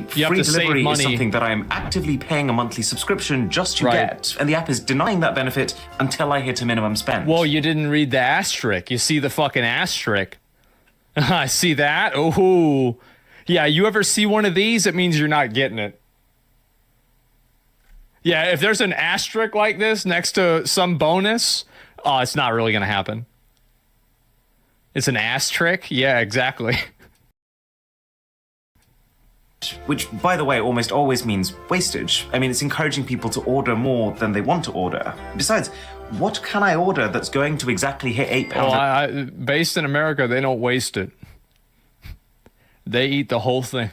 free delivery is something that I'm actively paying a monthly subscription just to get, and the app is denying that benefit until I hit a minimum spend. Well, you didn't read the asterisk. You see the fucking asterisk. I see that? Oh, yeah, you ever see one of these? It means you're not getting it. Yeah, if there's an asterisk like this next to some bonus, it's not really going to happen. It's an asterisk? Yeah, exactly. Which, by the way, almost always means wastage. I mean, it's encouraging people to order more than they want to order. Besides, what can I order that's going to exactly hit £8? Well, based in America, they don't waste it. They eat the whole thing.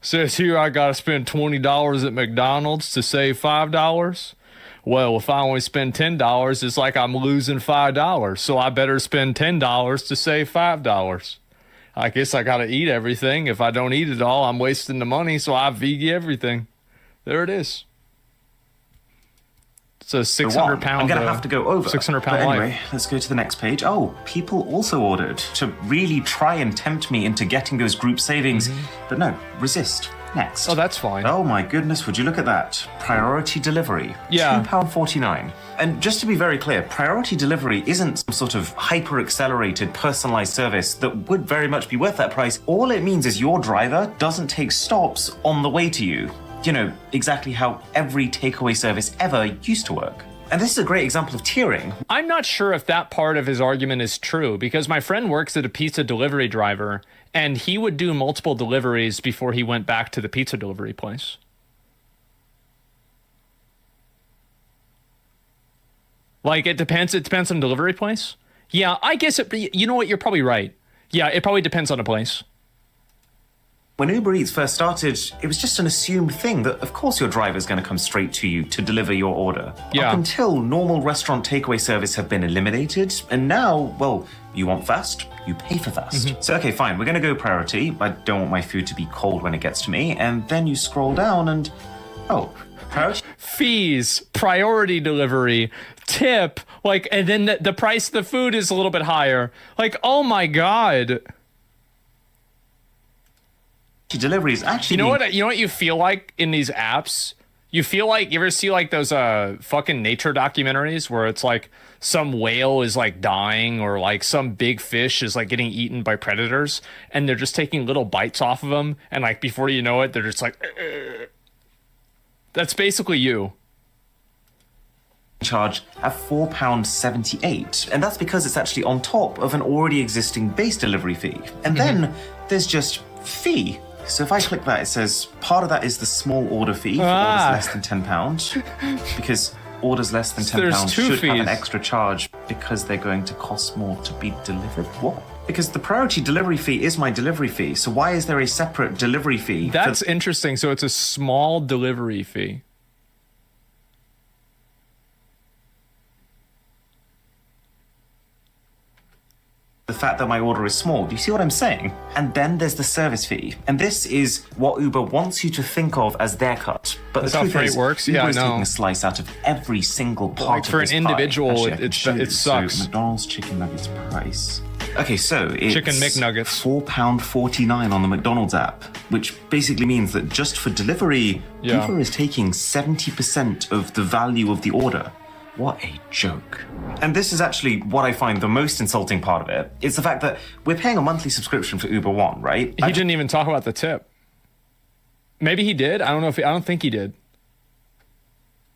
Says here I gotta spend $20 at McDonald's to save $5. Well, if I only spend $10, it's like I'm losing $5. So I better spend $10 to save $5. I guess I gotta eat everything. If I don't eat it all, I'm wasting the money, so I vegan everything. There it is. It's a 600 pound. I'm gonna have to go over. 600 pound anyway, life. Let's go to the next page. Oh, people also ordered to really try and tempt me into getting those group savings, but no, resist. Next. Oh, that's fine. Oh my goodness, would you look at that? Priority delivery. Yeah. £2.49. And just to be very clear, priority delivery isn't some sort of hyper-accelerated, personalized service that would very much be worth that price. All it means is your driver doesn't take stops on the way to you. You know, exactly how every takeaway service ever used to work. And this is a great example of tiering. I'm not sure if that part of his argument is true, because my friend works at a pizza delivery driver, and he would do multiple deliveries before he went back to the pizza delivery place. Like, it depends on delivery place. Yeah, I guess you know what, you're probably right. Yeah, it probably depends on the place. When Uber Eats first started, it was just an assumed thing that, of course, your driver's going to come straight to you to deliver your order. Yeah. Up until normal restaurant takeaway service have been eliminated, and now, well, you want fast, you pay for fast. So, okay, fine, we're going to go priority. I don't want my food to be cold when it gets to me. And then you scroll down and, oh, priority. Fees, priority delivery, tip, like, and then the price of the food is a little bit higher. Like, oh my God. Delivery is actually... You know what you feel like in these apps? You feel like, you ever see like those fucking nature documentaries where it's like some whale is like dying, or like some big fish is like getting eaten by predators, and they're just taking little bites off of them, and like before you know it, they're just like... That's basically you. Charge at £4.78, and that's because it's actually on top of an already existing base delivery fee. And then there's just fee. So if I click that, it says part of that is the small order fee for orders less than £10, because orders less than £10 should have an extra charge because they're going to cost more to be delivered. What? Because the priority delivery fee is my delivery fee, so why is there a separate delivery fee? That's interesting. So it's a small delivery fee. The fact that my order is small. Do you see what I'm saying? And then there's the service fee. And this is what Uber wants you to think of as their cut. But that's the truth how freight is, works. Uber Yeah, is I know. taking a slice out of every single part like for of this an individual, pie. Actually, it sucks. So McDonald's chicken nuggets price. Okay, so it's Chicken McNuggets. £4.49 on the McDonald's app, which basically means that just for delivery, Uber is taking 70% of the value of the order. What a joke. And this is actually what I find the most insulting part of it. It's the fact that we're paying a monthly subscription for Uber One, right? He didn't even talk about the tip. Maybe he did. I don't think he did.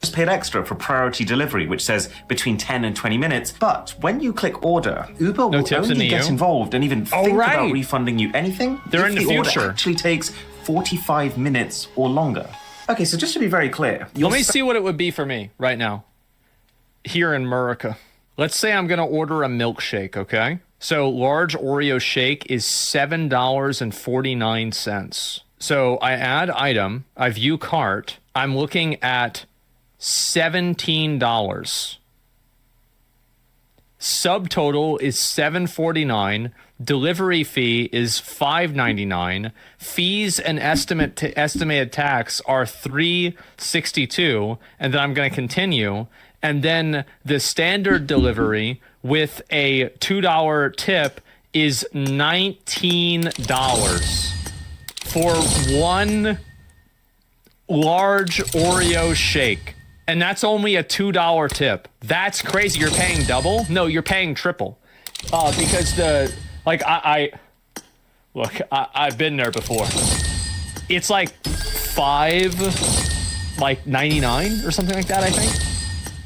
Just paid extra for priority delivery, which says between 10 and 20 minutes. But when you click order, Uber will only get involved and even think about refunding you anything They're in the future. Order actually takes 45 minutes or longer. Okay, so just to be very clear. Let me see what it would be for me right now. Here in America. Let's say I'm going to order a milkshake, okay? So large Oreo shake is $7.49. So I add item, I view cart, I'm looking at $17. Subtotal is $7.49. Delivery fee is $5.99. Fees and estimated tax are $3.62, and then I'm going to continue. And then the standard delivery with a $2 tip is $19. for one large Oreo shake. And that's only a $2 tip. That's crazy. You're paying double? No, you're paying triple. Because I've been there before. It's like $5.99 or something like that, I think.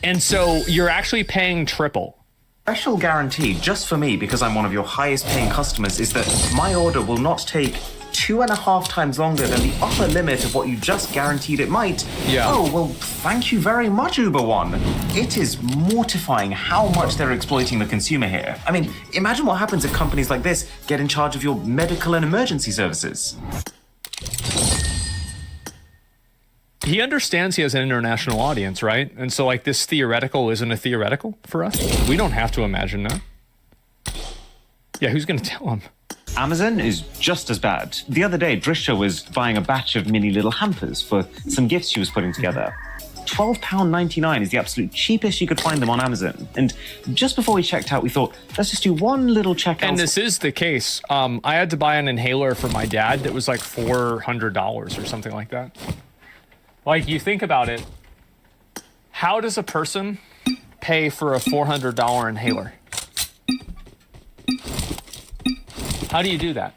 And so you're actually paying triple. Special guarantee just for me, because I'm one of your highest paying customers, is that my order will not take 2.5 times longer than the upper limit of what you just guaranteed it might. Yeah. Oh, well, thank you very much, Uber One. It is mortifying how much they're exploiting the consumer here. I mean, imagine what happens if companies like this get in charge of your medical and emergency services. He understands he has an international audience, right? And so, like, this theoretical isn't a theoretical for us. We don't have to imagine that. Yeah, who's going to tell him? Amazon is just as bad. The other day, Drisha was buying a batch of mini little hampers for some gifts she was putting together. £12.99 is the absolute cheapest you could find them on Amazon. And just before we checked out, we thought, let's just do one little check. And this is the case. I had to buy an inhaler for my dad that was like $400 or something like that. Like, you think about it, how does a person pay for a $400 inhaler? How do you do that?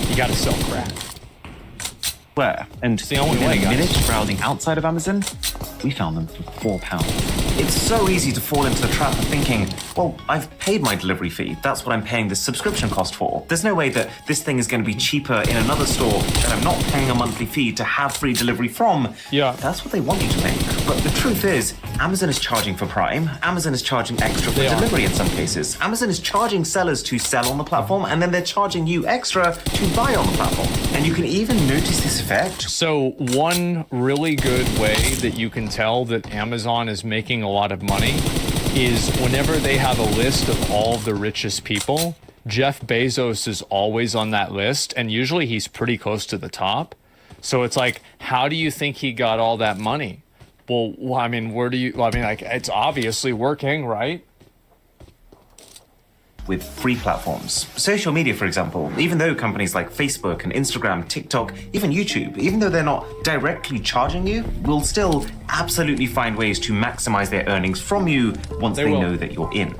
You gotta sell crack. Where? And it's the only way, in a guys. minute, browsing outside of Amazon, we found them for £4. It's so easy to fall into the trap of thinking, well, I've paid my delivery fee. That's what I'm paying this subscription cost for. There's no way that this thing is going to be cheaper in another store that I'm not paying a monthly fee to have free delivery from. Yeah. That's what they want you to think. But the truth is, Amazon is charging for Prime. Amazon is charging extra for delivery in some cases. Amazon is charging sellers to sell on the platform, and then they're charging you extra to buy on the platform. And you can even notice this effect. So one really good way that you can tell that Amazon is making a lot of money is whenever they have a list of all of the richest people, Jeff Bezos is always on that list, and usually he's pretty close to the top. So it's like, how do you think he got all that money? Well, I mean, it's obviously working, right? With free platforms. Social media, for example, even though companies like Facebook and Instagram, TikTok, even YouTube, even though they're not directly charging you, will still absolutely find ways to maximize their earnings from you once they know that you're in.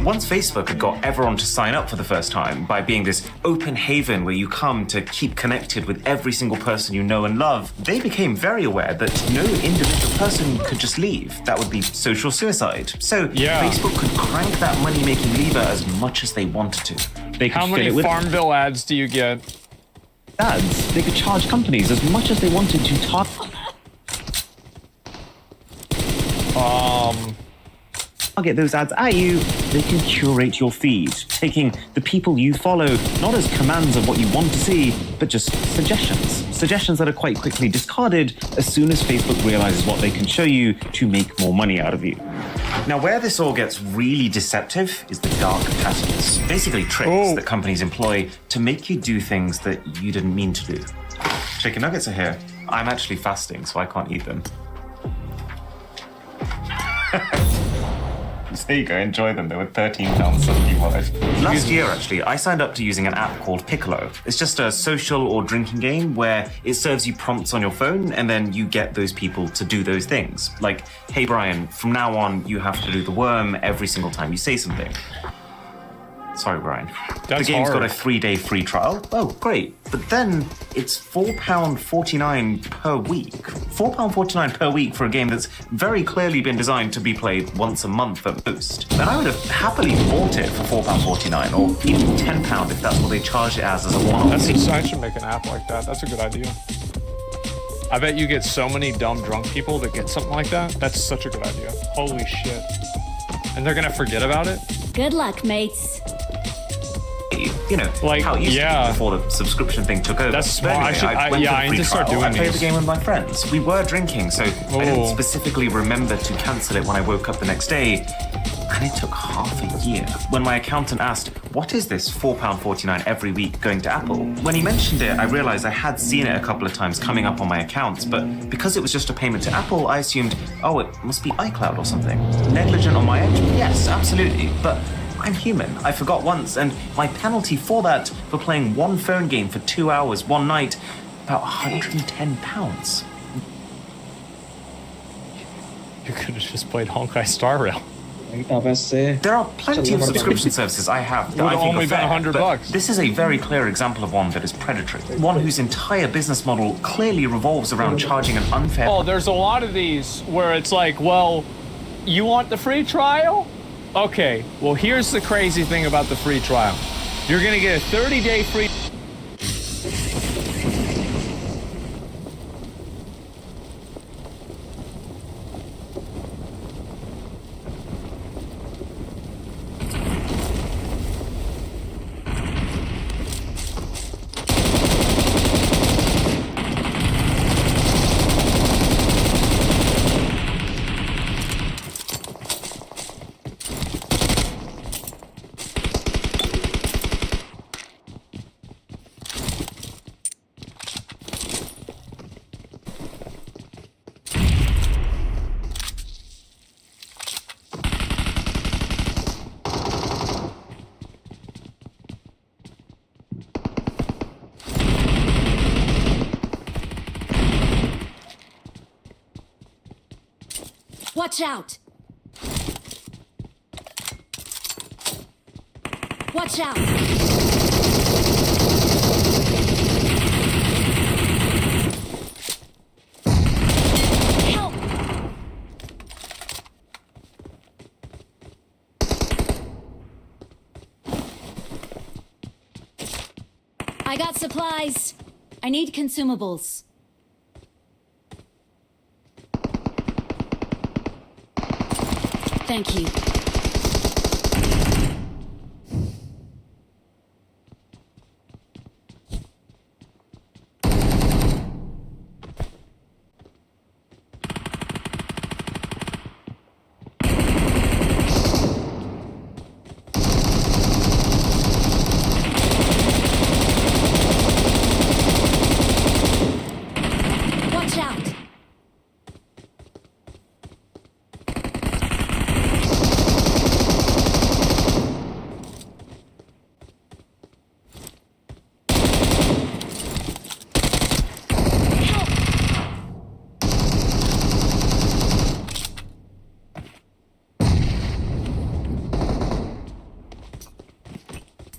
Once Facebook had got everyone to sign up for the first time by being this open haven where you come to keep connected with every single person you know and love, they became very aware that no individual person could just leave. That would be social suicide. So Facebook could crank that money-making lever as much as they wanted to. They could How many Farmville ads do you get? Ads. They could charge companies as much as they wanted to target those ads at you. They can curate your feed, taking the people you follow not as commands of what you want to see, but just suggestions. Suggestions that are quite quickly discarded as soon as Facebook realizes what they can show you to make more money out of you. Now, where this all gets really deceptive is the dark patterns. Basically tricks that companies employ to make you do things that you didn't mean to do. Chicken nuggets are here. I'm actually fasting, so I can't eat them. So there you go, enjoy them. They were £13.75. Last year, actually, I signed up to using an app called Piccolo. It's just a social or drinking game where it serves you prompts on your phone, and then you get those people to do those things. Like, hey, Brian, from now on, you have to do the worm every single time you say something. Sorry, Brian. That's the game's hard. got a 3-day free trial. Oh, great. But then it's £4.49 per week. £4.49 per week for a game that's very clearly been designed to be played once a month at most. And I would have happily bought it for £4.49 or even £10 if that's what they charge it as a one-off. I should make an app like that. That's a good idea. I bet you get so many dumb drunk people that get something like that. That's such a good idea. Holy shit. And they're gonna forget about it? Good luck, mates. You know, like, how it used to be before the subscription thing took over. That's But smart. anyway, I went I for the need free to start trial. doing I played these. the game with my friends. We were drinking, so I didn't specifically remember to cancel it when I woke up the next day. And it took half a year. When my accountant asked, what is this £4.49 every week going to Apple? When he mentioned it, I realized I had seen it a couple of times coming up on my accounts, but because it was just a payment to Apple, I assumed, oh, it must be iCloud or something. Negligent on my end? Yes, absolutely. But I'm human. I forgot once, and my penalty for that, for playing one phone game for 2 hours one night, about £110. You could have just played Honkai Star Rail. There are plenty of subscription services I have that Would I think only are been fair, $100. but this is a very clear example of one that is predatory. One whose entire business model clearly revolves around charging an unfair... Oh, there's a lot of these where it's like, well, you want the free trial? Okay, well, here's the crazy thing about the free trial. You're gonna get a 30-day free... Watch out! Watch out! Help! I got supplies. I need consumables. Thank you. Watch out!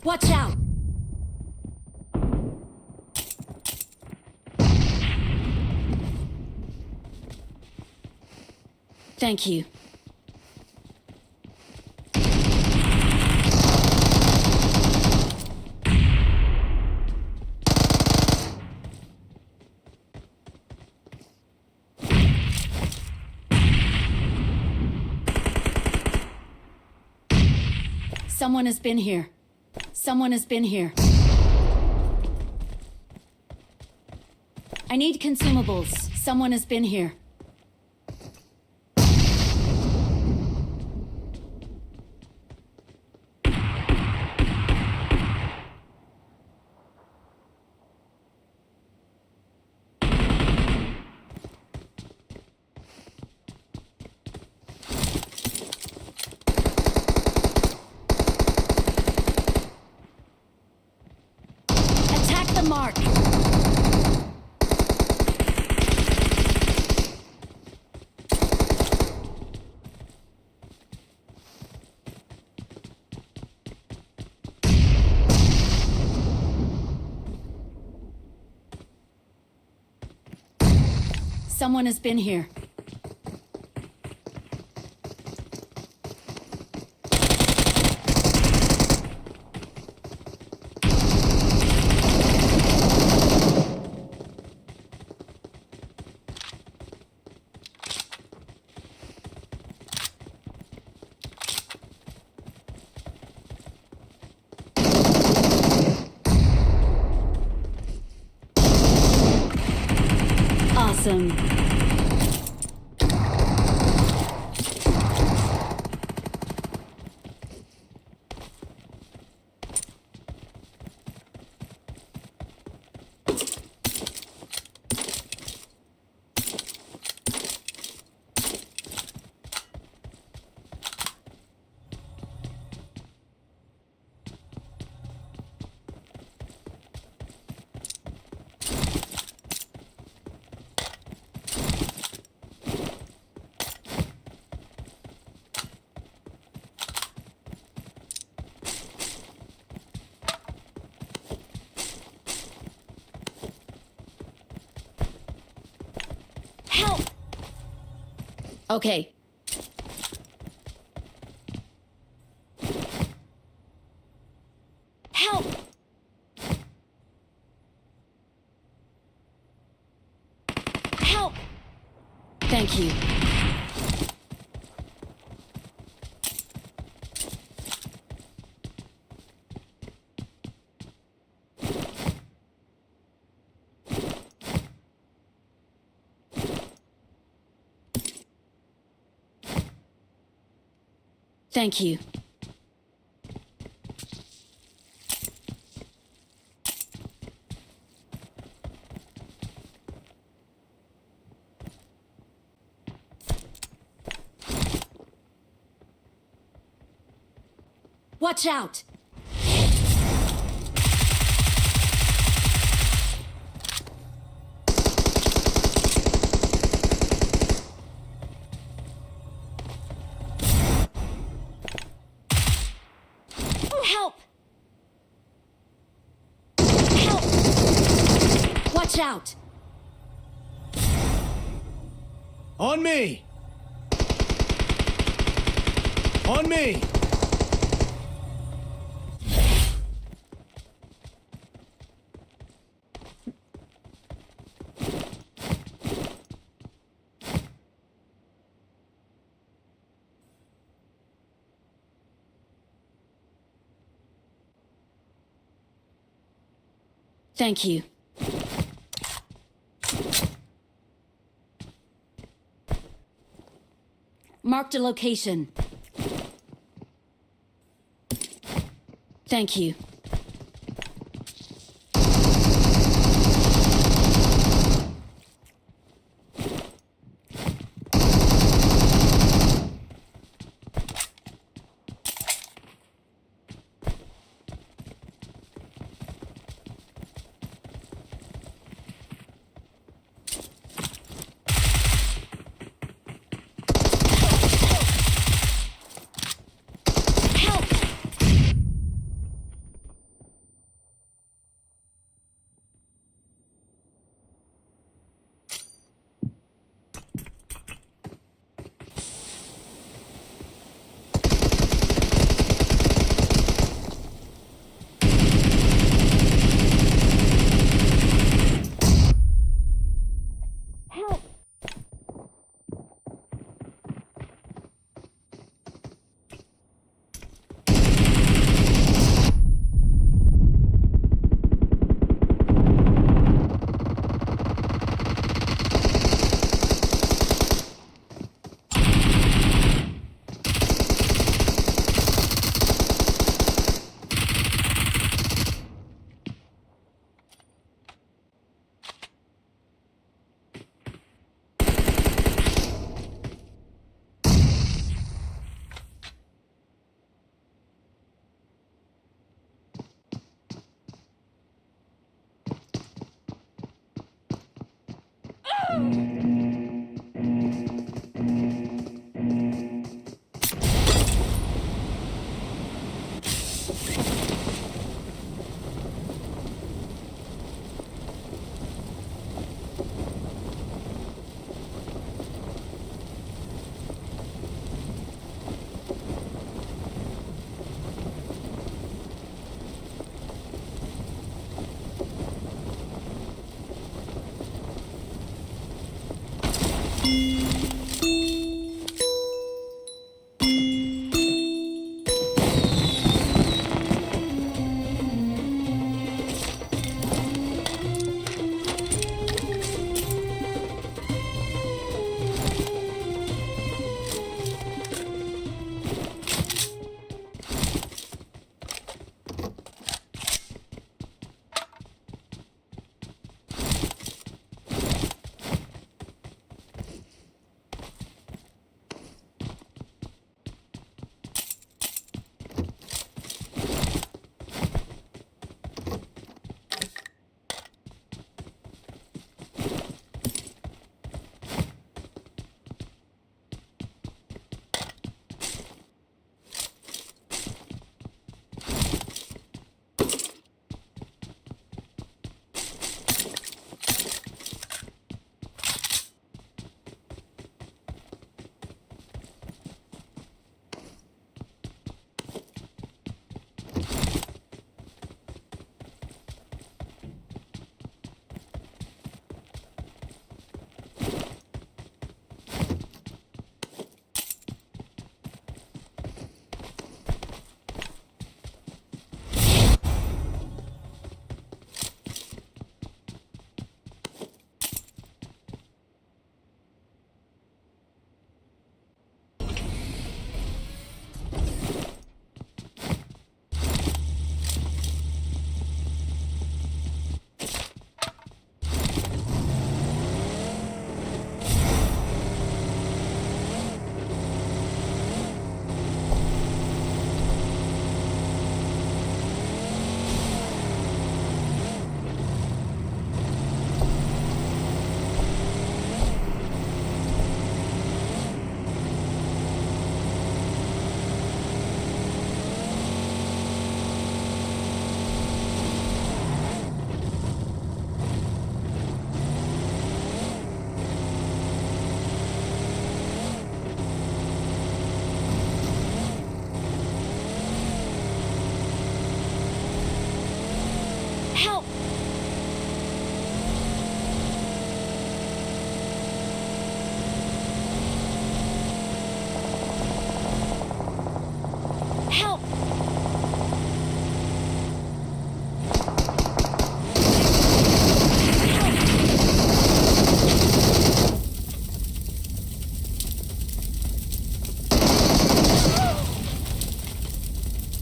Watch out! Thank you. Someone has been here. Someone has been here. I need consumables. Someone has been here. Attack the mark. Someone has been here. Awesome. Okay. Help! Help! Thank you. Thank you. Watch out! Help! Help! Watch out! On me! On me! Thank you. Marked a location. Thank you. Help! Help!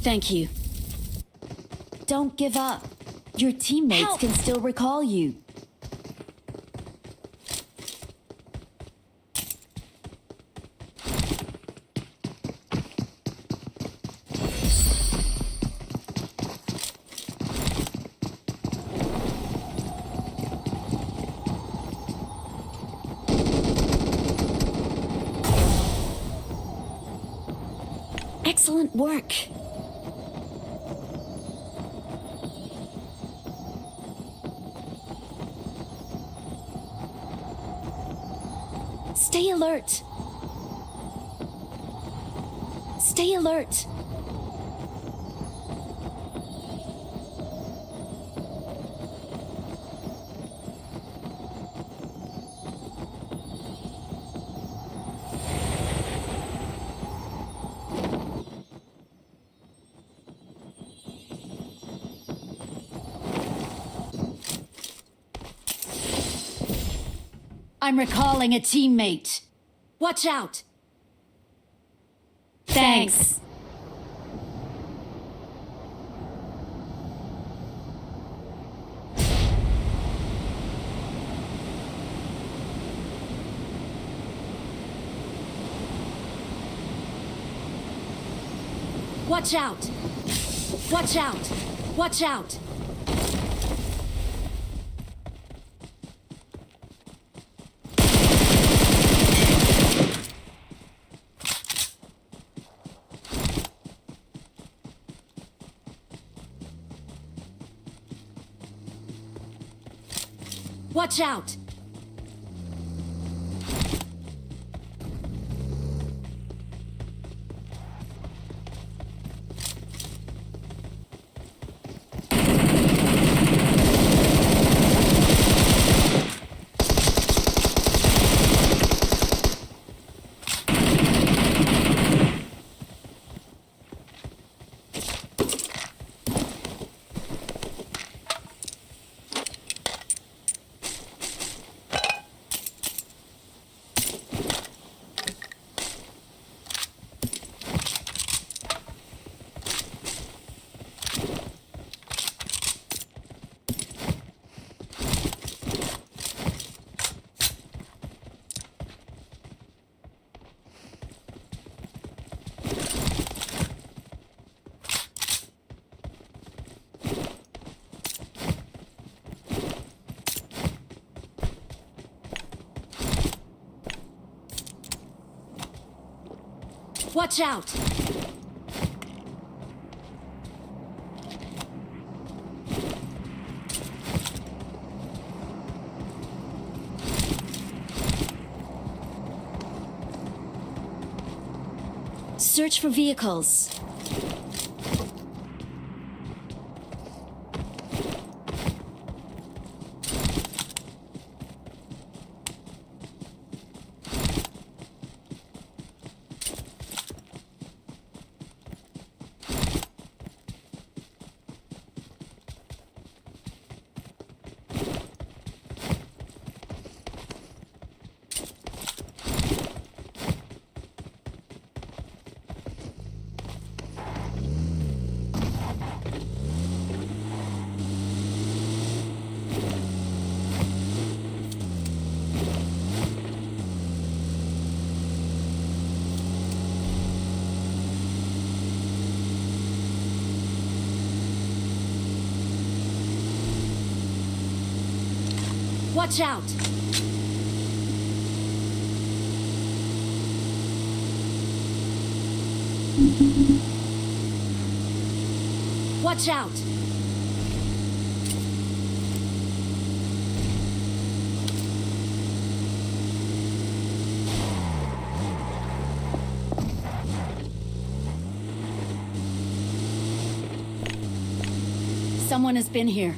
Thank you. Don't give up. Your teammates Help! can still recall you. Excellent work. Stay alert. Stay alert. I'm recalling a teammate. Watch out. Thanks. Watch out. Watch out. Watch out. Watch out! Watch out! Search for vehicles. Watch out! Watch out! Someone has been here.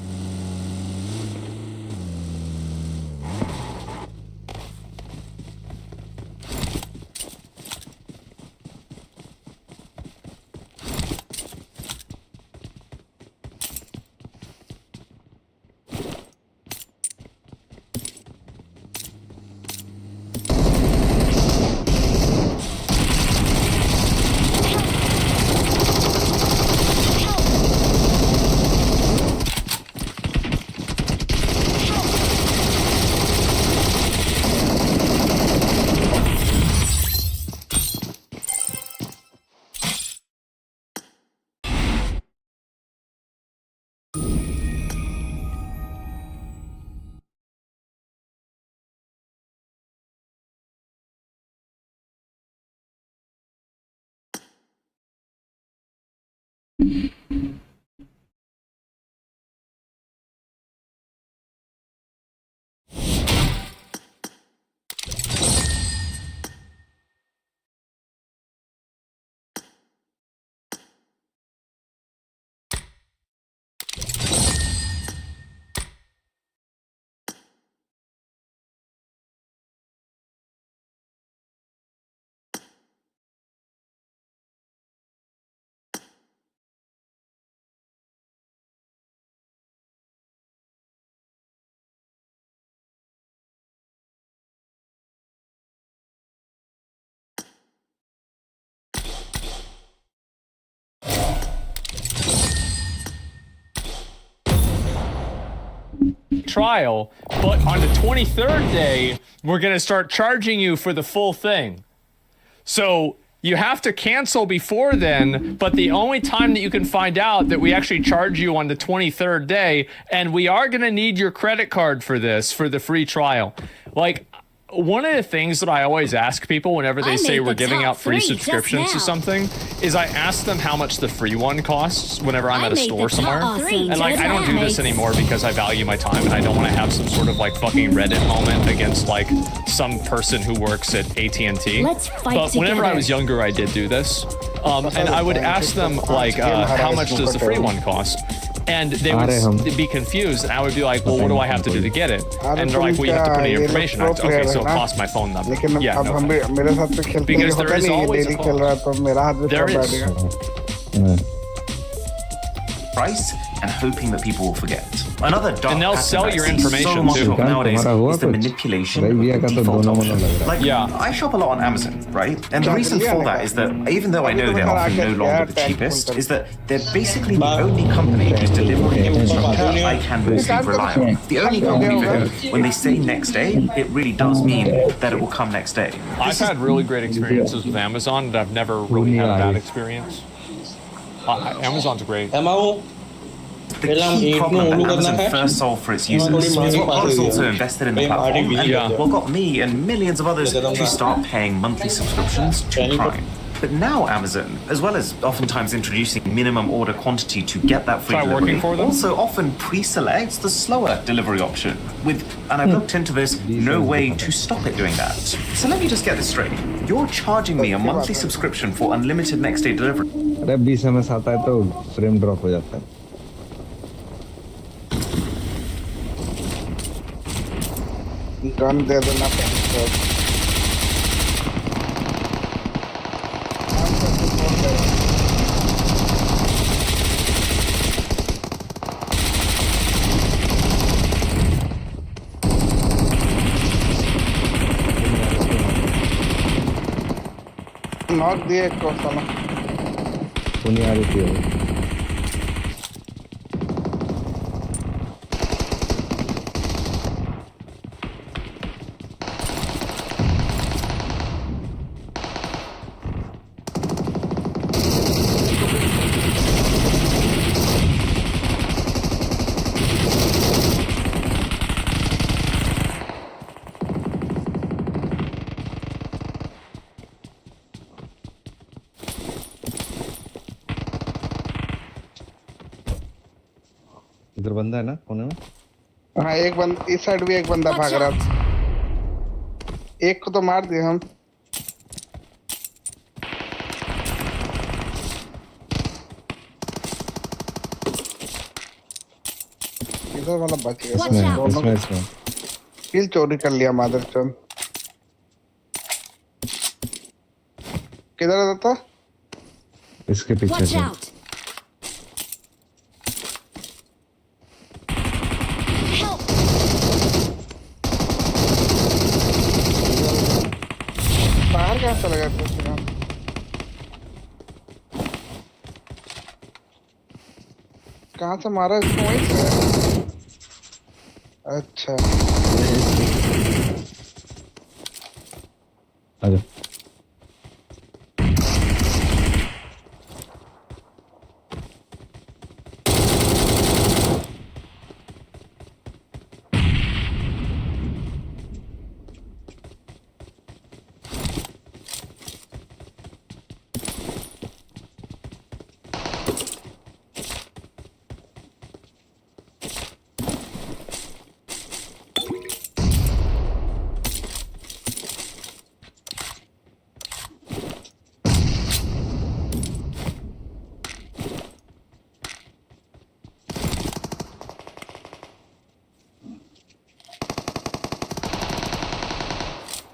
trial, but on the 23rd day, we're going to start charging you for the full thing. So you have to cancel before then, but the only time that you can find out that we actually charge you on the 23rd day, and we are going to need your credit card for this, for the free trial. Like, one of the things that I always ask people whenever they say we're giving out free subscriptions to something is I ask them how much the free one costs whenever I'm at a store somewhere. And like, I don't do this anymore because I value my time and I don't want to have some sort of like fucking Reddit moment against like some person who works at AT&T. But whenever I was younger, I did do this. And I would ask them like, how much does the free one cost? And they would be confused, and I would be like, well, what do I have to do to get it? And they're like, well, you have to put in your information. I okay, so it costs my phone number. Yeah, no. Because there is always a cost. There is. Price and hoping that people will forget. Another dark and they'll pattern sell I your see information so much too. of nowadays is the manipulation of the default option. Like, I shop a lot on Amazon, right? And the reason for that is that even though I know they're often no longer the cheapest, is that they're basically the only company whose delivery infrastructure I can mostly rely on. The only company for whom, when they say next day, it really does mean that it will come next day. I've had really great experiences with Amazon, and I've never really had a bad experience. Amazon's great. The key problem that Amazon first solved for its users is what got us also invested in the platform and what got me and millions of others to start paying monthly subscriptions to Prime. But now Amazon, as well as oftentimes introducing minimum order quantity to get that free delivery, also often pre-selects the slower delivery option with, and I've looked into this, no way to stop it doing that. So let me just get this straight. You're charging me a monthly subscription for unlimited next day delivery. अरे 20 MS आता है तो frame drop हो जाता है. Gun दे देना knock दिए को साला दुनिया रुकी है. इधर बंदा है ना कोने में. हाँ एक बंदा इस साइड भी एक बंदा भाग रहा था. एक को तो मार दिए हम. इधर वाला बच गया. इसमें किल चोरी कर लिया मादरचोद. किधर था? इसके पीछे से. कहाँ चला गया था? कहाँ से मारा इसको? वहीं से. अच्छा आजा.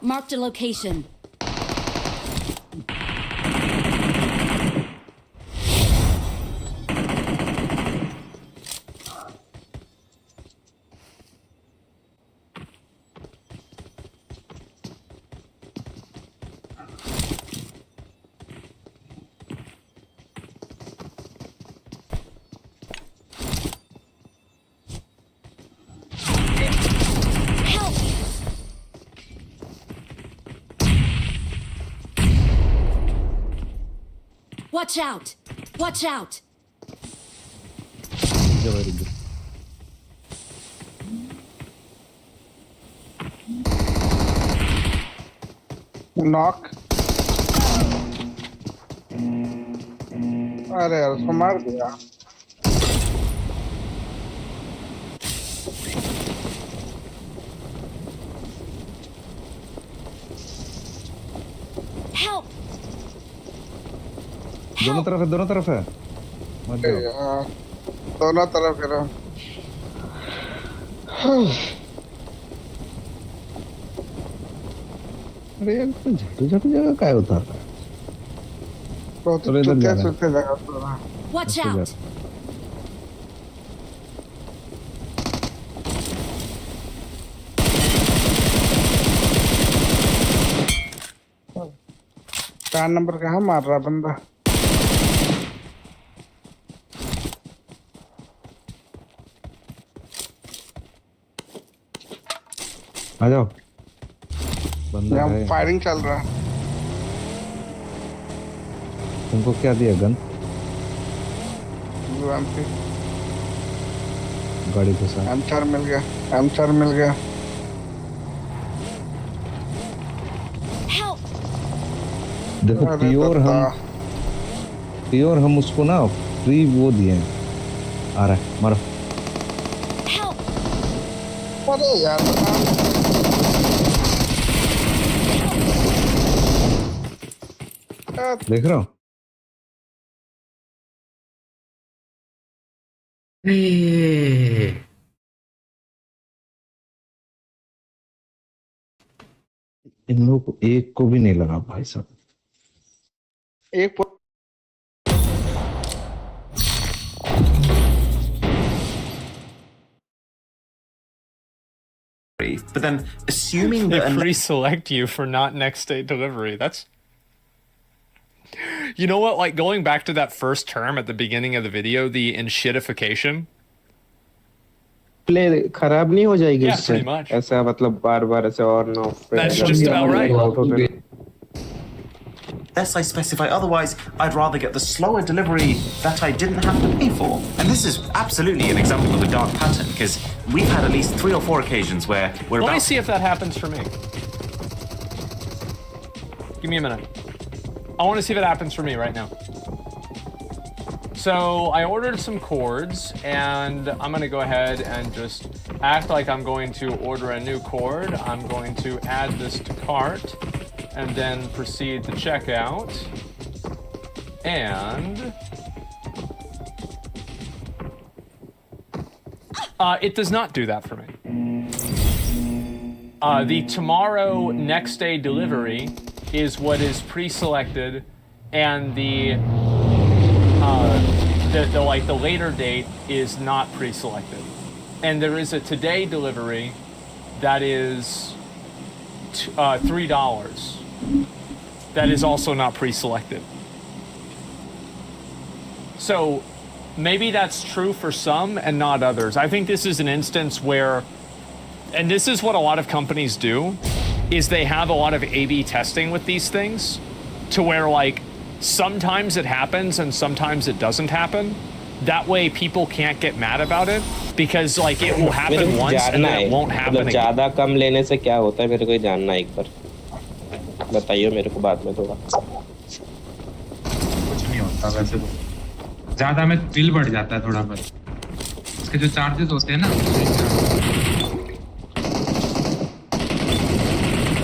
Marked a location. Watch out! Watch out! Very good knock. अरे यार उसको मार दिया। Help! दोनों तरफ है मत जाओ। यार, दोनों तरफ है। अरे यार तो झटू झटू जगह काय होता था तो चलो इधर क्या जाना है। सोचते लगा तो Watch अच्छा, out! चार नंबर कहाँ मार रहा बंदा। आ जाओ बंदा यहाँ है। फायरिंग चल रहा। तुमको क्या दिया गन UMP गाड़ी के साथ M4 मिल गया। M4 मिल गया। Help! देखो अरे प्योर हम उसको ना फ्री वो दिए हैं। आ रहा है मारो। Help! अरे यार देख रहा हूँ इन लोगों को एक को भी नहीं लगा भाई साहब। एक But then, assuming They that pre-select you for not next day delivery. That's, you know what? Like going back to that first term at the beginning of the video, the enshittification. Play खराब नहीं हो जाएगी Yeah, इससे pretty much. ऐसा मतलब बार बार ऐसे और no That's just about right. unless I specify otherwise, I'd rather get the slower delivery that I didn't have to pay for. And this is absolutely an example of a dark pattern, because we've had at least 3 or 4 occasions where we're Let me about see if that happens for me. Give me a minute. I want to see if it happens for me right now. So I ordered some cords, and I'm going to go ahead and just act like I'm going to order a new cord. I'm going to add this to cart, and then proceed to checkout. And it does not do that for me. The tomorrow next day delivery is what is pre-selected, and the later date is not pre-selected. And there is a today delivery that is $3. That is also not pre-selected. So maybe that's true for some and not others. I think this is an instance where, and this is what a lot of companies do, is they have a lot of A/B testing with these things, to where like sometimes it happens and sometimes it doesn't happen. That way people can't get mad about it, because like it will happen once and then it won't happen again. ज्यादा कम लेने से क्या होता है मेरे को जानना है एक बार बताइए मेरे को बाद में थोड़ा। कुछ नहीं होता वैसे तो ज्यादा में बिल बढ़ जाता है थोड़ा बस उसके जो चार्जेस होते हैं ना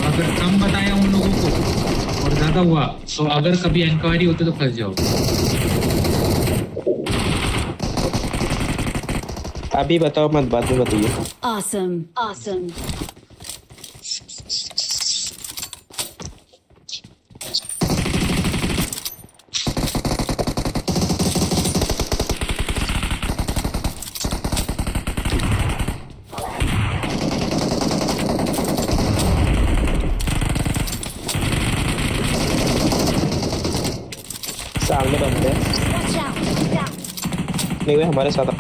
अगर कम बताया उन लोगों को और ज्यादा हुआ तो अगर कभी इंक्वायरी होती तो फंस जाओ। अभी बताओ मत बाद में बताइए। Awesome. Awesome. सामने बंदे हैं। Watch out! नहीं वे हमारे साथ एक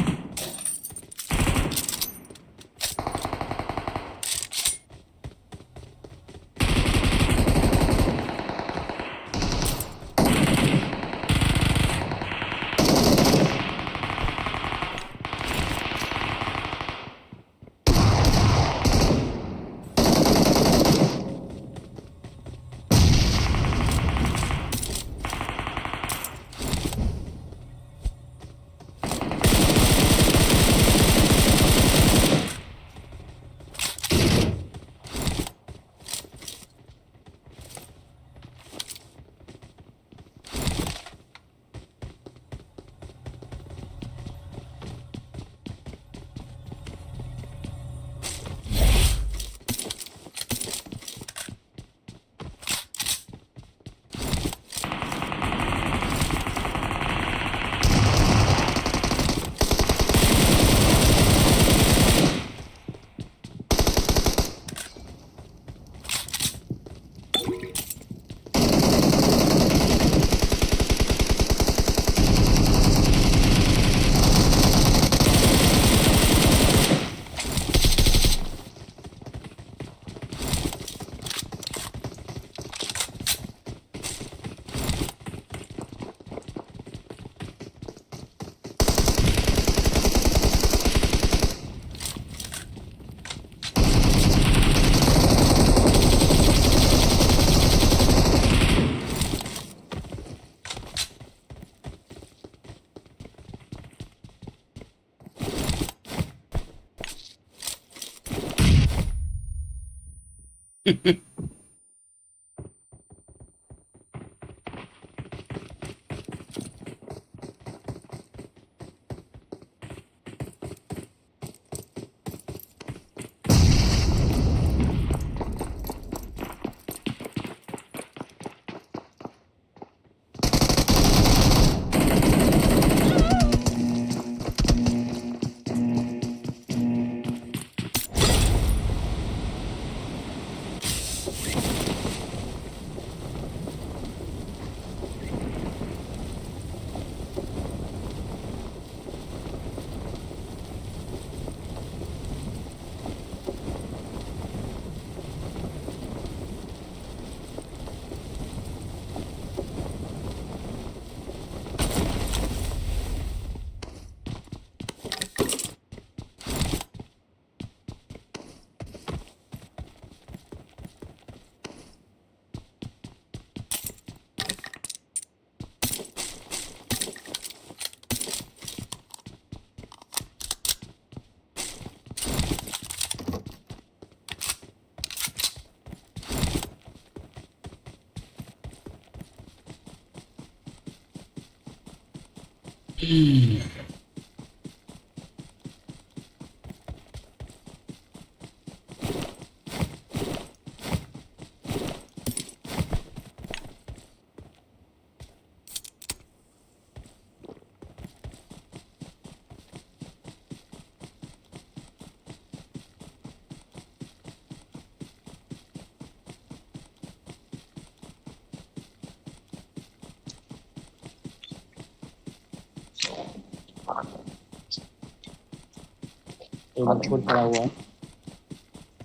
खड़ा हुआ है।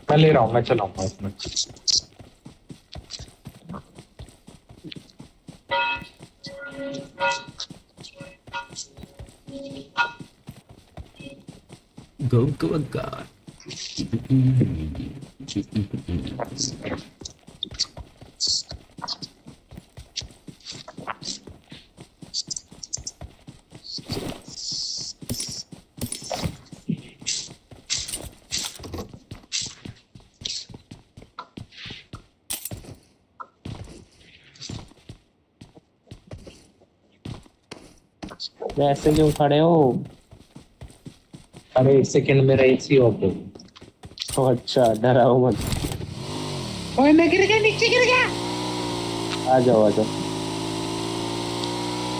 मैं ले रहा हूँ, मैं चलाऊंगा इसमें। Go, go, God. ऐसे क्यों खड़े हो? अरे 1 सेकंड मेरा एसी ऑफ हो। अच्छा डराओ मत। ओए मैं गिर गया, नीचे गिर गया। आ जाओ आ जाओ।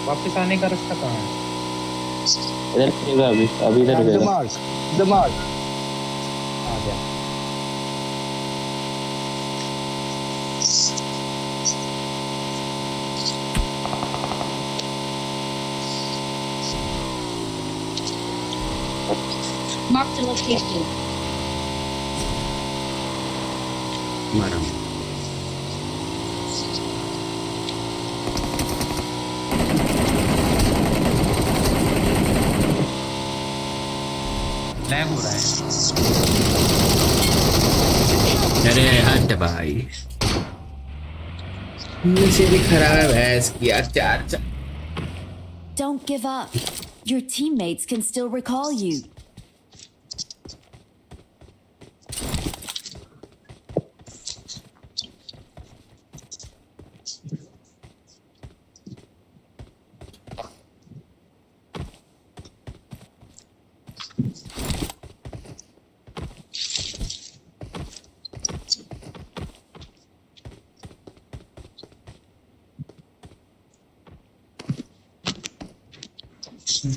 वापस आने का रास्ता कहाँ है? इधर रुकेगा अभी अभी इधर रुकेगा। दिमाग आ गया। Marked a location. मारा लैग हो रहा है। अरे हट भाई नीचे भी खराब है भैंस की यार चार Don't give up. Your teammates can still recall you.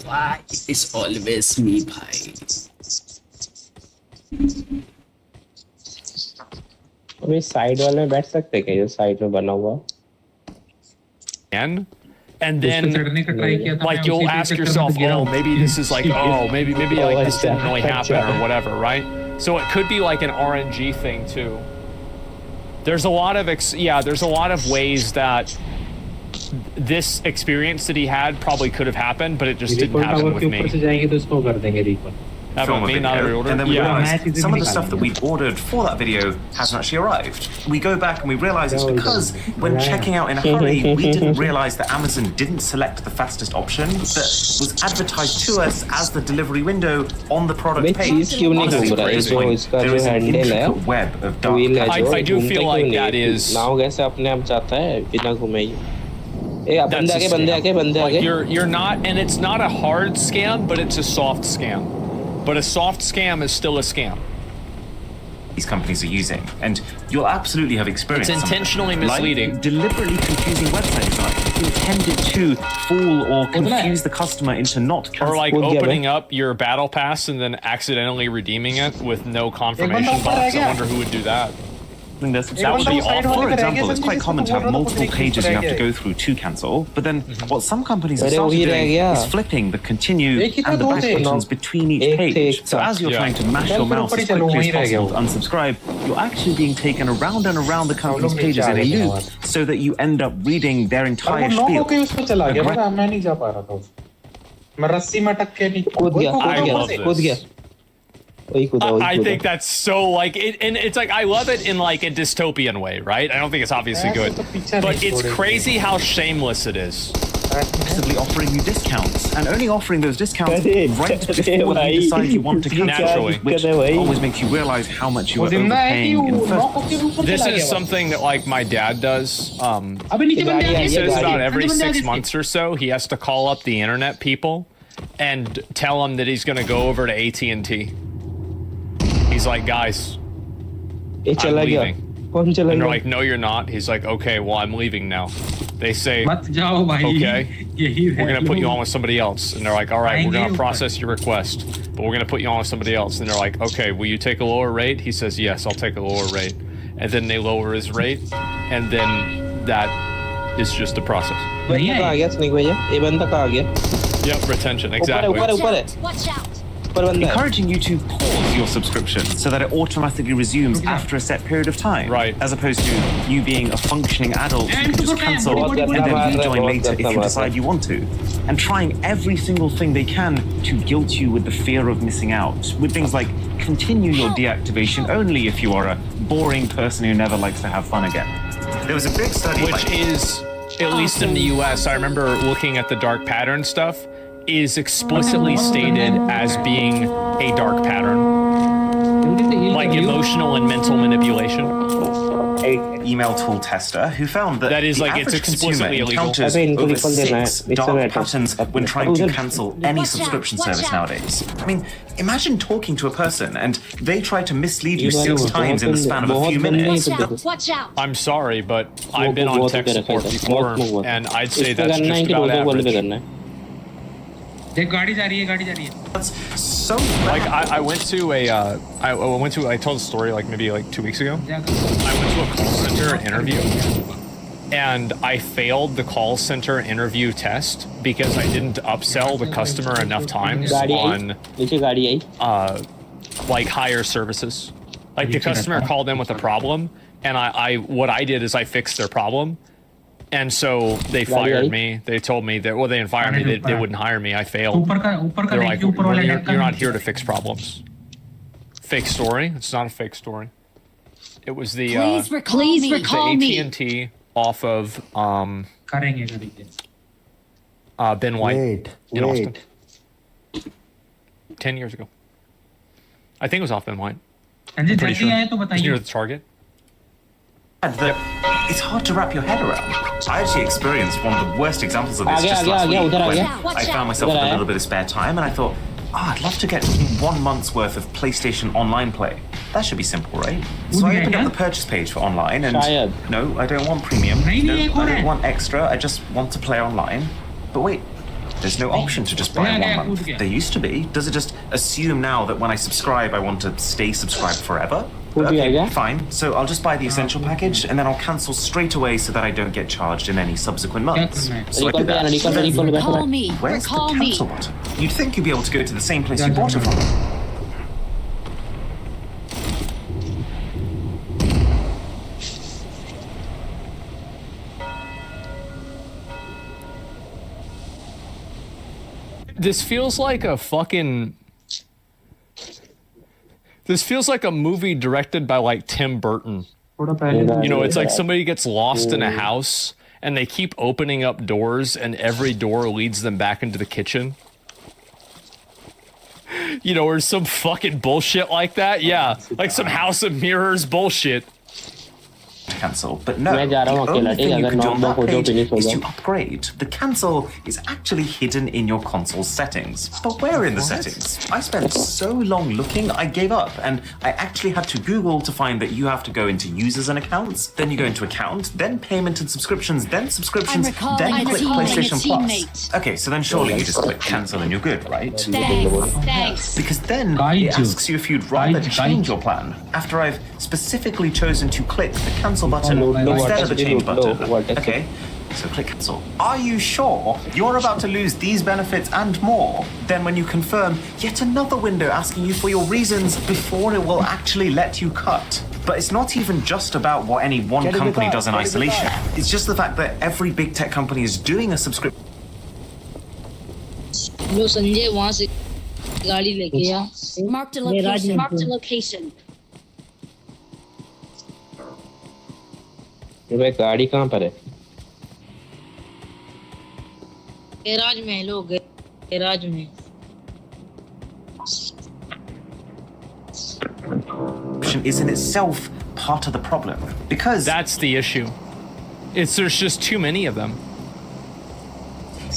Why it's always me भाई अभी साइड वाले में बैठ सकते क्या, ये साइड में बना हुआ? And then चढ़ने का ट्राई किया था like मैं, you'll उसी ask चक्कर में yourself, गिरा oh, हूँ। maybe this is like, oh, maybe like this didn't really happen or whatever, right? So it could be like an RNG thing too. There's a lot of there's a lot of ways that this experience that he had probably could have happened, but it just didn't happen with me. जाएंगे तो उसको कर देंगे recall. Film a Me, not a video, reorder. and then we Yeah. realised some of the stuff that we'd ordered for that video hasn't actually arrived. We go back and we realise it's because when checking out in a hurry, we didn't realise that Amazon didn't select the fastest option that was advertised to us as the delivery window on the product भाई page. चीज क्यों नहीं Honestly, घूम रहा है? at this जो point, इसका there जो is an हैंडल है intricate web of dark wheel है patterns. जो I do घूमते feel क्यों like नहीं? that is- नाव कैसे अपने आप जाता है बिना घूमे ही? ए That's बंदे a आगे scam. बंदे Like आगे you're not, and it's not a hard scam, but it's a soft scam. But a soft scam is still a scam. These companies are using, and you'll absolutely have experienced It's some of them. intentionally misleading. Like deliberately confusing website design intended to fool or confuse the customer into not Or canceling. like We'll get opening up your battle pass and then accidentally redeeming it with no confirmation box. I wonder who would do that. That would be awful. For example, it's quite common to have multiple pages you have to go through to cancel. But then what some companies have अरे started वही रह doing गया। is flipping the continue एक ही था, and the दो back थे। buttons between each एक थे, page. एक So था। as you're Yeah. trying to mash your चल, mouse ऊपर as ही चलो, quickly as वहीं रह गया possible to unsubscribe, you're actually being taken around and around the company's लोग नीचे pages आ in a गए loop थे so that you end up reading their और वो entire नॉक spiel. होके उस पे चला गया, पता है, मैं नहीं जा पा रहा था उसमें। मैं रस्सी में अटक के नहीं कूद गया I कूद love गया this. कूद गया वही कूदा I वही think कूदा that's so like it, and it's like I love it in like a dystopian way, right? I don't think it's obviously ऐसे good, तो पीछे but नहीं it's छोड़ेंगे। crazy how shameless it is. Actively offering you discounts and only offering those discounts अरे, right अरे before भाई, you decide you want to cancel, Naturally. which अरे भाई। always makes you realize how much you वो are जिंदा है कि overpaying in वो the first नॉक होके ऊपर This चला is गया? something that like my dad does. अबे नीचे बंदे गाड़ी आ आई He है, गए। says गाड़ी। about every बंदे आ 6 गए। months or so, he has to call up the internet people and tell them that he's going to go over to AT&T. He's like, guys, ये चला गया leaving. कौन चला and they're गया like, no, you're not. He's like, okay, well, I'm leaving now. They say, मत जाओ भाई। Okay. यही we're going to put you on with somebody else. And they're like, all right, we're going आएंगे to process your request, but we're going to put you on with somebody else. And they're like, okay, will you take a lower rate? He says, yes, I'll take a lower rate. And then they lower his rate. And then that is just the process. बंदा कहाँ आ गया snake भैया ये बंदा कहाँ आ गया Yep, retention, ऊपर है exactly. ऊपर है Watch out! ऊपर बंदा है encouraging you to pause your subscription so that it automatically resumes after a set period of time. Right. As opposed to you being a functioning adult who can just cancel बहुत and गंदा then बात है, rejoin बहुत later if गंदा you बात decide है। you want to. And trying every single thing they can to guilt you with the fear of missing out. With things like continue your deactivation only if you are a boring person who never likes to have fun again. There was a big study. Which is, at least in the US, I remember looking at the dark pattern stuff, is explicitly stated as being a dark pattern. Like emotional and mental manipulation. email tool tester who found that, That is the like, it's average consumer explicitly illegal. encounters अबे इनको over recall देना है, 6 it's dark alright. patterns when अपने- trying to उधर- cancel any Watch out, subscription watch service out. nowadays. I mean, imagine talking to a person and they try to mislead you ये वाले 6 बहुत times in the बंदे- span of a बहुत few बंदे minutes. ही Watch तो out! Watch out! I'm sorry, but I've been on बहुत tech होते support रहता है, before, बहुत हुआ। and I'd say इसको that's करना है just कि about दो बंदे पे average. करना है देख गाड़ी जा रही है गाड़ी जा रही है। That's so Like bad. I went to I told the story like maybe like 2 weeks ago. I went to a call center interview and I failed the call center interview test because I didn't upsell the customer enough times on like higher services. Like the customer called in with a problem, and what I did is I fixed their problem, and so they fired me. They told me that they didn't fire me. They wouldn't hire me. I failed. They're like, you're not here to fix problems. Fake story? It's not a fake story. It was the AT&T off of Ben White in Austin 10 years ago. I think it was off Ben White. I'm pretty sure. It's near the Target. It's hard to wrap your head around. I actually experienced one of the worst examples of this just last week when I found myself with a little bit of spare time, and I thought, I'd love to get 1 month's worth of PlayStation Online play. That should be simple, right? So I opened up the purchase page for online, and no, I don't want premium. No, I don't want extra. I just want to play online. But wait, there's no option to just buy 1 month. There used to be. Does it just assume now that when I subscribe, I want to stay subscribed forever? Okay, fine. So I'll just buy the essential package, and then I'll cancel straight away so that I don't get charged in any subsequent months. So I did that. Call me. Where's the cancel button? You'd think you'd be able to go to the same place you bought it from. This feels like a fucking... This feels like a movie directed by like Tim Burton. You know, it's like somebody gets lost in a house and they keep opening up doors and every door leads them back into the kitchen. You know, or some fucking bullshit like that. Yeah, like some House of Mirrors bullshit. Cancel, but no, the only thing you can do on that page is to upgrade. The cancel is actually hidden in your console settings. But where in the settings? I spent so long looking, I gave up, and I actually had to Google to find that you have to go into users and accounts, then you go into account, then payment and subscriptions, then subscriptions, then click PlayStation Plus. Okay, so then surely you just click cancel and you're good, right? Thanks. Because then it asks you if you'd rather change your plan. After I've specifically chosen to click the cancel button instead of the change button. Okay, so click cancel. Are you sure you're about to lose these benefits and more? Then when you confirm, yet another window asking you for your reasons before it will actually let you cut. But it's not even just about what any one company does in isolation. It's just the fact that every big tech company is doing a subscription. Marked a location. Marked a location. भाई गाड़ी कहाँ पर है? Garage में लोग garage में. Is in itself part of the problem because that's the issue. There's just too many of them.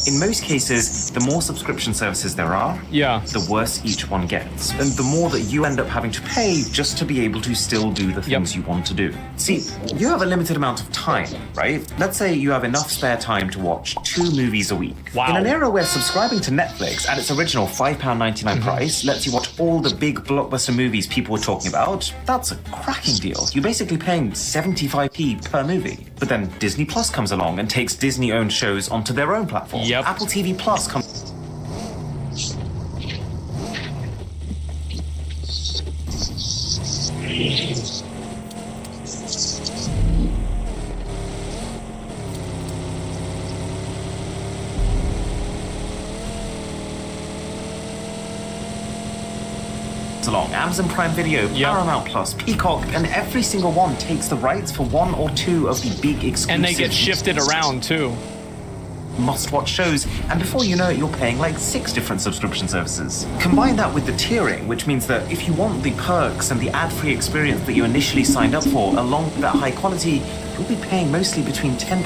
In most cases, the more subscription services there are, the worse each one gets. And the more that you end up having to pay just to be able to still do the things you want to do. See, you have a limited amount of time, right? Let's say you have enough spare time to watch 2 movies a week. Wow. In an era where subscribing to Netflix at its original £5.99 price lets you watch all the big blockbuster movies people were talking about, that's a cracking deal. You're basically paying 75p per movie. But then Disney Plus comes along and takes Disney-owned shows onto their own platform. Apple TV Plus comes... along. Amazon Prime Video, Paramount Plus, Peacock, and every single one takes the rights for 1 or 2 of the big exclusive... And they get shifted around, too. Must-watch shows, and before you know it, you're paying like 6 different subscription services. Combine that with the tiering, which means that if you want the perks and the ad-free experience that you initially signed up for, along with that high quality, you'll be paying mostly between £10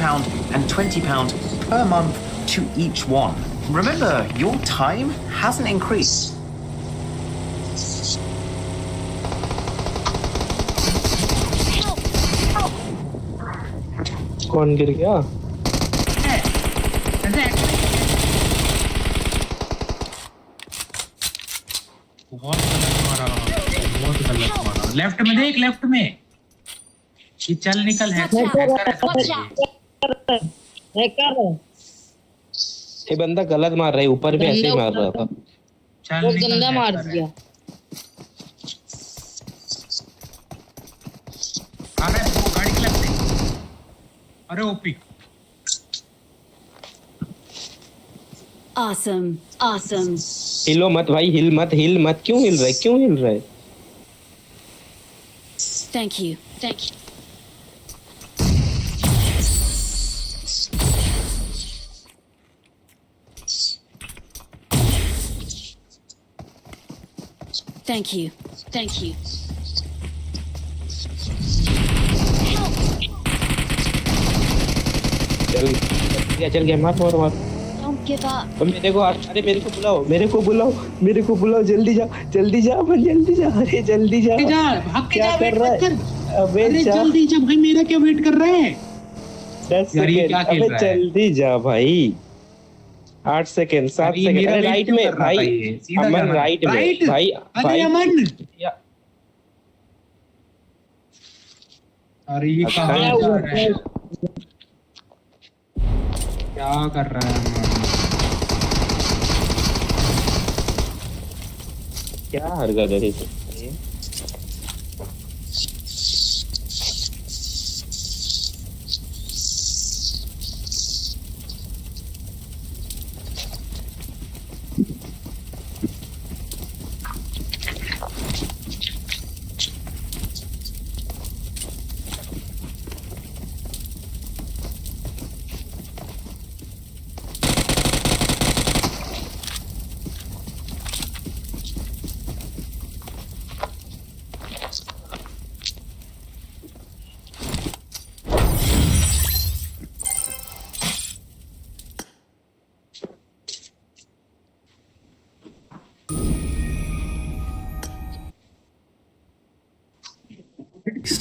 and £20 per month to each one. Remember, your time hasn't increased. कौन गिर गया? बहुत गलत मारा. Left में देख, left में. ये चल निकल है. ये बंदा गलत मार रहा है, ऊपर भी ऐसे ही मार रहा था। चल बहुत निकल, गंदा hack मार कर दिया। अरे वो गाड़ी की लग गई। अरे ओपी Awesome. Awesome. हिलो मत भाई, हिल मत, क्यों हिल रहा है? Thank you. Thank you. Thank you. Thank you. चल गया, मार। Don't give up. मेरे को बुलाओ, जल्दी जा, अरे जल्दी जा। भाग के क्या जा, कर वेट रहा मत है? कर। अबे अरे जा, जल्दी जा भाई, मेरा क्या वेट कर रहा है? 10 यार ये सेकंड, क्या खेल अबे रहा है? जल्दी जा भाई। 8 सेकंड, 7 अरे ये सेकंड। मेरा अरे वेट राइट क्यों में कर रहा था भाई, ये? सीधा अमन जाना। राइट में राइट? भाई। अरे अमन, अरे ये अच्छा, कहाँ क्या जा हुआ? रहा है? क्या कर रहा है अमन? क्या हरकत है ये?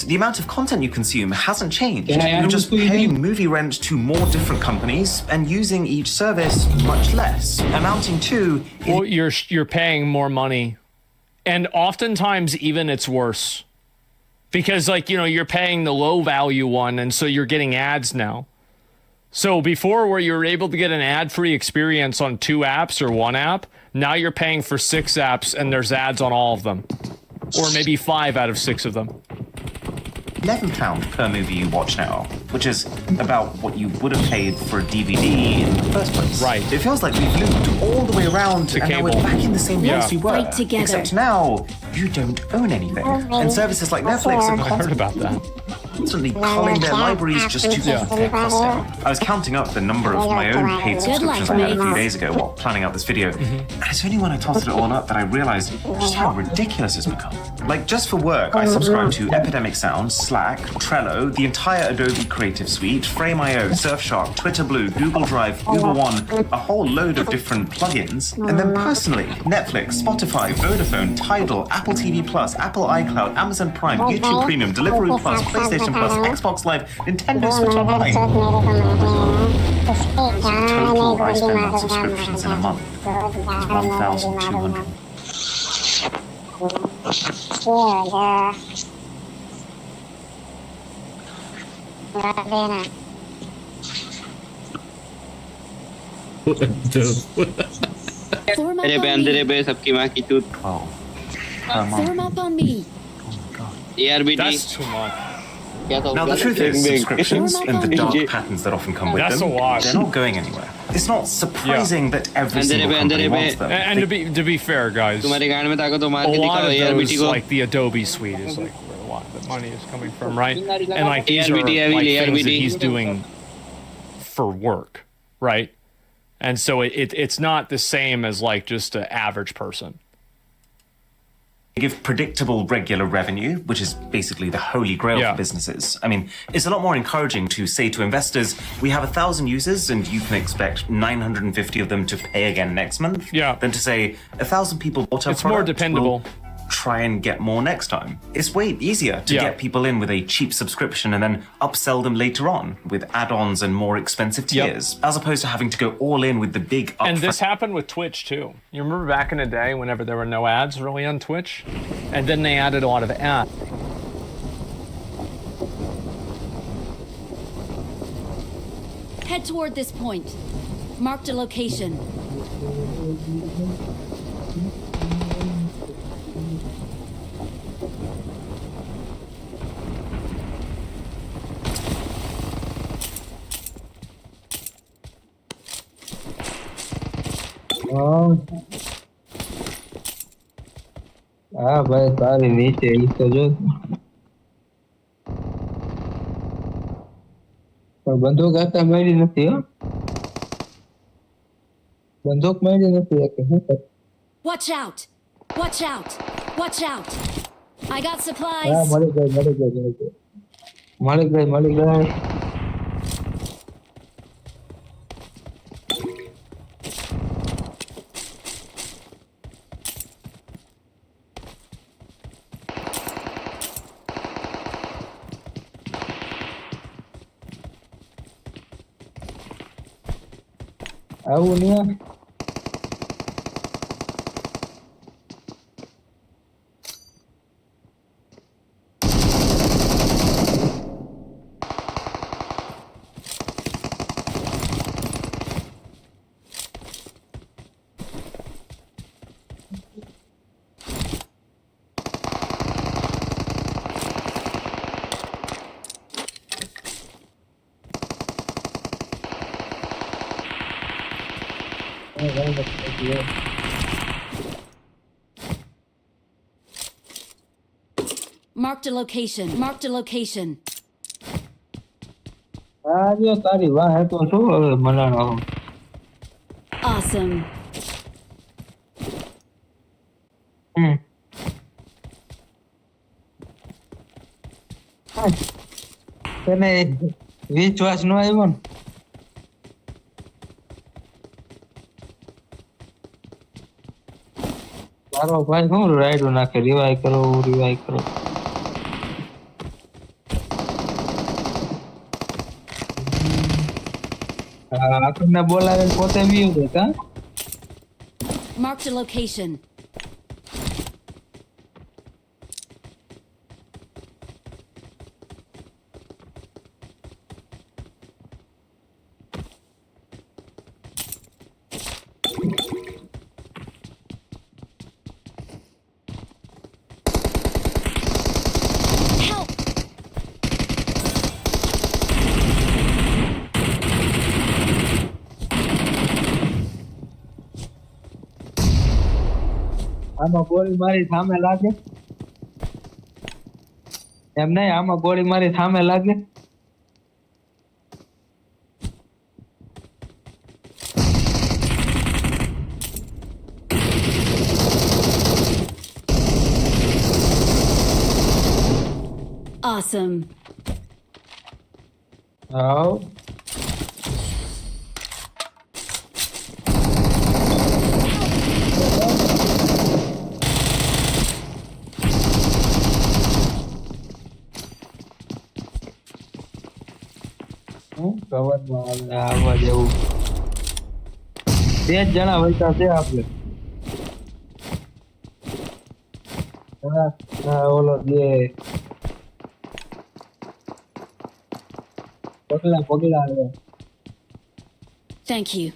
The amount of content you consume hasn't changed. Yeah, You're just उसको ये paying movie rent to more different companies and using each service much less, amounting to Well, you're paying more money, and oftentimes even it's worse, because like you're paying the low value one, and so you're getting ads now. So before, where you were able to get an ad-free experience on 2 apps or 1 app, now you're paying for 6 apps and there's ads on all of them, or maybe 5 out of 6 of them. £11 per movie you watch now, which is about what you would have paid for a DVD in the first place. Right. It feels like we've looped all the way around To and now we're cable. back in the same place Yeah. we were. Fight together. Except now, you don't own anything. And services like Netflix are I heard about that. constantly culling their libraries just to keep their costs down. I was counting up the number of my own paid subscriptions I had a few days ago while planning out this video, and it's only when I totted it all up that I realized just how ridiculous it's become. Like, just for work, I subscribe to Epidemic Sound, Slack, Trello, the entire Adobe Creative Suite, Frame.io, Surfshark, Twitter Blue, Google Drive, Google One, a whole load of different plugins. And then personally, Netflix, Spotify, Vodafone, Tidal, Apple TV Plus, Apple iCloud, Amazon Prime, YouTube Premium, Deliveroo Plus, PlayStation Plus, Xbox Live, Nintendo Switch Online. Total I spend on subscriptions in a month is 1,200. Form up तेरे पे on अंधेरे me. पे सबकी माँ की चूत। 12 per month. Form up on me. ARBD That's too much. क्या तो Now, the truth is, subscriptions and the dark Yeah. patterns that often come with That's them, a lot. they're not going anywhere. It's not surprising that every Andere single pe, company andere pe. wants them. And to be fair, guys, तुम्हारे गान में ताको तो मार a के lot दिखाओ of ARBD those, को। like the Adobe suite, is like where a lot of the money is coming from, right? And like these are ARBD, like things that ARBD. he's doing for work, right? And so it's not the same as like just an average person. They give predictable, regular revenue, which is basically the holy grail Yeah. for businesses. I mean, it's a lot more encouraging to say to investors, we have 1,000 users and you can expect 950 of them to pay again next month, Yeah. than to say 1,000 people bought our It's more product, dependable. we'll try and get more next time. It's way easier to Yeah. get people in with a cheap subscription and then upsell them later on with add-ons and more expensive Yep. tiers, as opposed to having to go all in with the big upfront. And this happened with Twitch too. You remember back in the day whenever there were no ads really on Twitch? And then they added a lot of ads. Head toward this point. Marked a location. હા ભાઈ તારી નીચે ઈ તો જો પણ બંદૂક હતા મળી નથી હો બંદૂક મળી નથી કે શું કર Watch out! Watch out! Watch out! I got હા supplies. મળી ગઈ મળી ગઈ આવું નહીં Marked a location. Marked a location. હા જો તારી વાહ તો શું હવે મનાણો Awesome. તને વિશ્વાસ નો આવ્યો ને તારો ભાઈ શું રાઈડો નાખે રિવાઈ કરો આપણને બોલાવે પોતે વ્યૂ દે કા Marked a location. Help! આમાં ગોળી મારી સામે લાગે એમ નહીં આમાં ગોળી મારી સામે લાગે Awesome. હાઉ કવરમાં આવવા જેવું બે જ જણા વૈતા છે આપણે ઓલો જે પગલા આવે Thank you.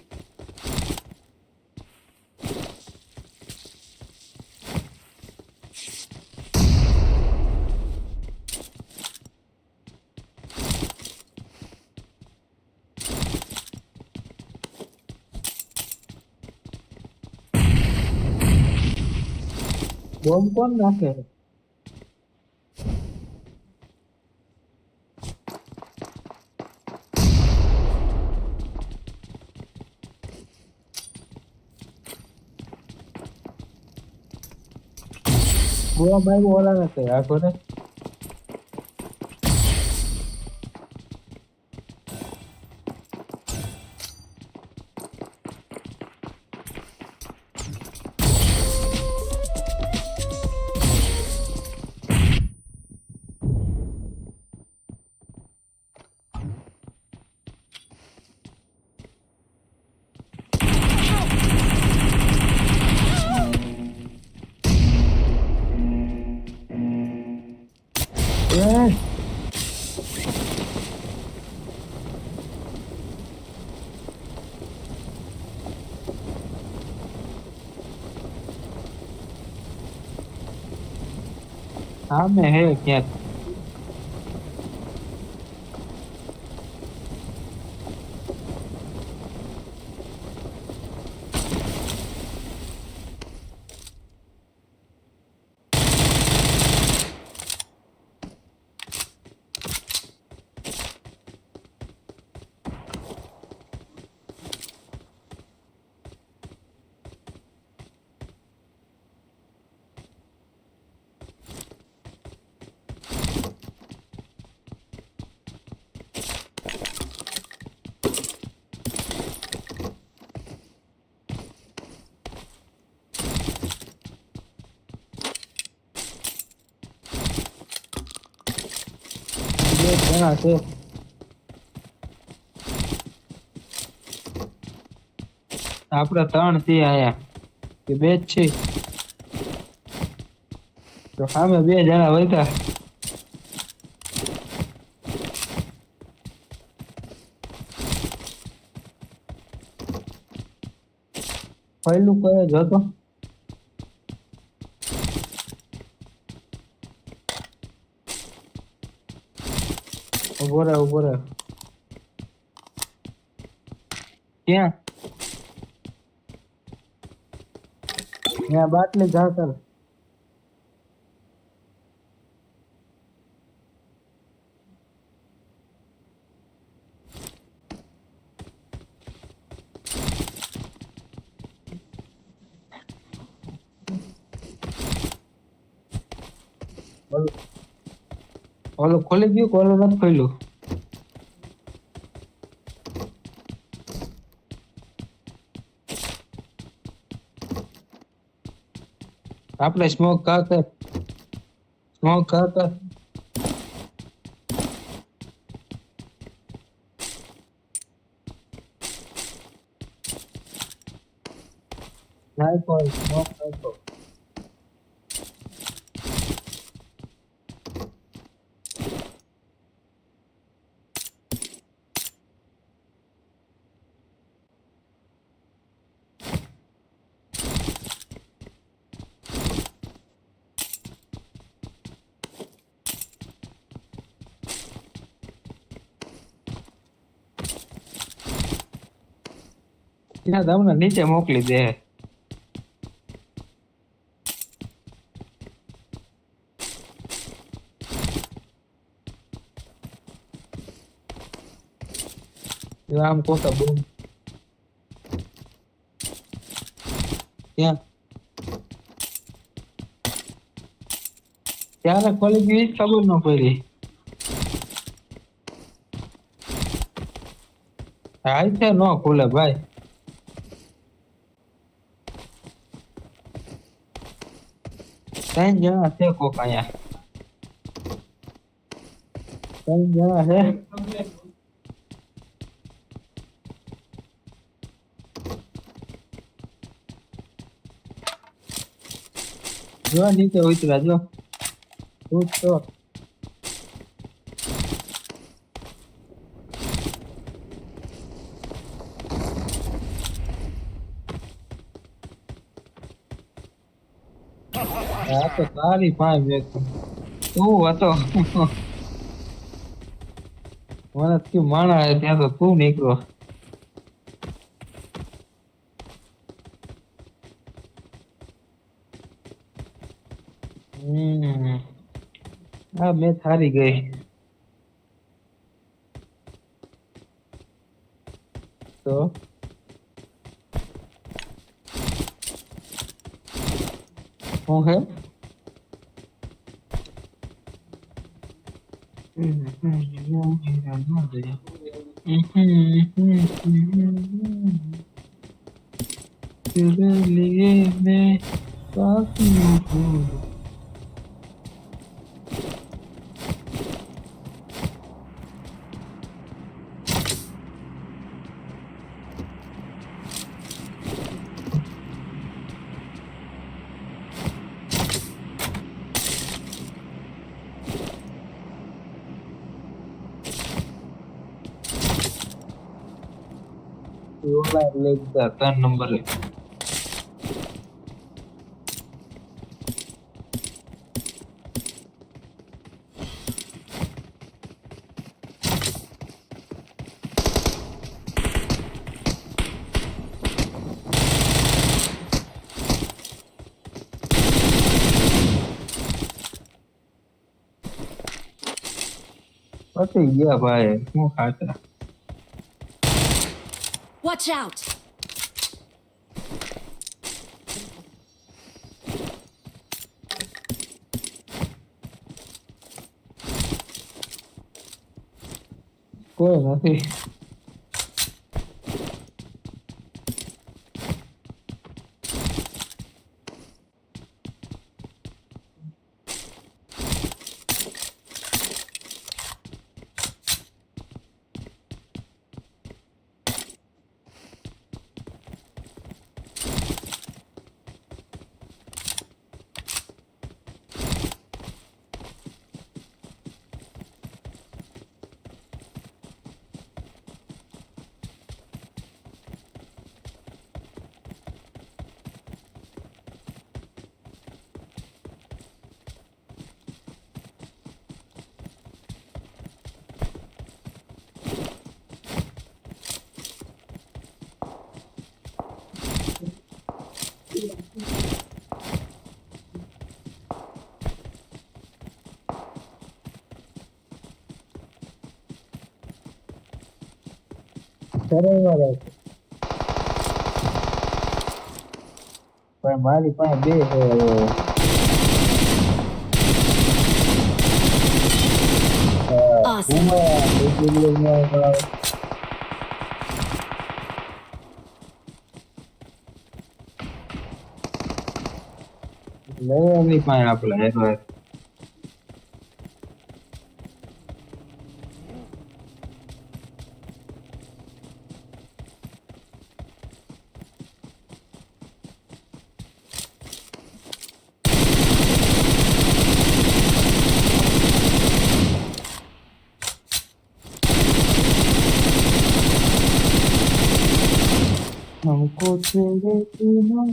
બોમ્બ કોણ નાખે બોમ્બ આવ્યો ઓલા નથી આખો ને हाँ मैं है क्या ये क्या है આપડા ત્રણ થી આયા કે બે જ છે તો સામે બે જણા વળતા પહેલું કયો જ હતો ઉભો રહે ક્યાં यहाँ बाटली जाकर ઓલો ખોલી ગયું કોલો નથી ખોલ્યું આપણે સ્મોક કાકર નાખો સ્મોક નાખો ત્યાં તમને નીચે મોકલી દે આમ કોકા બોમ ત્યાં ત્યારે ખોલી ગઈ ખબર ન પડી હાલ છે ન ખુલે ભાઈ ત્રણ જણા છે કોક અહીંયા ત્રણ જણા છે જો નીચે ઉતરા જો ઉતરો આ તો તારી પાસે બેઠો તું હતો મને તું માણા ત્યાં તો તું નીકળો હા મેં હારી ગઈ તો શું હે तेरे लिए मैं काफी हूँ ત્રણ નંબર पता ही है भाई क्यों खाता Watch out! कोई नहीं करेगा पर मारी पाए बे है Awesome. नहीं पाए आप लाए हमको तेरे बिना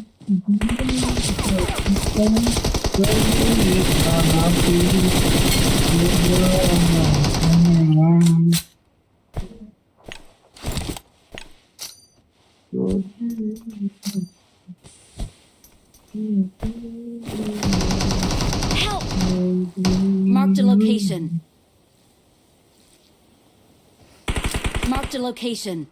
Help! Marked a location. Marked a location.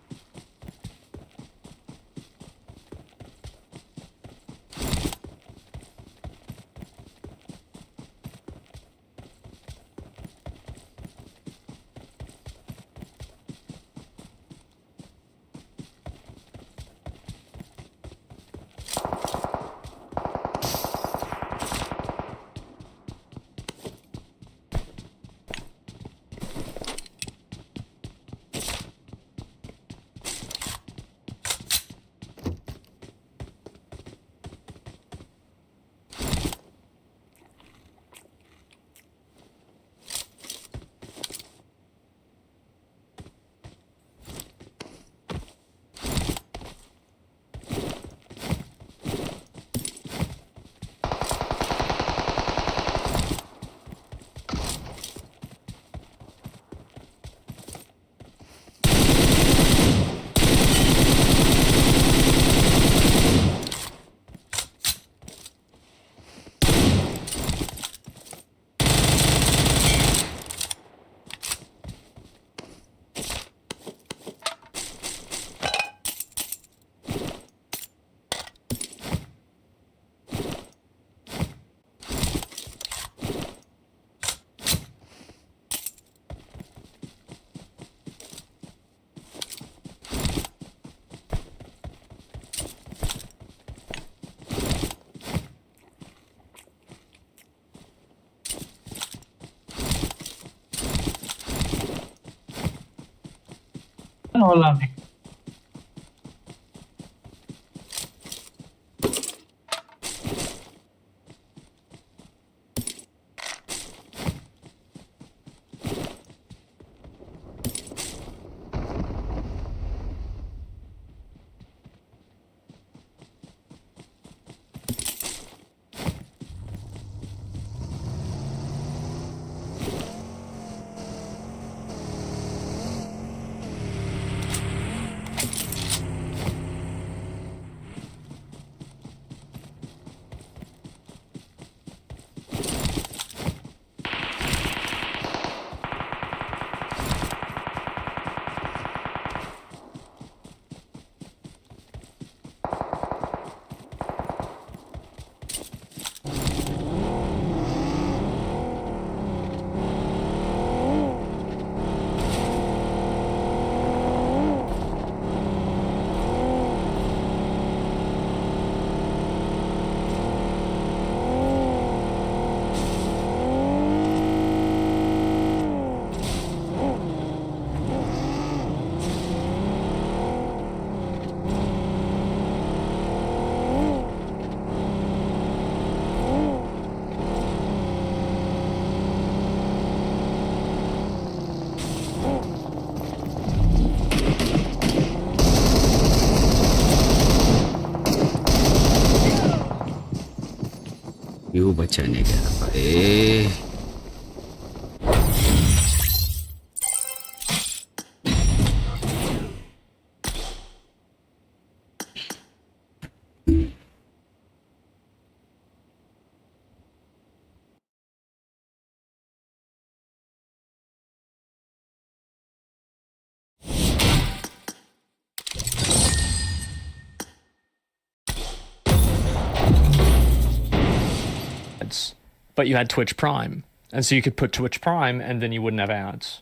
होला नहीं बचाने गया भाई। But you had Twitch Prime. And so you could put Twitch Prime and then you wouldn't have ads.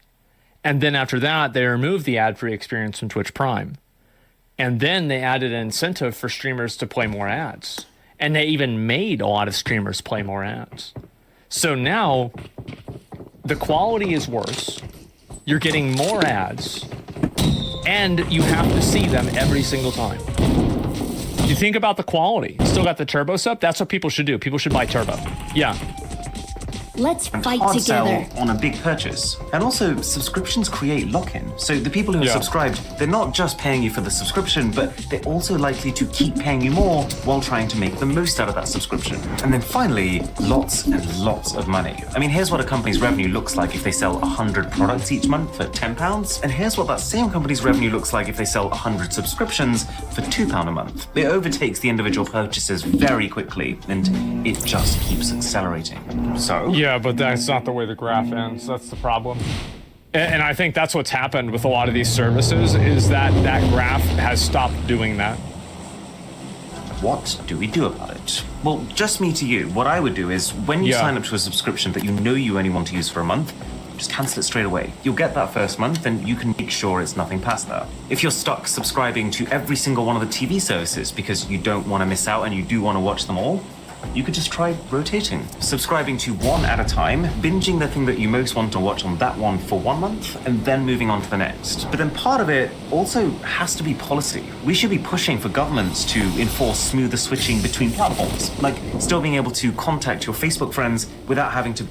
And then after that, they removed the ad-free experience from Twitch Prime. And then they added an incentive for streamers to play more ads. And they even made a lot of streamers play more ads. So now the quality is worse. You're getting more ads. And you have to see them every single time. You think about the quality. Still got the turbo sub? That's what people should do. People should buy turbo. Yeah. Let's fight hard together. sell on a big purchase. And also, subscriptions create lock-in. So the people who have subscribed, they're not just paying you for the subscription, but they're also likely to keep paying you more while trying to make the most out of that subscription. And then finally, lots and lots of money. I mean, here's what a company's revenue looks like if they sell 100 products each month for £10. And here's what that same company's revenue looks like if they sell 100 subscriptions for £2 a month. It overtakes the individual purchases very quickly, and it just keeps accelerating. So... Yeah, but that's not the way the graph ends. That's the problem. And I think that's what's happened with a lot of these services is that that graph has stopped doing that. What do we do about it? Well, just me to you. What I would do is when you sign up to a subscription that you know you only want to use for a month, just cancel it straight away. You'll get that first month and you can make sure it's nothing past that. If you're stuck subscribing to every single one of the TV services because you don't want to miss out and you do want to watch them all, you could just try rotating, subscribing to one at a time, binging the thing that you most want to watch on that one for 1 month, and then moving on to the next. But then part of it also has to be policy. We should be pushing for governments to enforce smoother switching between platforms, like still being able to contact your Facebook friends without having to...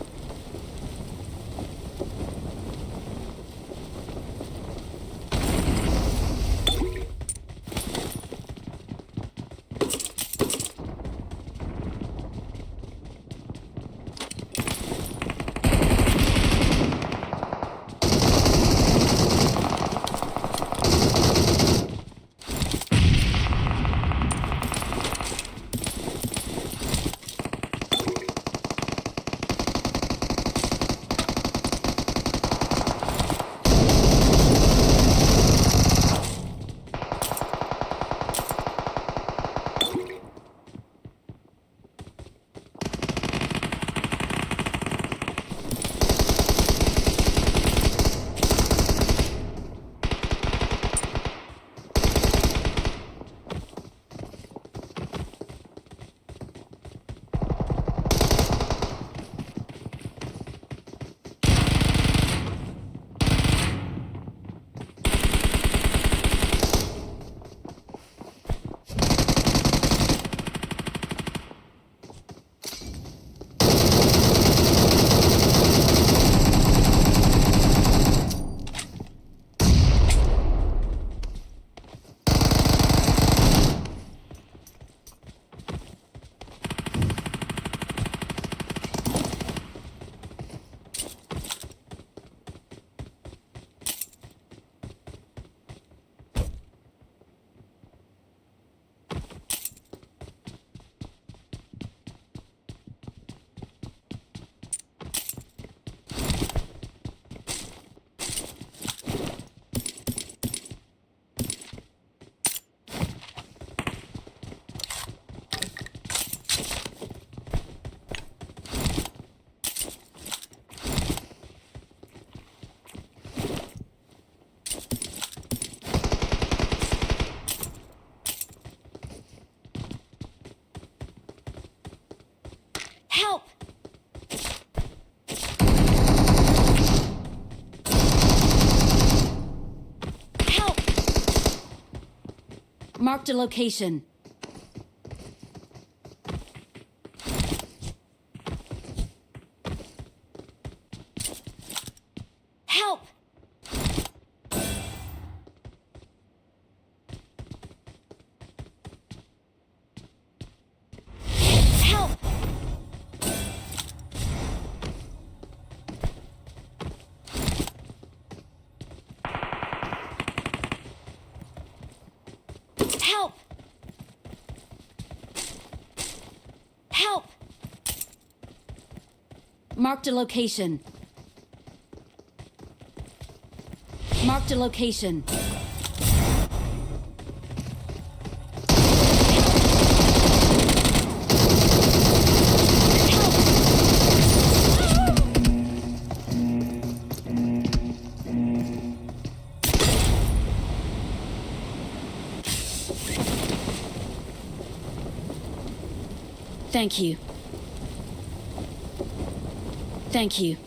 Help! Help! Marked a location. Help! Help! Marked a location. Marked a location. Thank you. Thank you.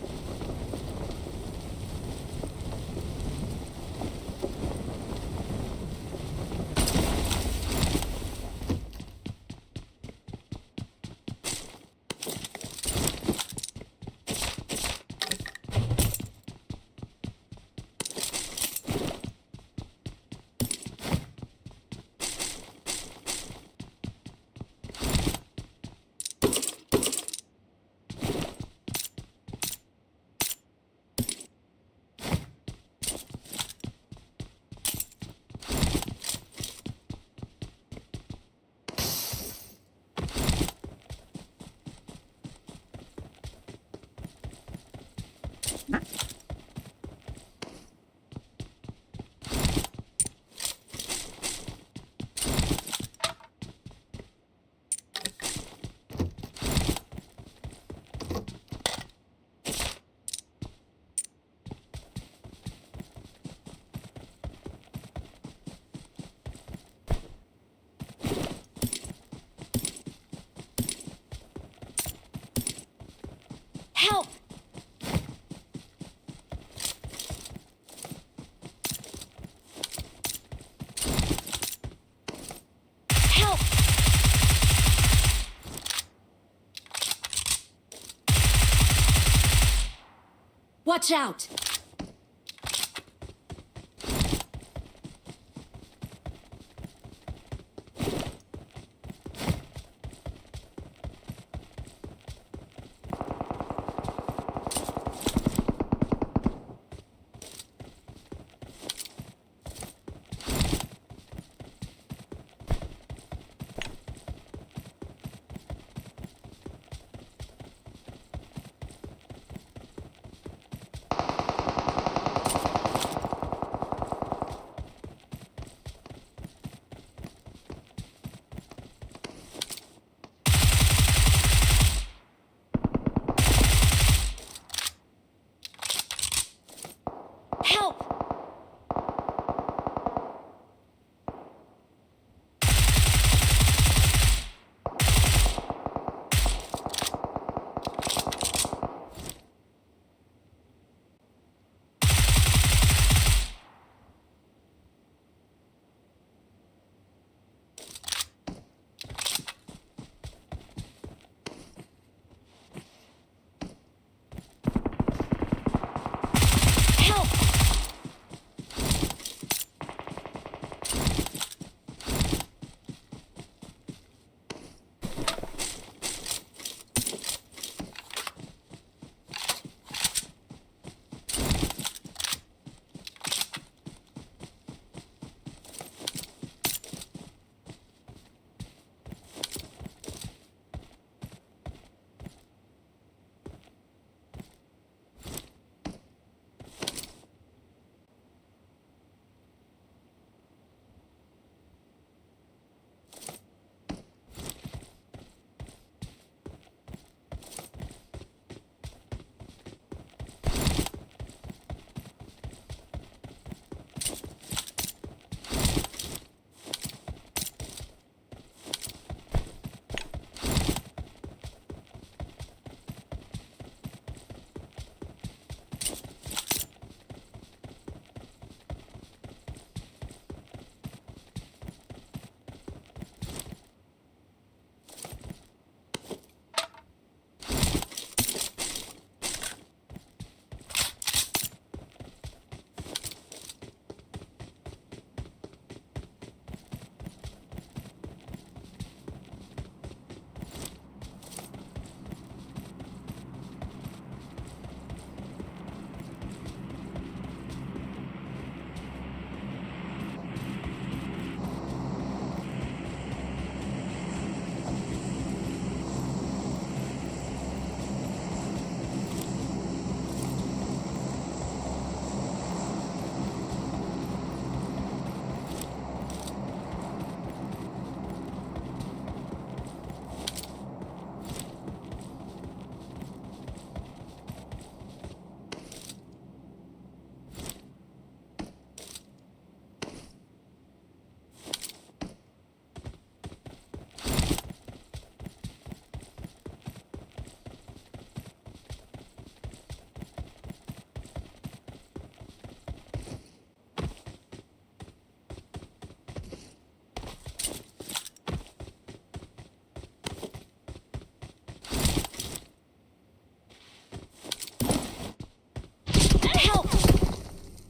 Help! Help! Watch out! Help! Help!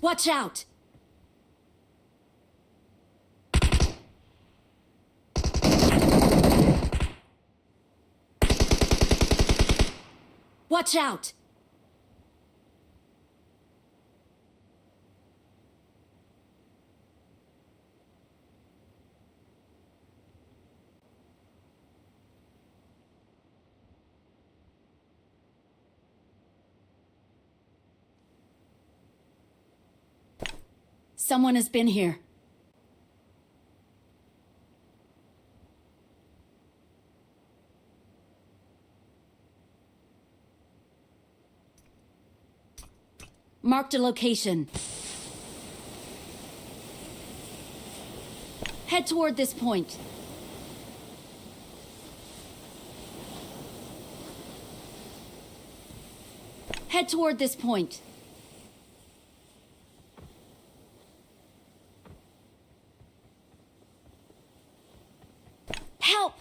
Watch out! Watch out! Someone has been here. Marked a location. Head toward this point. Head toward this point. Help!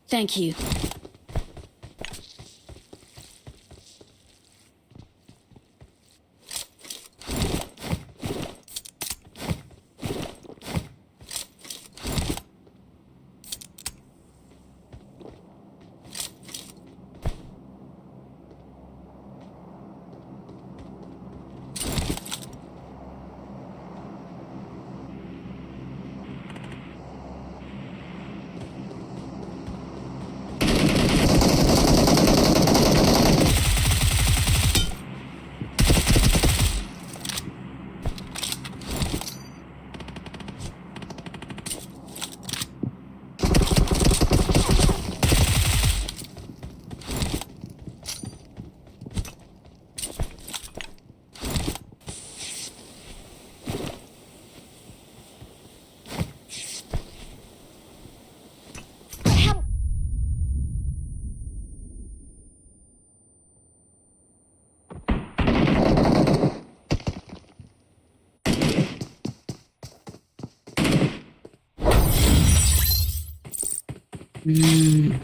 Thank you.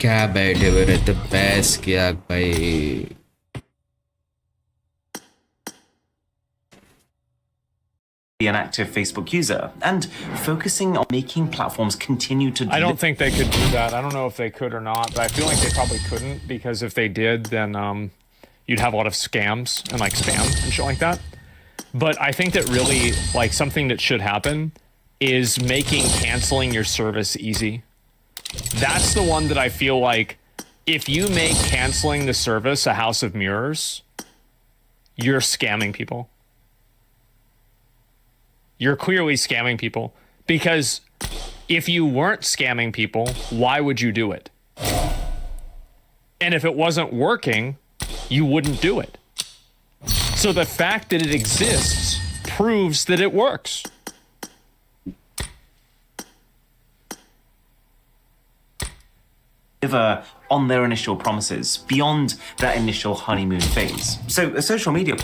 क्या बैठे हुए रहते बैस किया भाई an active Facebook user and focusing on making platforms continue to I don't think they could do that. I don't know if they could or not, but I feel like they probably couldn't, because if they did, then you'd have a lot of scams and like spam and shit like that. But I think that really like something that should happen is making canceling your service easy. That's the one that I feel like if you make canceling the service a house of mirrors, you're scamming people. You're clearly scamming people, because if you weren't scamming people, why would you do it? And if it wasn't working, you wouldn't do it. So the fact that it exists proves that it works. Deliver on their initial promises beyond that initial honeymoon phase. So a social media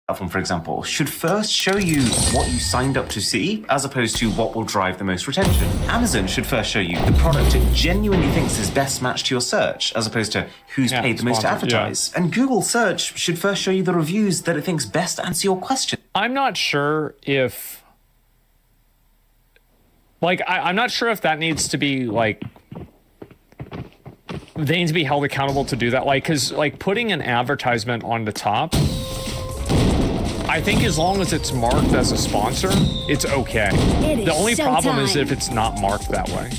platform, for example, should first show you what you signed up to see, as opposed to what will drive the most retention. Amazon should first show you the product it genuinely thinks is best matched to your search, as opposed to who's paid the most to advertise. And Google search should first show you the reviews that it thinks best answer your question. I'm not sure if... Like, I'm not sure if that needs to be, like... They need to be held accountable to do that. Like, because, like, putting an advertisement on the top... I think as long as it's marked as a sponsor, it's okay. The only problem is if it's not marked that way.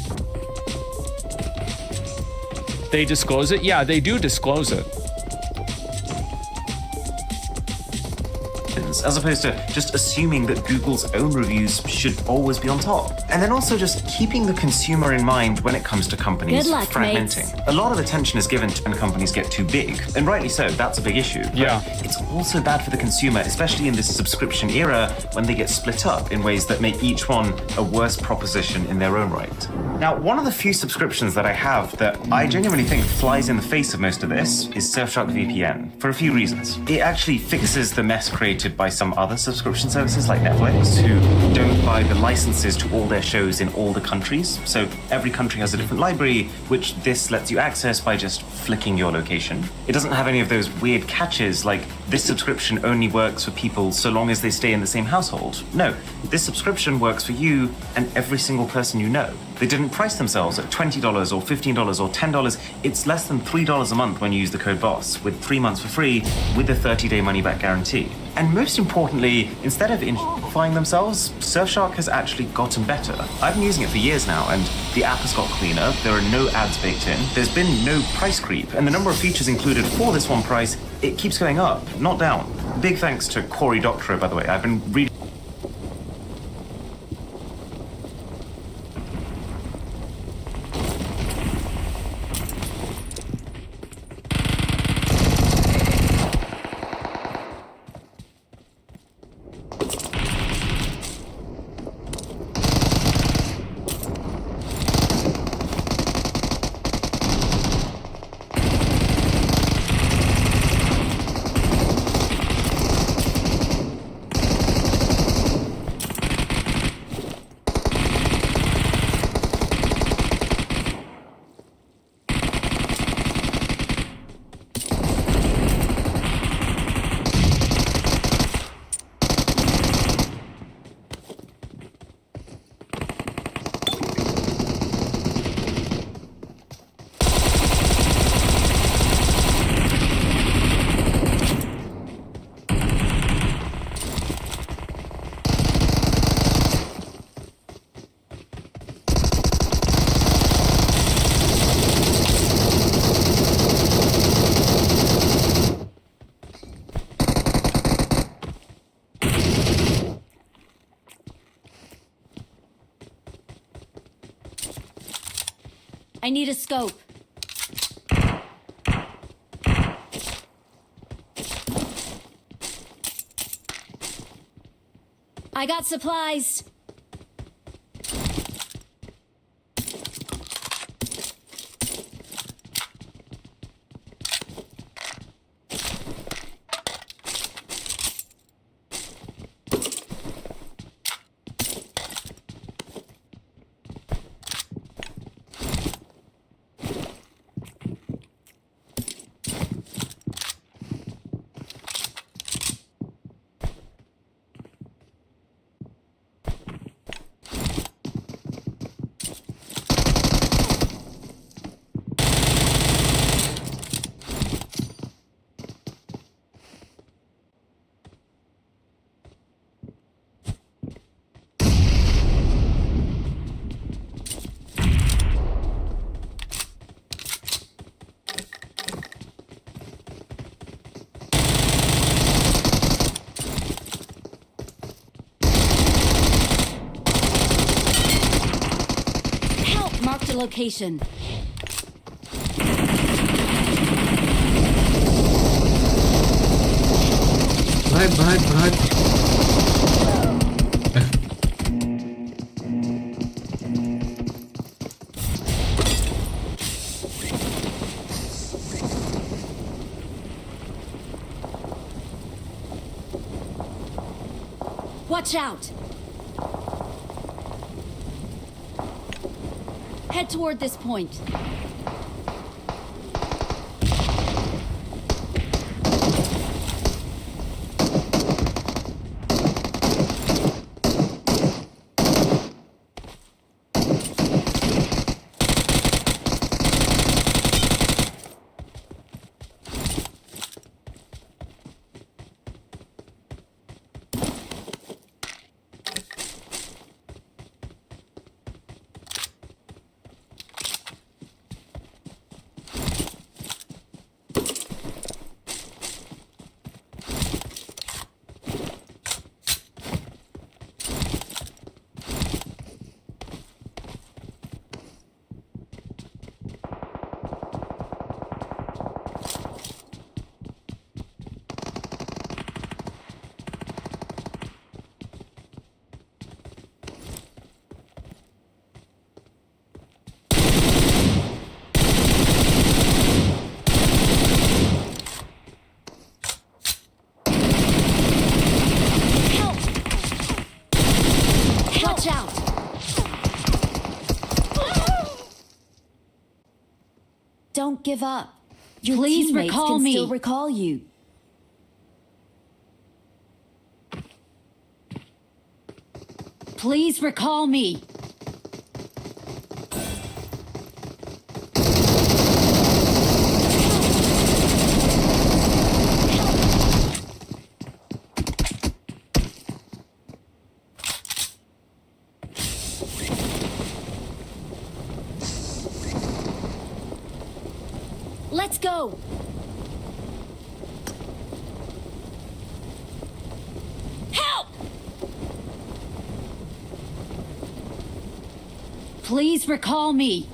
They disclose it? Yeah, they do disclose it. As opposed to just assuming that Google's own reviews should always be on top. And then also just keeping the consumer in mind when it comes to companies fragmenting. Mates. A lot of attention is given to when companies get too big, and rightly so, that's a big issue. Yeah. It's also bad for the consumer, especially in this subscription era, when they get split up in ways that make each one a worse proposition in their own right. Now, one of the few subscriptions that I have that I genuinely think flies in the face of most of this is Surfshark VPN, for a few reasons. It actually fixes the mess created dominated by some other subscription services like Netflix, who don't buy the licenses to all their shows in all the countries. So every country has a different library, which this lets you access by just flicking your location. It doesn't have any of those weird catches like this subscription only works for people so long as they stay in the same household. No, this subscription works for you and every single person you know. They didn't price themselves at $20 or $15 or $10. It's less than $3 a month when you use the code BOSS, with 3 months for free, with a 30-day money-back guarantee. And most importantly, instead of identifying themselves, Surfshark has actually gotten better. I've been using it for years now, and the app has got cleaner, there are no ads baked in, there's been no price creep, and the number of features included for this one price, it keeps going up, not down. Big thanks to Cory Doctorow, by the way. I've been reading I need a scope. I got supplies. Marked a location. भाग Watch out. Head toward this point. Watch out! Don't give up. Your Please teammates recall can me. still recall you. Please recall me. Let's go! Help! Please recall me.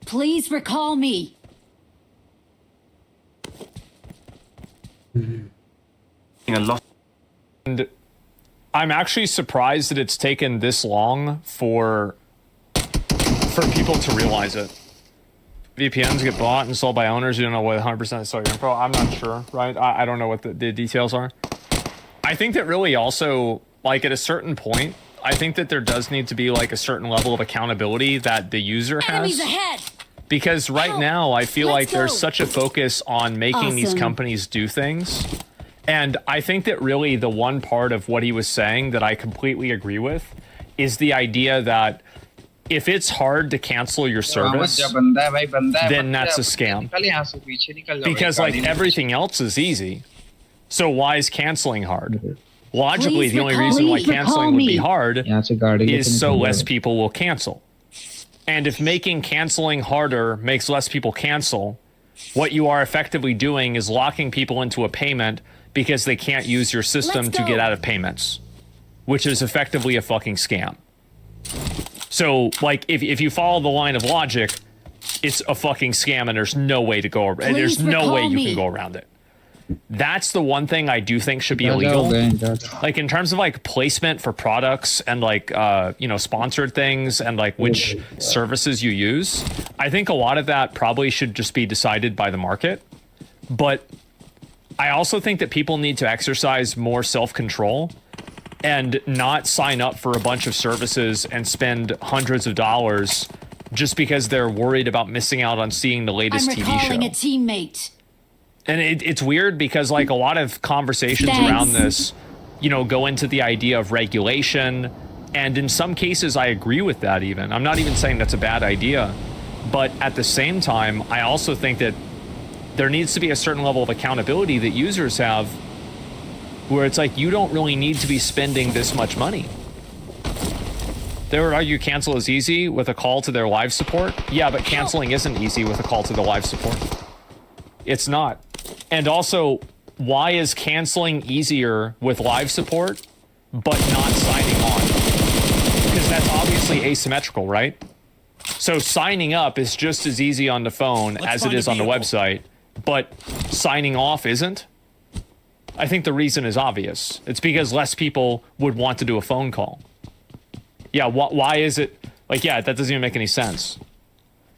Please recall me. A lot. And I'm actually surprised that it's taken this long for people to realize it. VPNs get bought and sold by owners. You don't know what 100% sell your info. I'm not sure, right? I don't know what the details are. I think that really also, like at a certain point, I think that there does need to be like a certain level of accountability that the user Enemies has. ahead! Because right now, I feel Let's like there's go. such a focus on making these Awesome. companies do things. And I think that really the one part of what he was saying that I completely agree with is the idea that if it's hard to cancel your service, then that's a scam. Because like everything else is easy. So why is canceling hard? Logically, Please the only recall reason me. why Recall canceling would be me. hard is so less people. people will cancel. And if making canceling harder makes less people cancel, what you are effectively doing is locking people into a payment because they can't use your system Let's to go. get out of payments, which is effectively a fucking scam. So, like, if you follow the line of logic, it's a fucking scam and there's no way to go. There's no way recall you me. can go around it. That's the one thing I do think should be illegal. Like in terms of like placement for products and like you know, sponsored things and like which services you use, I think a lot of that probably should just be decided by the market. But I also think that people need to exercise more self-control and not sign up for a bunch of services and spend hundreds of dollars just because they're worried about missing out on seeing the latest I'm TV recalling show. a teammate. And it's weird because like a lot of conversations Thanks. around this, you know, go into the idea of regulation. And in some cases, I agree with that even. I'm not even saying that's a bad idea. But at the same time, I also think that there needs to be a certain level of accountability that users have where it's like, you don't really need to be spending this much money. They would argue cancel is easy with a call to their live support. Yeah, but canceling isn't easy with a call to the live support. It's not. And also, why is canceling easier with live support, but not signing on? Because that's obviously asymmetrical, right? So signing up is just as easy on the phone as it is on the website, but signing off isn't. I think the reason is obvious. It's because less people would want to do a phone call. Yeah, why is it? Like, yeah, that doesn't even make any sense.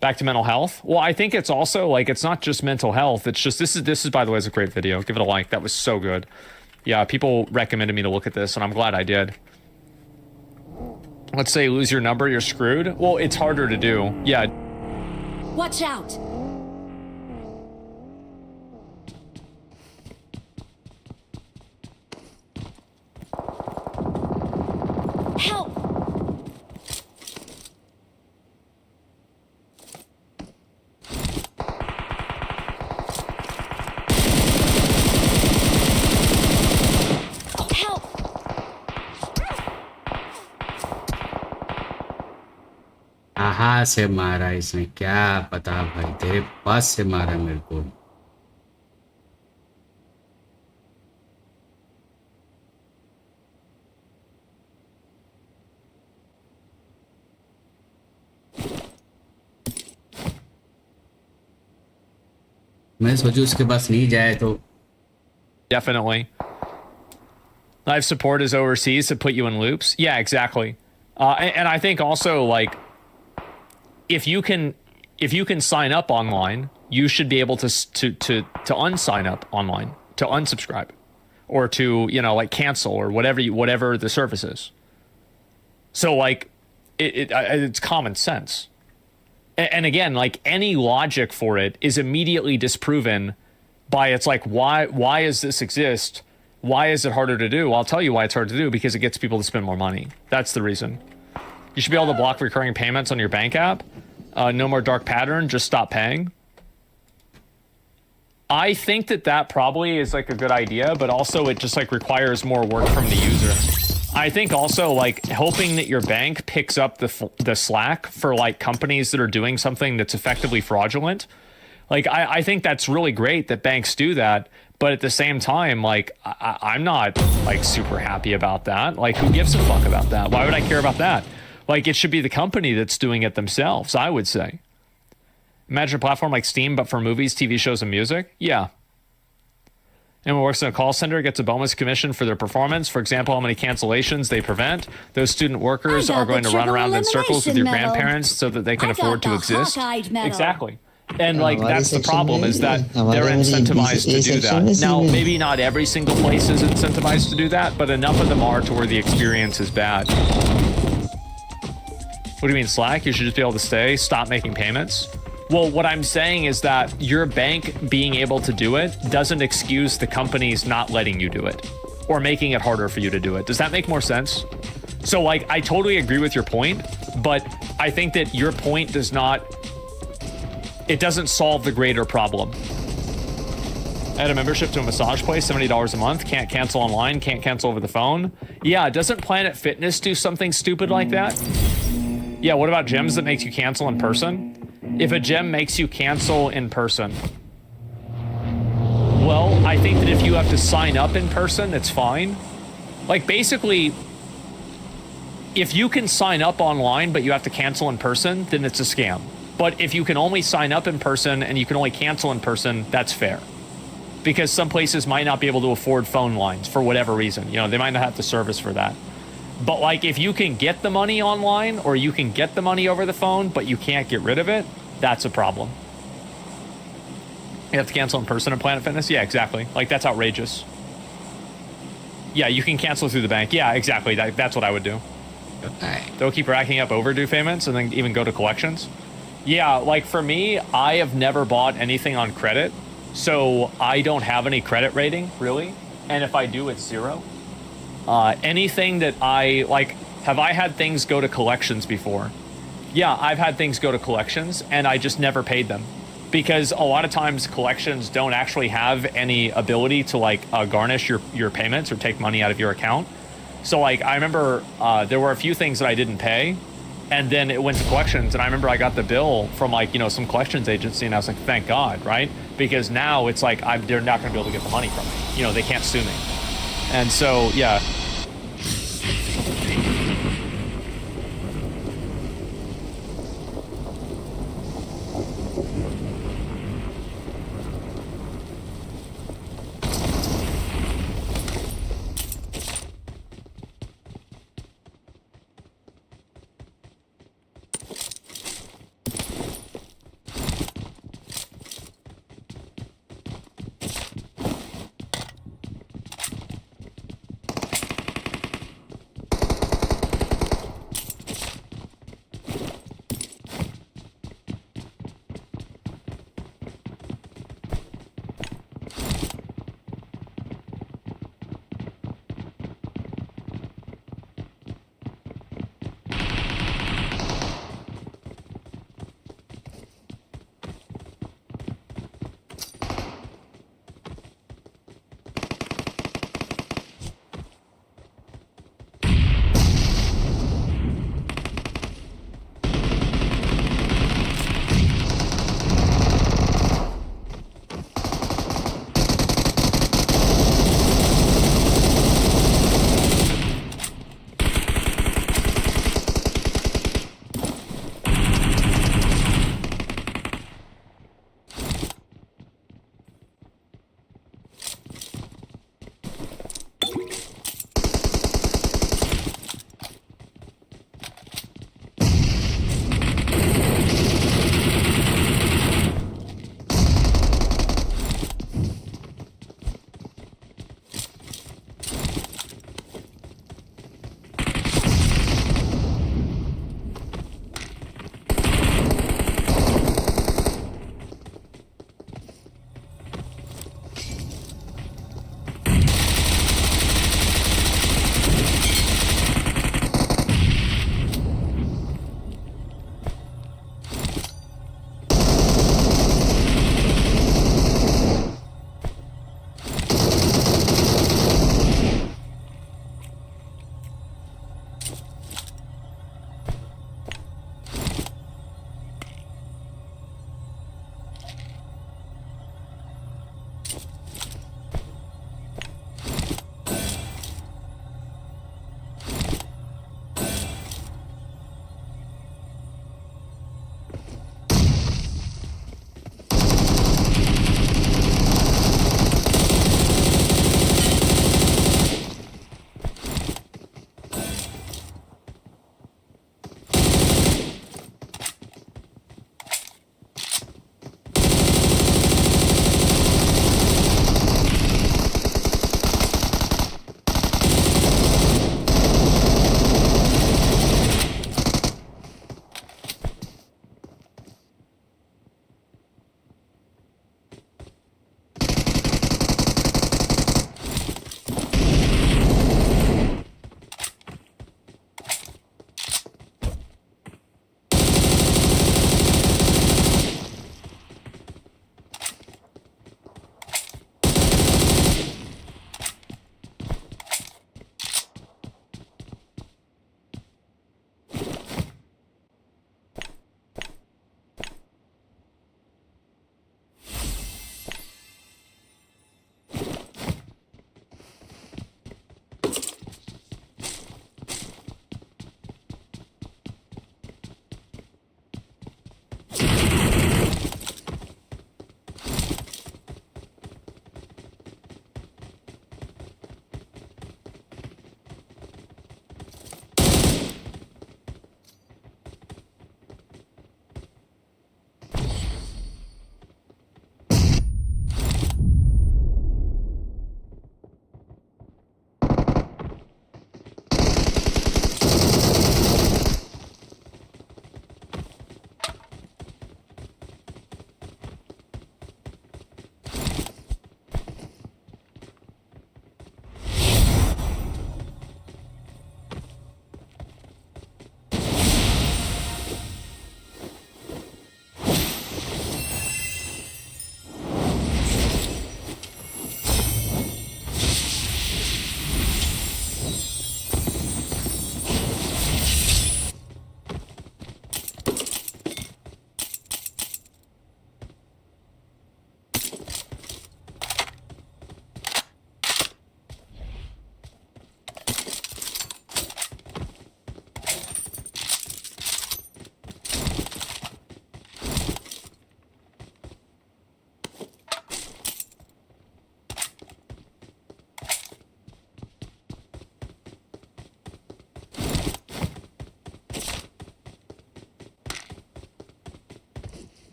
Back to mental health. Well, I think it's also like, it's not just mental health. It's just, this is by the way, is a great video. Give it a like. That was so good. Yeah, people recommended me to look at this and I'm glad I did. Let's say lose your number, you're screwed. Well, it's harder to do. Yeah. Watch out! Help! Help! कहाँ से मारा इसने, क्या पता भाई, तेरे पास से मारा मेरे को. मैं सोचूं उसके पास नहीं जाए तो. Definitely. Live support is overseas to put you in loops. Yeah, exactly. And I think also, like, if you can sign up online, you should be able to unsign up online, to unsubscribe, or to, you know, like, cancel or whatever the service is. So, like, it's common sense. And again, like, any logic for it is immediately disproven by, it's like, why does this exist? Why is it harder to do? Well, I'll tell you why it's hard to do, because it gets people to spend more money. That's the reason. You should be able to block recurring payments on your bank app. No more dark pattern, just stop paying. I think that probably is like a good idea, but also it just like requires more work from the user. I think also, like, hoping that your bank picks up the slack for, like, companies that are doing something that's effectively fraudulent. Like, I think that's really great that banks do that, but at the same time, like, I'm not, like, super happy about that. Like, who gives a fuck about that? Why would I care about that? Like, it should be the company that's doing it themselves, I would say. Imagine a platform like Steam, but for movies, TV shows, and music? Yeah. Anyone who works in a call center gets a bonus commission for their performance. For example, how many cancellations they prevent. Those student workers are going to run around in circles with your grandparents so that they can afford to exist. Exactly. And, like, that's the problem, is that they're incentivized to do that. Now, maybe not every single place is incentivized to do that, but enough of them are to where the experience is bad. What do you mean, Slack? You should just be able to stop making payments? Well, what I'm saying is that your bank being able to do it doesn't excuse the companies not letting you do it or making it harder for you to do it. Does that make more sense? So, like, I totally agree with your point, but I think that your point doesn't solve the greater problem. I had a membership to a massage place, $70 a month, can't cancel online, can't cancel over the phone. Yeah, doesn't Planet Fitness do something stupid like that? Yeah, what about gyms that makes you cancel in person? If a gym makes you cancel in person, well, I think that if you have to sign up in person, it's fine. Like, basically, if you can sign up online but you have to cancel in person, then it's a scam. But if you can only sign up in person and you can only cancel in person, that's fair. Because some places might not be able to afford phone lines for whatever reason. You know, they might not have the service for that. But, like, if you can get the money online or you can get the money over the phone, but you can't get rid of it, that's a problem. You have to cancel in person at Planet Fitness? Yeah, exactly. Like, that's outrageous. Yeah, you can cancel through the bank. Yeah, exactly. That's what I would do. They'll keep racking up overdue payments and then even go to collections. Yeah, like, for me, I have never bought anything on credit, so I don't have any credit rating, really. And if I do, it's 0. Anything that have I had things go to collections before? Yeah, I've had things go to collections and I just never paid them, because a lot of times collections don't actually have any ability to, like, garnish your payments or take money out of your account. So, like, I remember there were a few things that I didn't pay, and then it went to collections, and I remember I got the bill from, like, you know, some collections agency, and I was like, thank God, right? Because now it's like they're not going to be able to get the money from me. You know, they can't sue me. And so, yeah.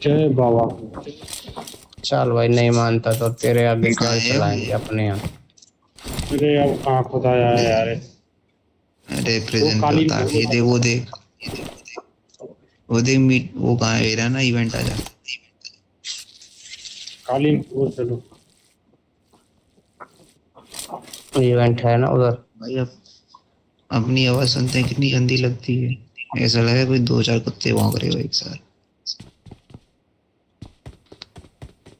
जय बाबा। चल भाई, नहीं मानता तो तेरे आगे क्या चलाएंगे अपने यहाँ। अरे अब कहाँ खुदाया है यार। अरे वो प्रेजेंट काली होता है, ये देख वो देख वो देख मीट वो कहाँ है रहा ना इवेंट आ जा। काली वो चलो इवेंट है ना उधर। भाई अब अपनी आवाज सुनते हैं कितनी गंदी लगती है, ऐसा लगा कोई 2-4 कुत्ते भौंक रहे हो एक साथ।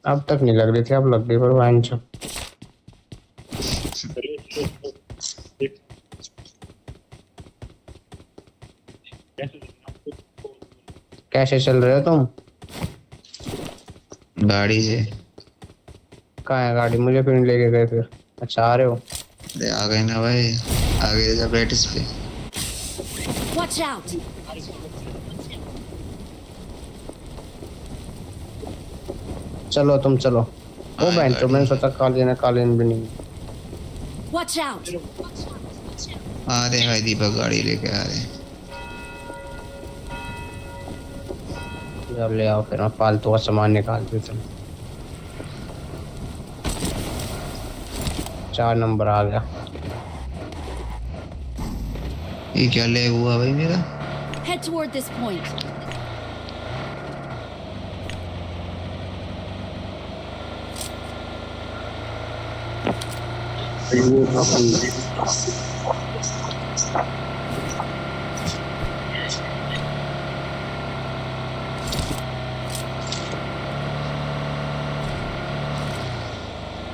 अब तक नहीं लग रही थी, अब लग गई पर वाइन छो। कैसे चल रहे हो तुम? गाड़ी से। कहाँ है गाड़ी? मुझे क्यों नहीं लेके गए फिर? अच्छा आ रहे हो? अरे आ गए ना भाई, आगे जा बैठ इस पे। Watch out! चलो तुम चलो। वो बहन तो मैंने सोचा कालीन कालीन भी नहीं। Watch out! आ रहे हैं दीपक, गाड़ी लेके आ रहे हैं। जब ले आओ फिर मैं फालतू का सामान निकाल दूँ। तुम 4 नंबर आ गया। ये क्या ले हुआ भाई मेरा? Head toward this point.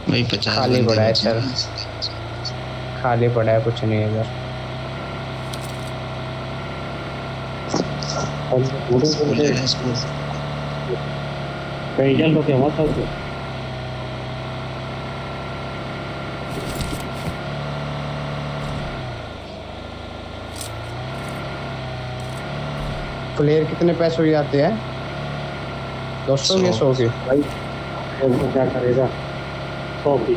भाई 50 खाली बंदे पड़ा है बचे सर, हैं। खाली पड़ा है, कुछ नहीं है इधर। स्कूल जाना है, स्कूल। कहीं चल तो क्या मत हो। प्लेयर कितने पैसे हो जाते हैं? 200 या 100 की? भाई वो क्या करेगा 100 की।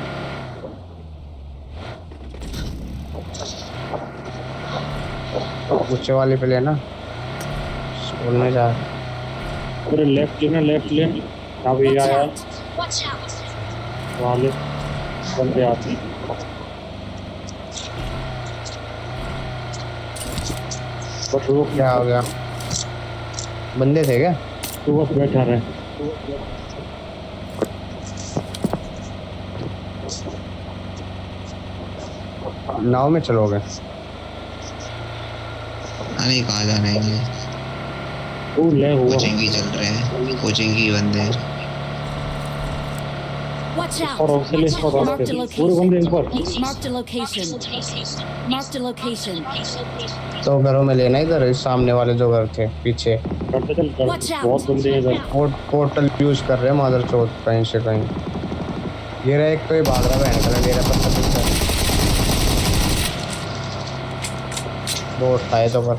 ऊंचे वाले पे लेना, स्कूल में जा। पूरे लेफ्ट लेना, लेफ्ट लेन। अब ये Watch आया out! Watch out! वाले बंदे आते हैं। बस वो क्या हो गया? बंदे थे क्या? तू बस बैठा रहे। नाव में चलोगे? अरे कहाँ जाना है ये? तू ले हुआ कोचिंग ही चल रहे हैं, कोचिंग ही बंदे हैं। Watch out! और उससे ले इसको Marked a रास्ते पूरे बंदे ऊपर। location. Marked a location. Marked a location. तो घरों में लेना, इधर इस सामने वाले जो घर थे पीछे। करते चल कर, Watch out. बहुत बंदे हैं इधर। पोर्टल यूज कर रहे हैं मदर चौथ कहीं से कहीं। ये रहा एक, तो ये भाग रहा बहन का, ले रहा पत्थर पत्थर। बहुत था ये तो पर।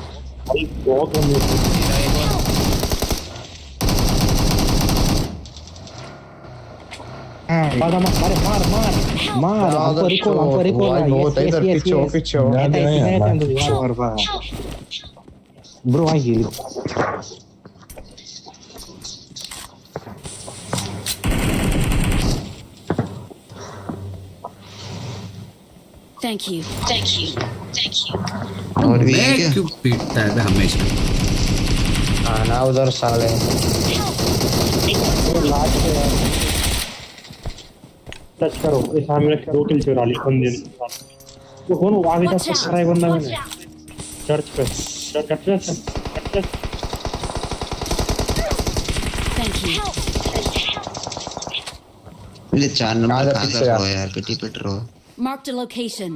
भाई बहुत बंदे हैं। मार मार मार मार मार ऊपर रिकॉल बहुत है इधर, पीछे हो पीछे हो। Bro I heal. Thank you. Thank you. Thank you. और भी है मैं क्या? क्यों पीटता है बे हमेशा? आना उधर साले। टच करो, इस सामने 2 किल चुरा ली बंदे ने। वो कौन आगे Watch तक कर रहा है out! बंदा? Watch मैंने out! चर्च पे चर्च। Thank you. मुझे 4 नंबर आजा कहाँ पीछे कर आ। रहा है यार, पिटी पिट रहा है। Marked a location.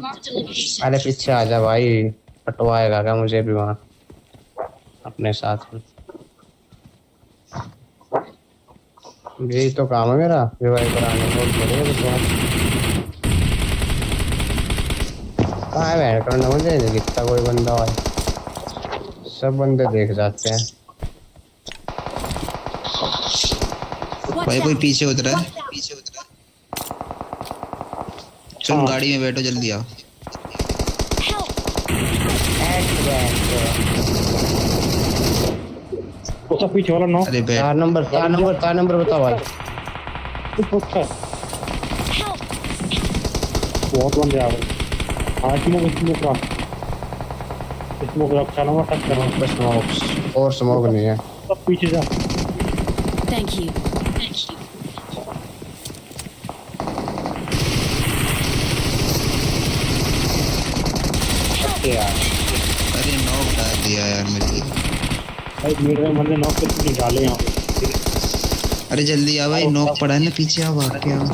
अरे पीछे आ जा भाई, पटवाएगा क्या मुझे भी वहाँ अपने साथ में? यही तो काम है मेरा, रिवाइव कराने। बहुत बढ़िया। कहाँ है बहन करना? मुझे नहीं दिखता कोई बंदा भाई, सब बंदे देख जाते हैं। Watch भाई कोई out! पीछे उतरा है, चल गाड़ी में बैठो जल्दी आओ। Help! उसका पीछे वाला नॉक। अरे बैठ। चार नंबर बताओ भाई। बहुत बंदे आ गए। हाँ स्मोक रख चलो मैं टच कर रहा हूँ। स्मोक और स्मोक नहीं है। सब पीछे जा। Thank you. अरे नॉक डाल दिया यार मुझे। भाई मेरे बंदे नॉक करके निकाले यहाँ पे। अरे जल्दी आ भाई, नॉक पड़ा है ना पीछे, आ भाग के आओ।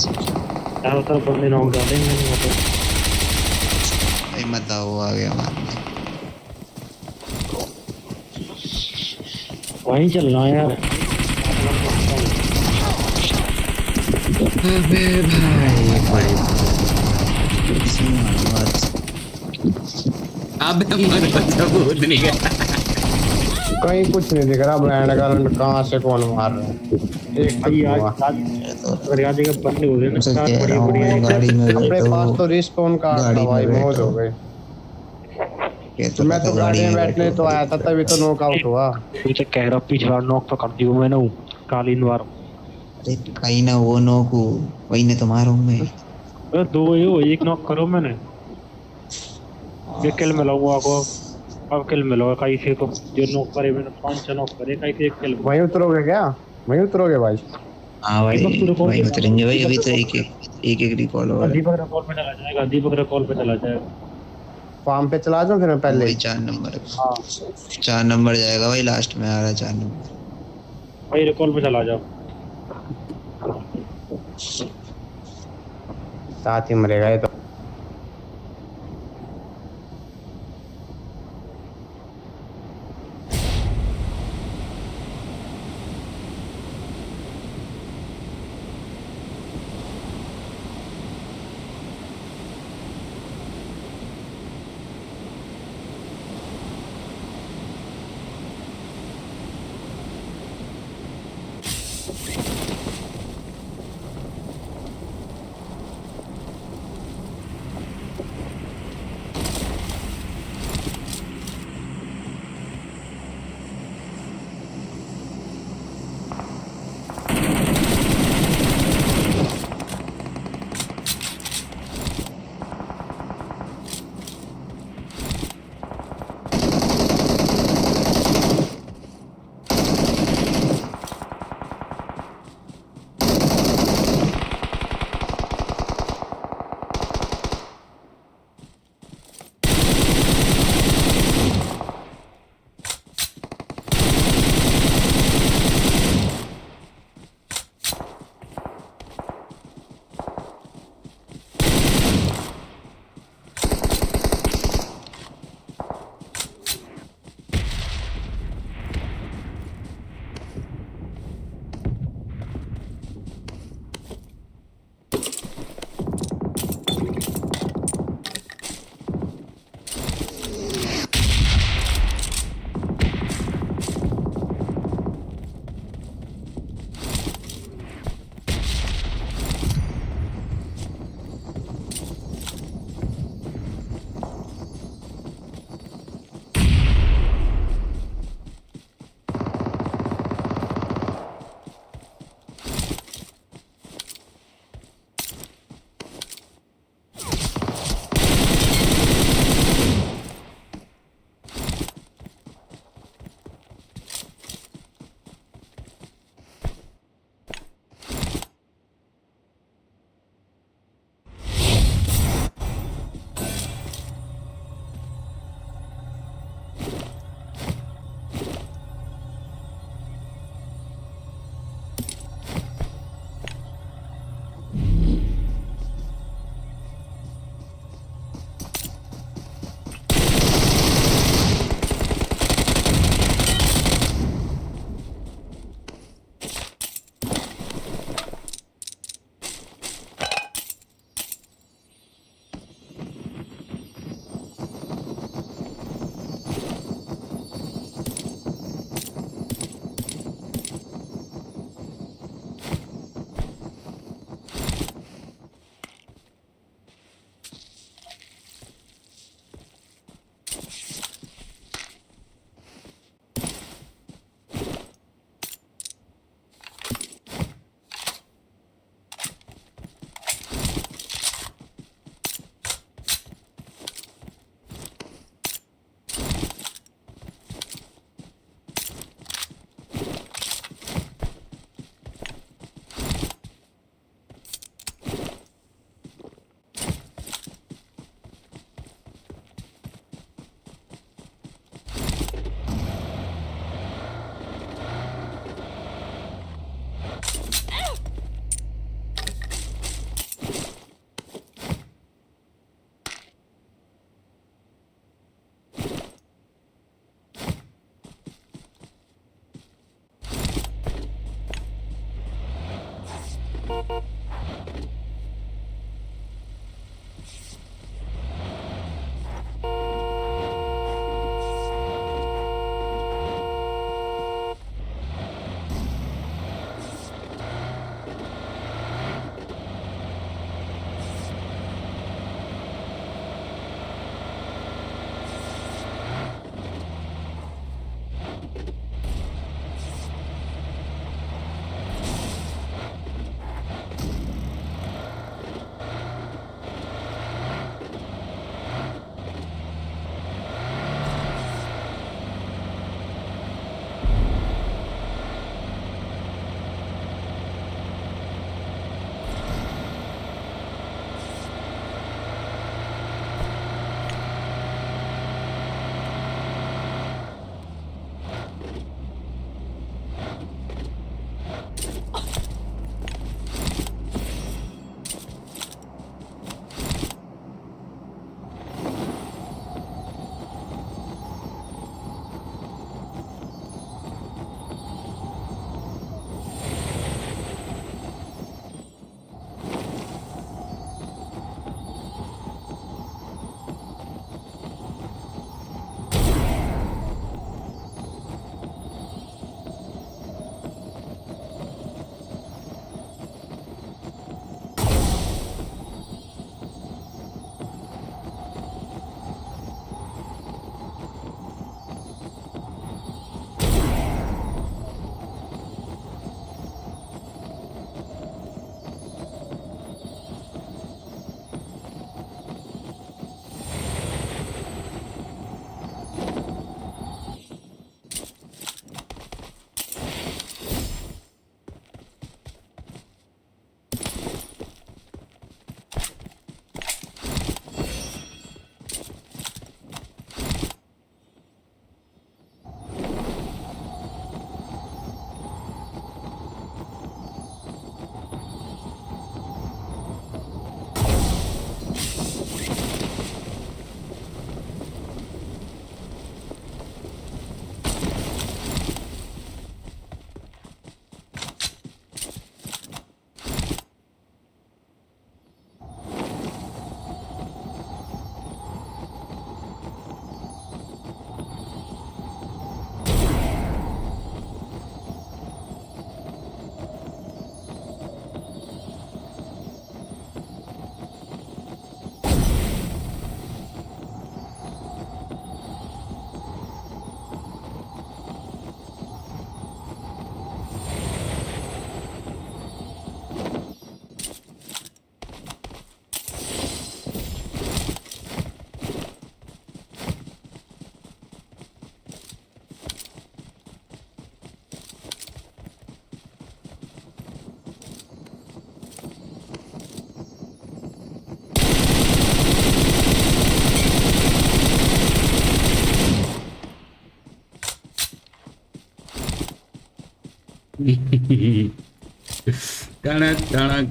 चारों तरफ बंदे नॉक डाले मैंने वहाँ पे। भाई मत आओ, आ गया मारने। वहीं चल रहा है यार। अबे भाई अबे मर बच्चा भूत नहीं गया। कहीं कुछ नहीं दिख रहा। ब्रांड का कहाँ से कौन मार रहा है। एक भाई अगर याद है बंदे हो गए ना चार बढ़िया गाड़ी में अपने पास तो रिस्पॉन का था भाई, मौज हो गई। मैं तो गाड़ी में बैठने तो आया था, तभी तो नॉकआउट हुआ। मुझे कह रहा पीछे वाला नॉक तो कर दियो मैंने कालीन वार। अरे कहीं ना वो नॉक हो, वही ने तो मारूं मैं। अरे दो ही हो, एक नॉक करो मैंने। एक किल मिलाऊंगा आपको। अब किल मिलो कहीं से तो जो नॉक करे मैंने 5-6 नॉक करे कहीं से एक किल। वहीं उतरोगे क्या? वहीं उतरोगे भाई? हाँ भाई वही उतरेंगे भाई। अभी तो एक रिकॉल हो रहा है। दीपक रिकॉल पे चला जाएगा। दीपक रिकॉल पे चला जाएगा। फार्म पे चला जाऊं फिर मैं पहले वही 4 नंबर। हाँ 4 नंबर जाएगा भाई, लास्ट में आ रहा है 4 नंबर। भाई रिकॉल पे चला जाओ। साथ ही मरेगा ये तो।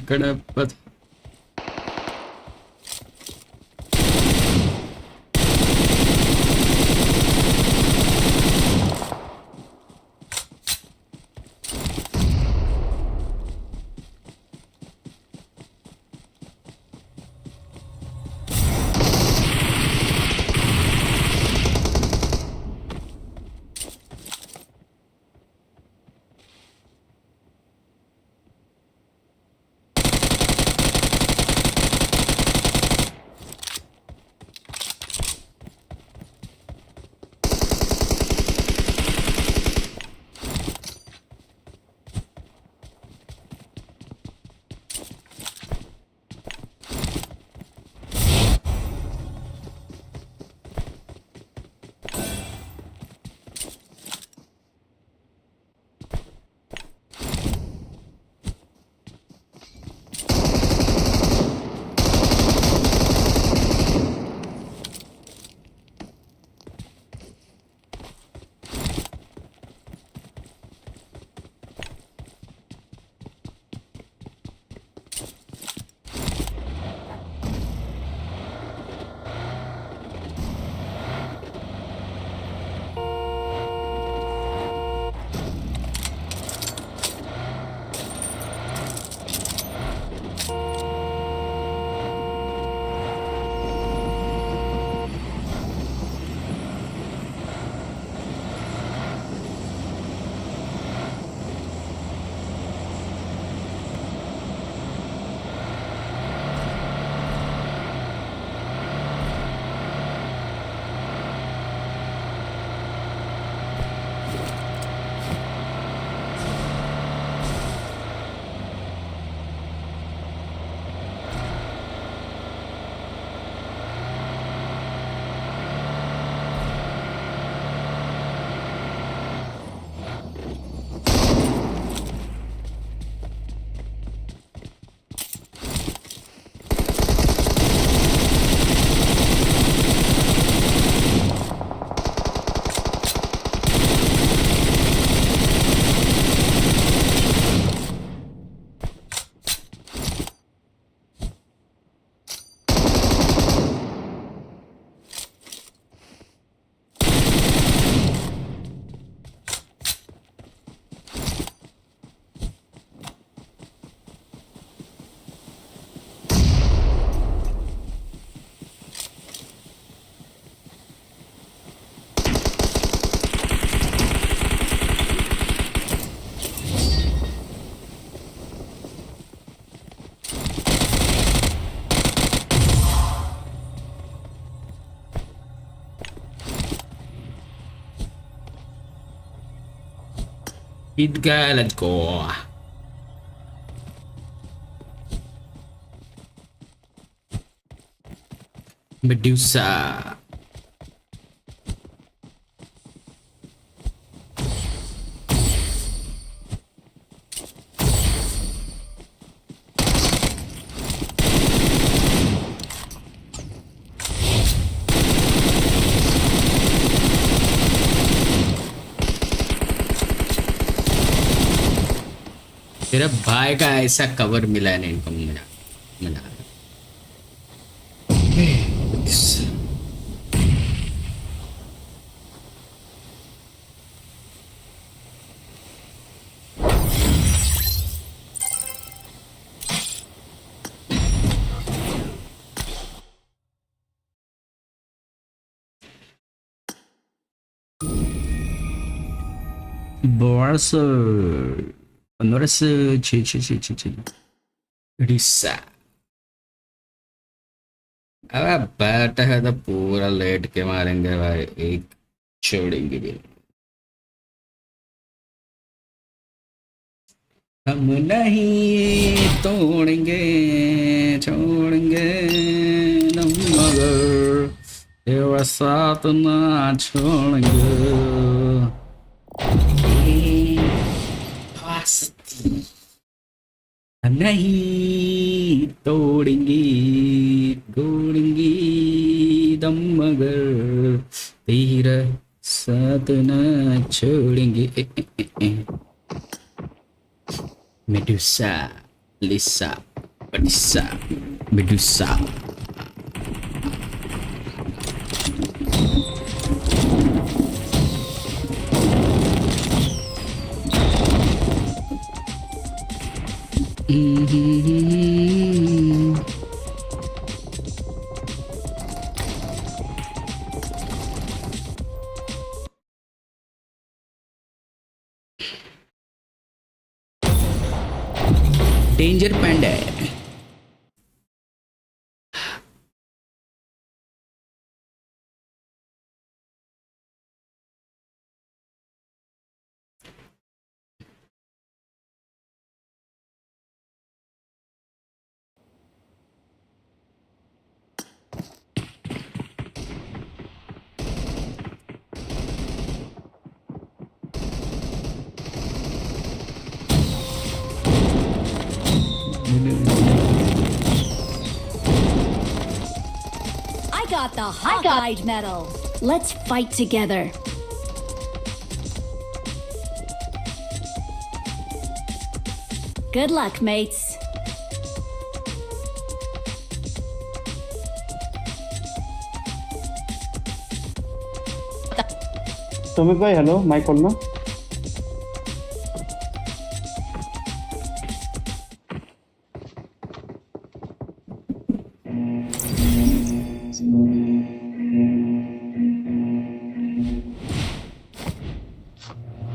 गणपत ईदगाह, let's go. Medusa. तेरा भाई का ऐसा कवर मिला है इनको मिला मिला Barça 15 6 रिसा। अब बैठ है तो पूरा लेट के मारेंगे भाई, एक छोड़ेंगे भी हम नहीं तोड़ेंगे छोड़ेंगे हम, मगर तेरा साथ ना छोड़ेंगे। हम नहीं तोड़ेंगे तोड़ेंगे दम, मगर तेरा साथ न छोड़ेंगे। मेडुसा, लिसा, पटिसा, Medusa. Danger panda. I got the Hawkeye medal. Let's fight together. Good luck, mates. Sumit भाई हेलो, माइक खोलना.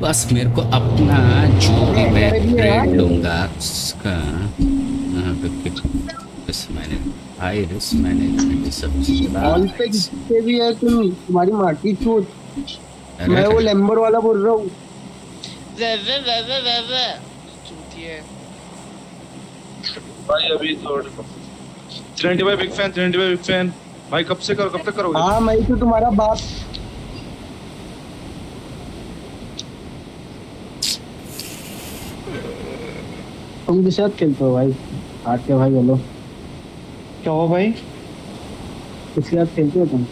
बस मेरे को अपना जो भी मैं ट्रेड लूंगा उसका बस मैंने आइरिस मैनेजमेंट सब चीज़ ऑल पे जितने भी है तुम्हारी माटी चोट. मैं वो लैम्बर वाला बोल रहा हूँ. भाई अभी तो 395 बिग फैन, 395 बिग फैन भाई. कब तक करोगे? हाँ मैं तो तुम्हारा बाप. तुम किस साथ खेलते हो भाई? हाथ के भाई बोलो. क्या हो भाई? किसके साथ खेलते हो तुम?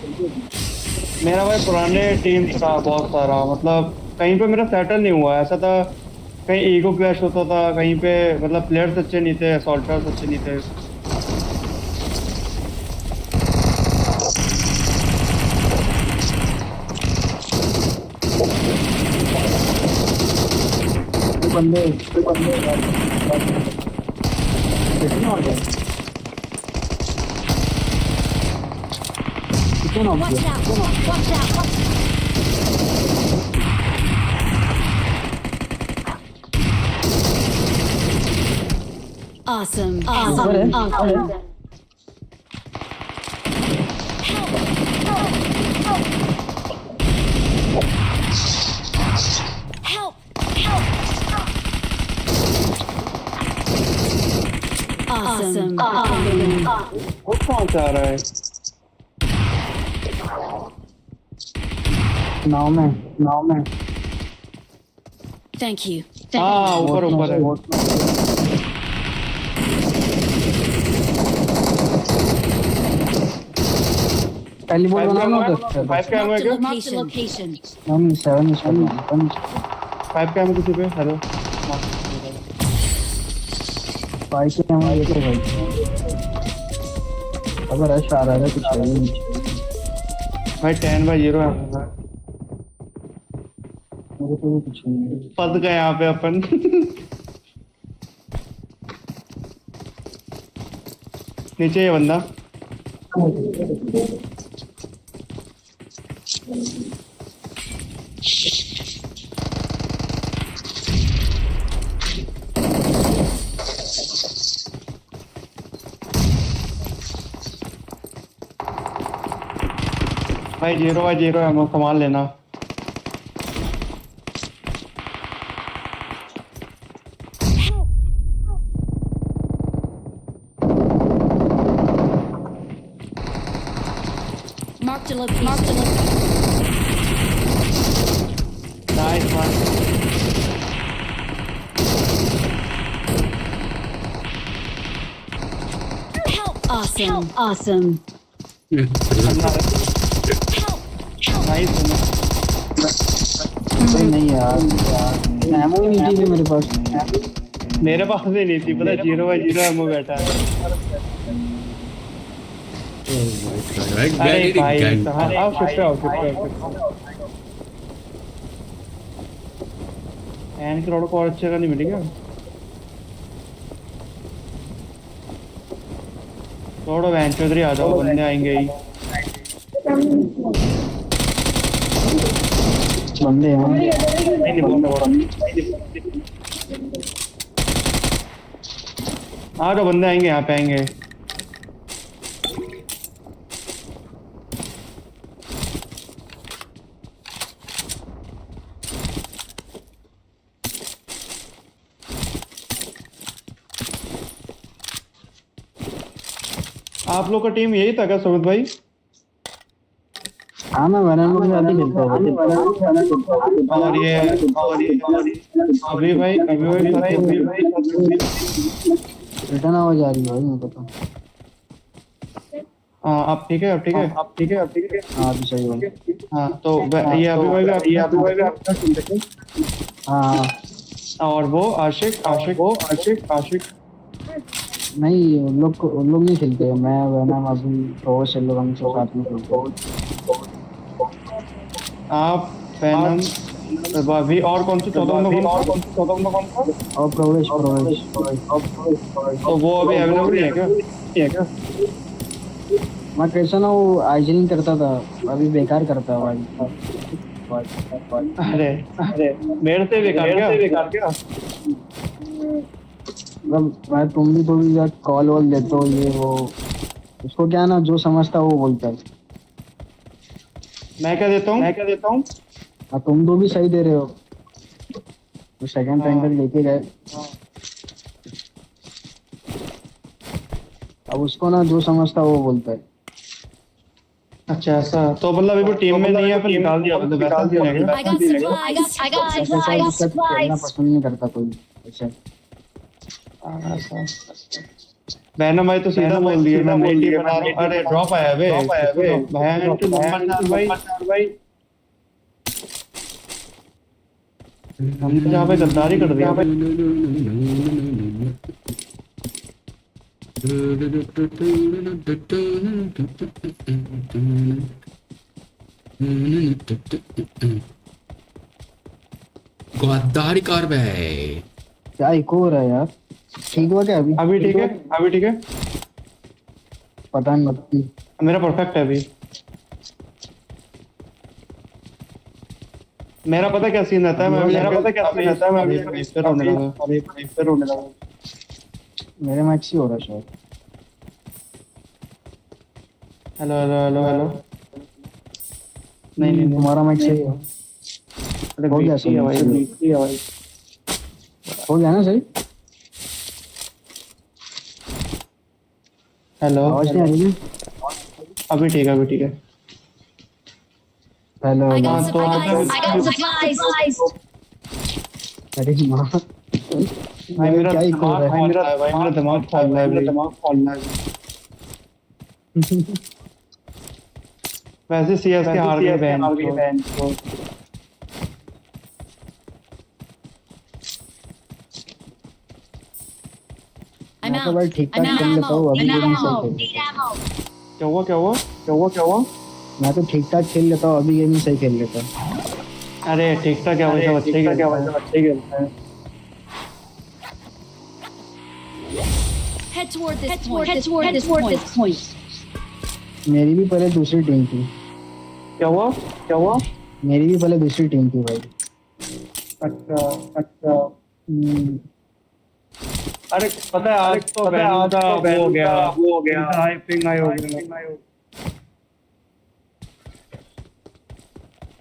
मेरा भाई पुराने टीम था बहुत सारा, मतलब कहीं पे मेरा सेटल नहीं हुआ. ऐसा था कहीं ईगो क्लैश होता था, कहीं पे मतलब प्लेयर्स अच्छे नहीं थे, असॉल्टर्स अच्छे नहीं थे. बंदे Watch out! Watch out! Awesome! Awesome! Help! Awesome! वो कौन सा आ रहा है? नाव में. Thank you. हाँ ऊपर है. पहली बॉल बनाना होता है. 5 का एमो है क्या? Mark the location. 7 5 का एमो किसी पे? हेलो. 5 के एमो ये तो भाई. अगर रश आ रहा है कुछ नहीं भाई 10/0 है. मेरे को कुछ नहीं. फंस गए यहाँ पे अपन. नीचे ये बंदा. भाई 0/0 है, सामान लेना. Mark the location. Nice one. Awesome! Awesome! Nice. नहीं यार एमो ही नहीं थी मेरे पास. मेरे पास भी नहीं थी पता 0/0 एमओ बैठा है। अरे भाई कहाँ आओ शिफ्ट पे आओ एन करोड़ को और अच्छे का नहीं मिलेगा। छोड़ो वैन चौधरी आ जाओ बंदे आएंगे ही। बंदे आ जाओ बंदे आएंगे यहाँ पे आएंगे। आप लोग का टीम यही था क्या सुमित भाई? हाँ मैं वैनम के साथ ही खेलता हूँ। और ये अभी भाई रिटर्न आवाज आ रही है भाई मेरे को तो। हाँ अब ठीक है अब ठीक है हाँ अभी सही हो। हाँ तो ये अभी भाई भी आपका सुन सकते। हाँ और वो आशिक नहीं उन लोग नहीं खेलते। मैं वैनम अभी तो सेलोगन के साथ में खेलता हूँ। आप वैनम अभी और कौन सा 14 में कौन सा और प्रवेश तो वो अभी अवेलेबल नहीं है क्या? मैं कैसा ना वो आइजनिंग करता था अभी बेकार करता है भाई। अरे मेरे से बेकार क्या? मतलब मैं तुम भी थोड़ी यार कॉल वॉल देते हो ये वो उसको क्या ना जो समझता है वो बोलता है। मैं क्या देता हूँ? हाँ तुम तो भी सही दे रहे हो। तो सेकंड टाइम तक लेके गए। अब उसको ना जो समझता है वो बोलता है। अच्छा ऐसा तो मतलब अभी वो टीम में नहीं है फिर निकाल दिया I got supplies. खेलना पसंद नहीं करता कोई ऐसे। वैनम भाई तो सीधा बोल दिया मैं नई टीम बना रहा हूँ। अरे ड्रॉप आया बे बहन तो नंबर भाई हम तो यहाँ पे गद्दारी कर दिया भाई। गद्दारी कर भाई क्या इको हो रहा है यार? ठीक हुआ क्या अभी ठीक है पता नहीं मेरा परफेक्ट है अभी। मेरा पता क्या सीन रहता है मैं इस पे रोने लगा। मेरे मैक्स ही हो रहा है शायद। हेलो नहीं तुम्हारा मैक्स सही है। हो गया सही हो गया ना सही। हेलो आवाज नहीं आ रही? अभी ठीक है। Hello I got supplies. अरे माँ मेरा क्या इको हो रहा है? मेरा दिमाग खोल रहा है। वैसे सीएस के हार गए बैन को। I'm मैं तो out. भाई ठीक ठाक खेल लेता हूँ अभी गेम सही खेल लेता हूँ। क्या हुआ? मैं तो ठीक ठाक खेल लेता हूँ अभी गेम सही खेल लेता हूँ। अरे ठीक ठाक क्या वैसे अच्छे खेलते हैं। Head toward this point. मेरी भी पहले दूसरी टीम थी। क्या हुआ? मेरी भी पहले दूसरी टीम थी भाई। अच्छा अरे पता है आज तो वो हो गया हाइपिंग आई हो गया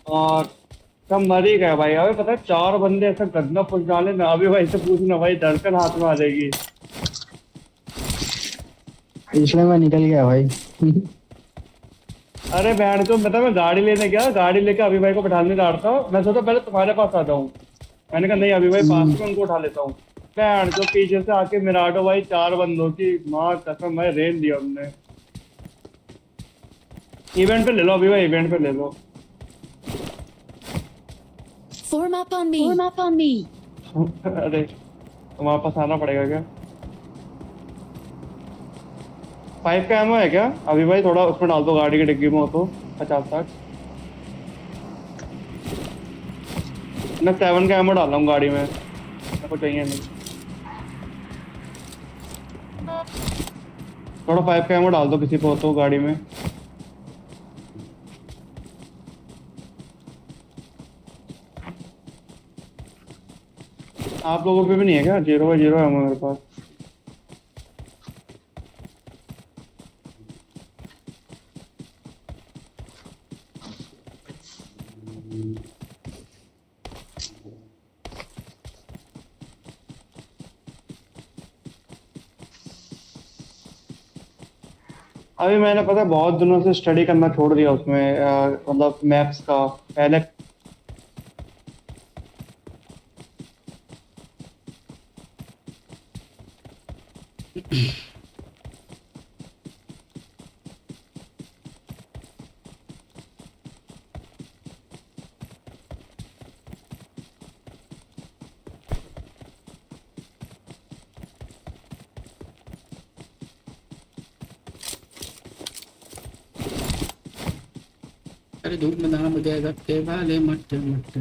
और सब मर ही गए भाई। अबे पता है 4 बंदे ऐसा गंदा फुल डाले ना अभी भाई से पूछना भाई धड़कन हाथ में आ जाएगी। इसलिए मैं निकल गया भाई। अरे बहन को मतलब मैं गाड़ी लेने गया गाड़ी लेके अभी भाई को बैठाने जा रहा था। मैं सोचा पहले तुम्हारे पास आ जाऊं। मैंने कहा नहीं अभी भाई पास में उनको उठा लेता हूँ। बहन जो पीछे से आके मिराटो भाई 4 बंदों की माँ कसम भाई रेन दिया हमने। इवेंट पे ले लो अभी भाई इवेंट पे ले लो। Form up on me. अरे तुम्हारे पास आना पड़ेगा क्या? 5 का एमओ है क्या अभी भाई? थोड़ा उसमें डाल दो, गाड़ी की डिग्गी में हो तो 50-60। मैं 7 का एमओ डाल रहा हूँ गाड़ी में, मेरे को चाहिए नहीं। थोड़ा 5 का एमओ डाल दो किसी को तो गाड़ी में। आप लोगों पे भी नहीं है क्या? 0/0 एमओ मेरे पास। अभी मैंने पता है बहुत दिनों से स्टडी करना छोड़ दिया उसमें, मतलब मैप्स का। पहले अरे धूप में दाना मुझे रखे वाले मट मट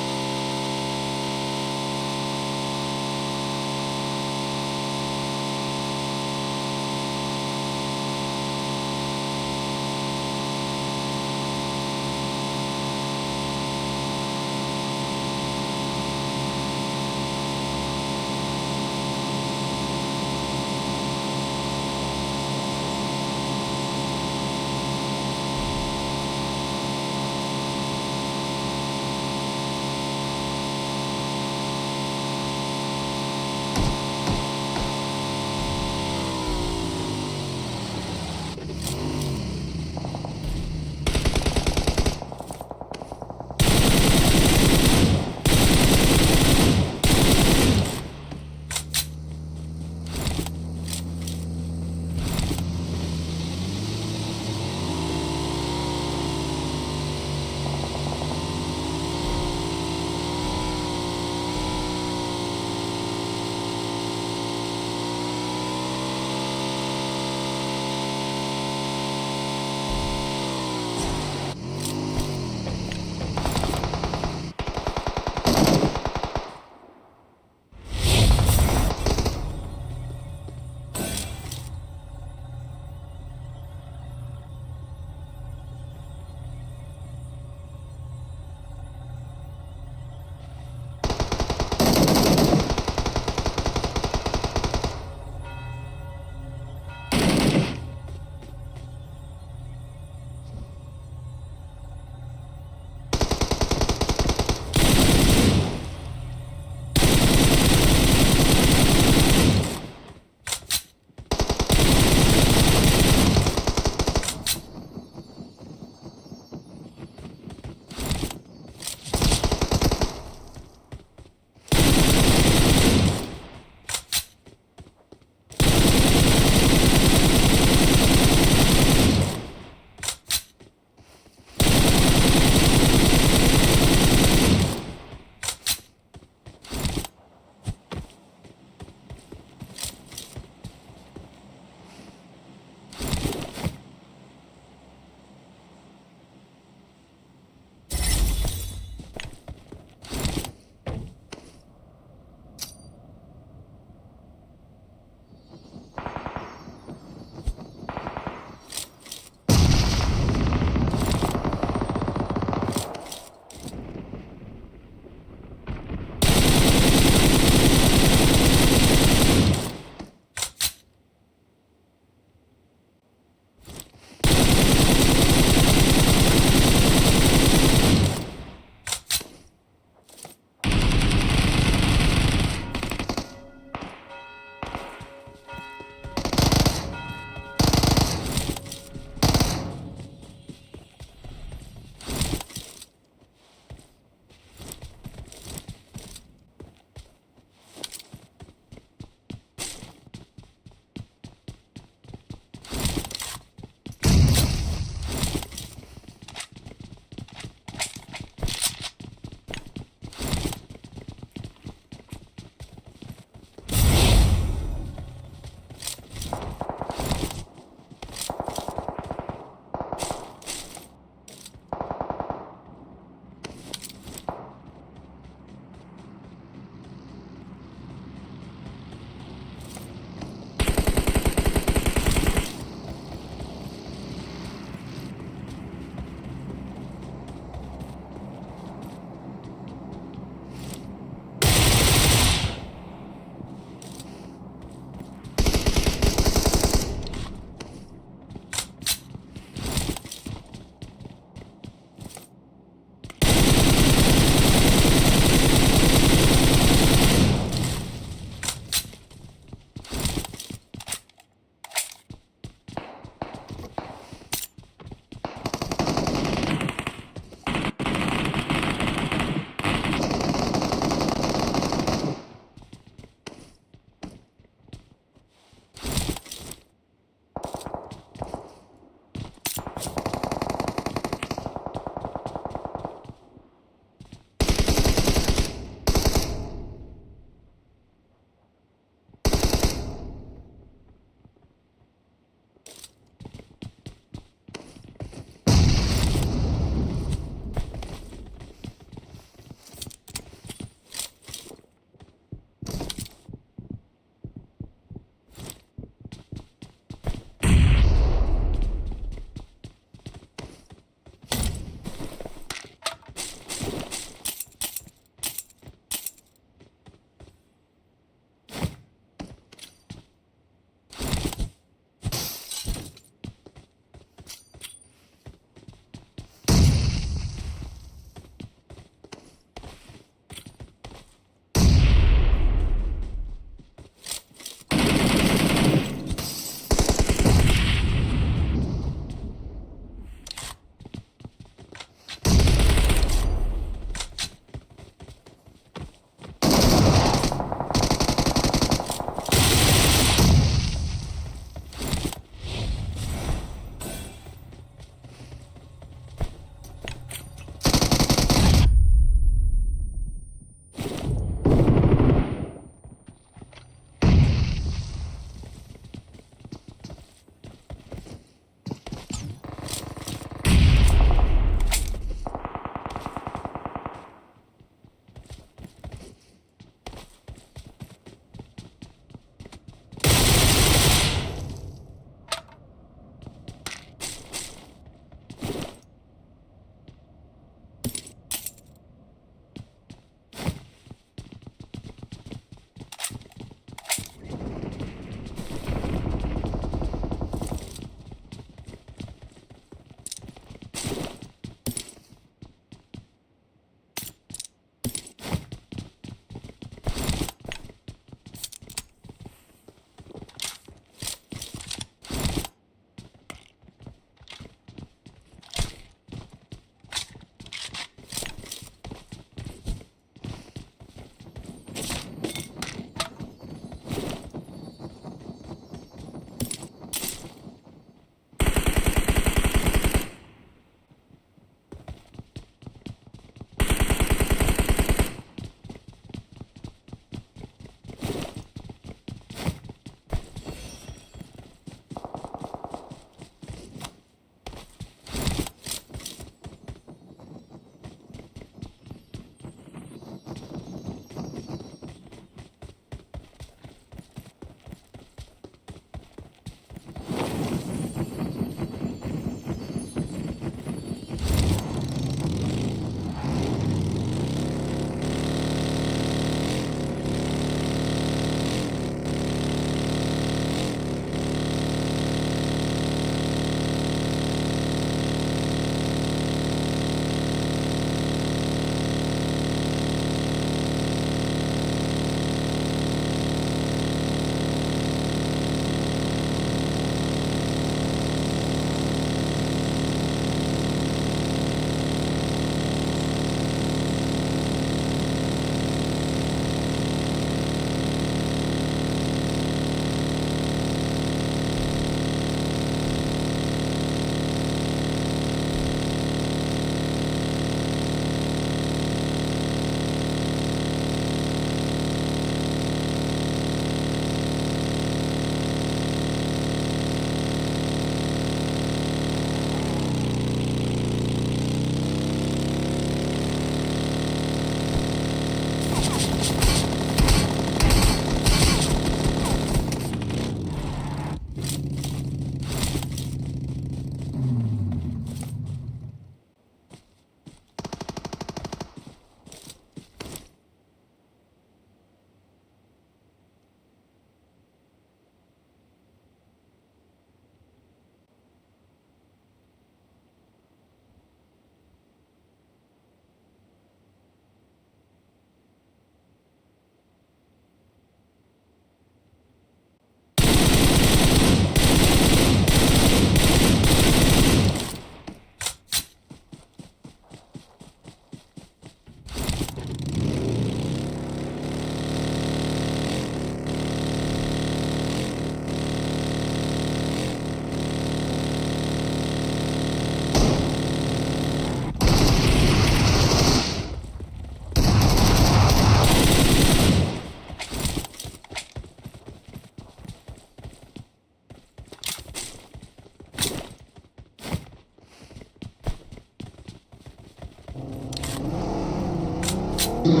रिकॉल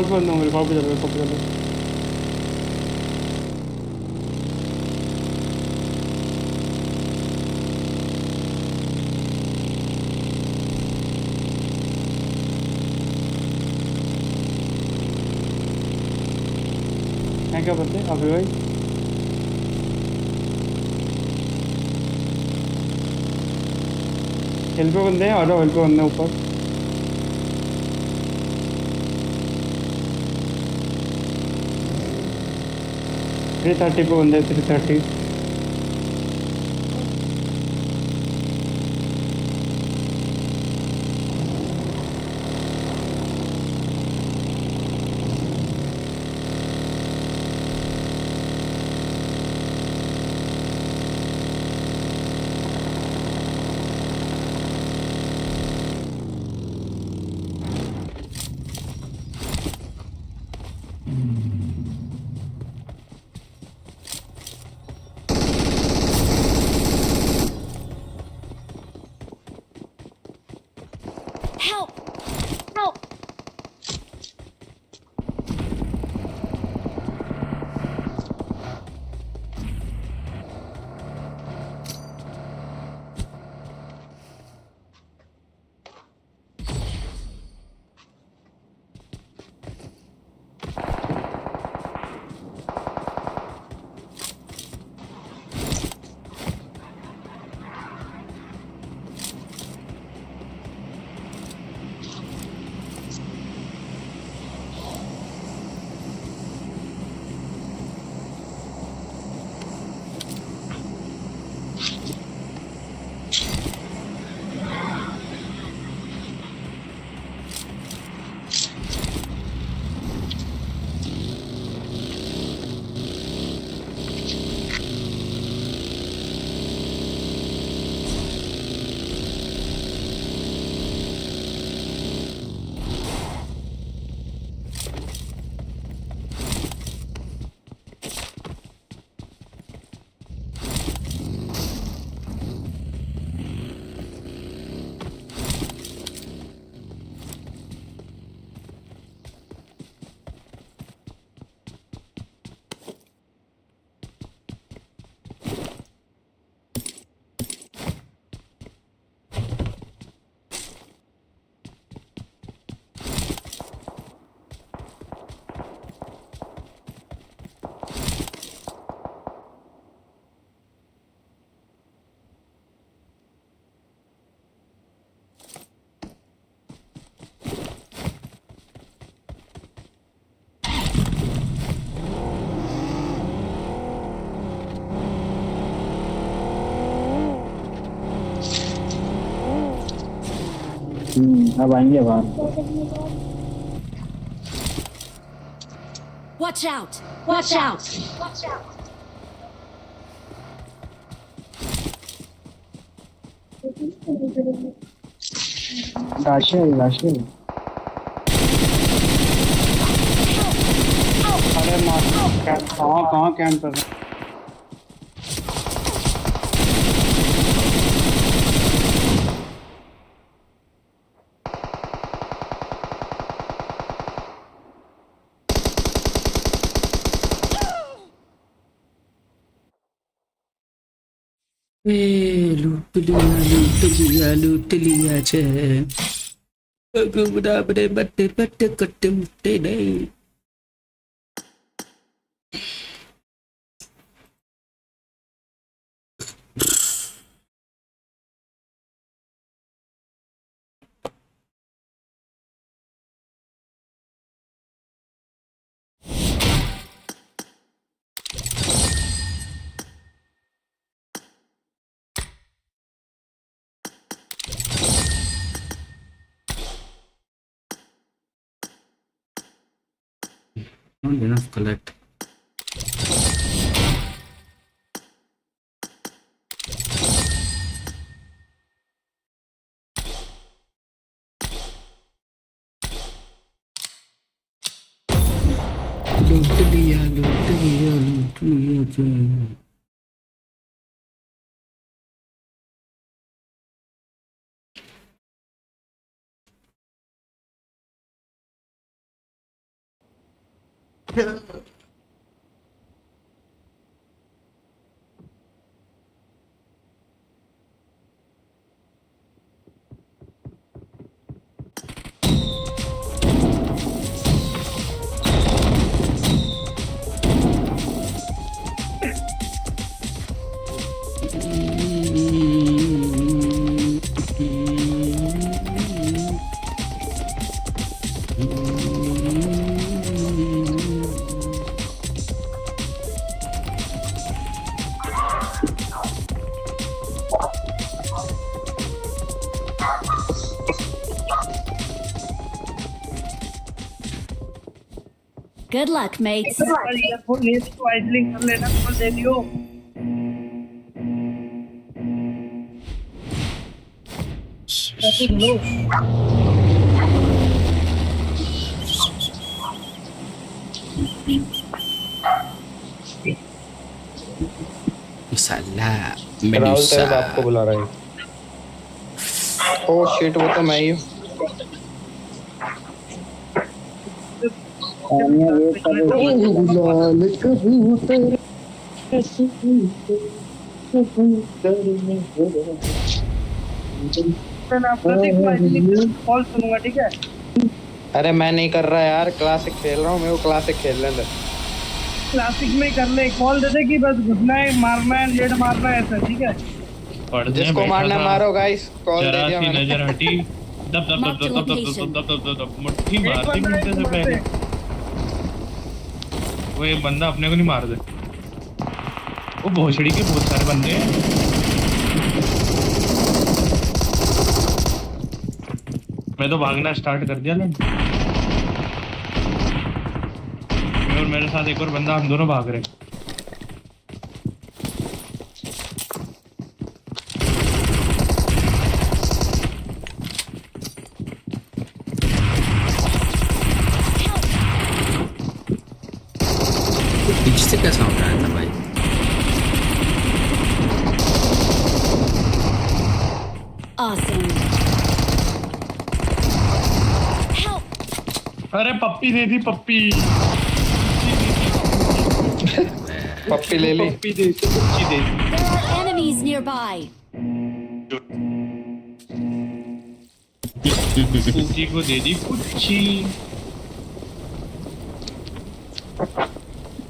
पे बंदा हूँ, रिकॉल पे चलो, रिकॉल पे चलो। हैं क्या बंदे अभी भाई? हिल पे बंदे हैं, आ जाओ, हिल पे बंदे हैं ऊपर। 330 पे बंदे, 330। Help! Help! अब आएंगे बाहर। Watch out! Watch out! Watch out! राशि राशि। अरे मार, कहाँ कैंप कर रहे हैं? लूट लिया छे बड़े बट्टे बट्टे कट्टे मुट्टे नहीं not enough collect लूट लिया लूट लिया लूट लिया जान। Good luck, mates. कर लेना, कॉल दे दियो। मसाला राहुल तेरे बाप को बुला रहा है। ओह शिट, वो तो मैं ही हूँ। कॉल सुनूंगा, ठीक है? अरे मैं नहीं कर रहा यार, क्लासिक खेल रहा हूँ। मेरे को क्लासिक खेलने दे। क्लासिक में कर ले, कॉल दे दे कि बस घुसना है, मारना है, लेट मारना है, ऐसा, ठीक है? जिसको मारना मारो गाइस, कॉल दे दिया मैंने। नजर हटी, दब दब दब दब दब दब दब दब दब दब मुट्ठी मारती मिलते से पहले वो एक बंदा अपने को नहीं मार दे। वो भोसड़ी के बहुत सारे बंदे हैं। मैं तो भागना स्टार्ट कर दिया ना। और मेरे साथ एक और बंदा, हम दोनों भाग रहे हैं। पीछे से कैसा हो रहा था भाई? Awesome. अरे पप्पी दे दी, पप्पी पप्पी ले ली। पप्पी दे दी, पप्पी दे दी। There are enemies nearby. Cookie को दे दी पुच्छी।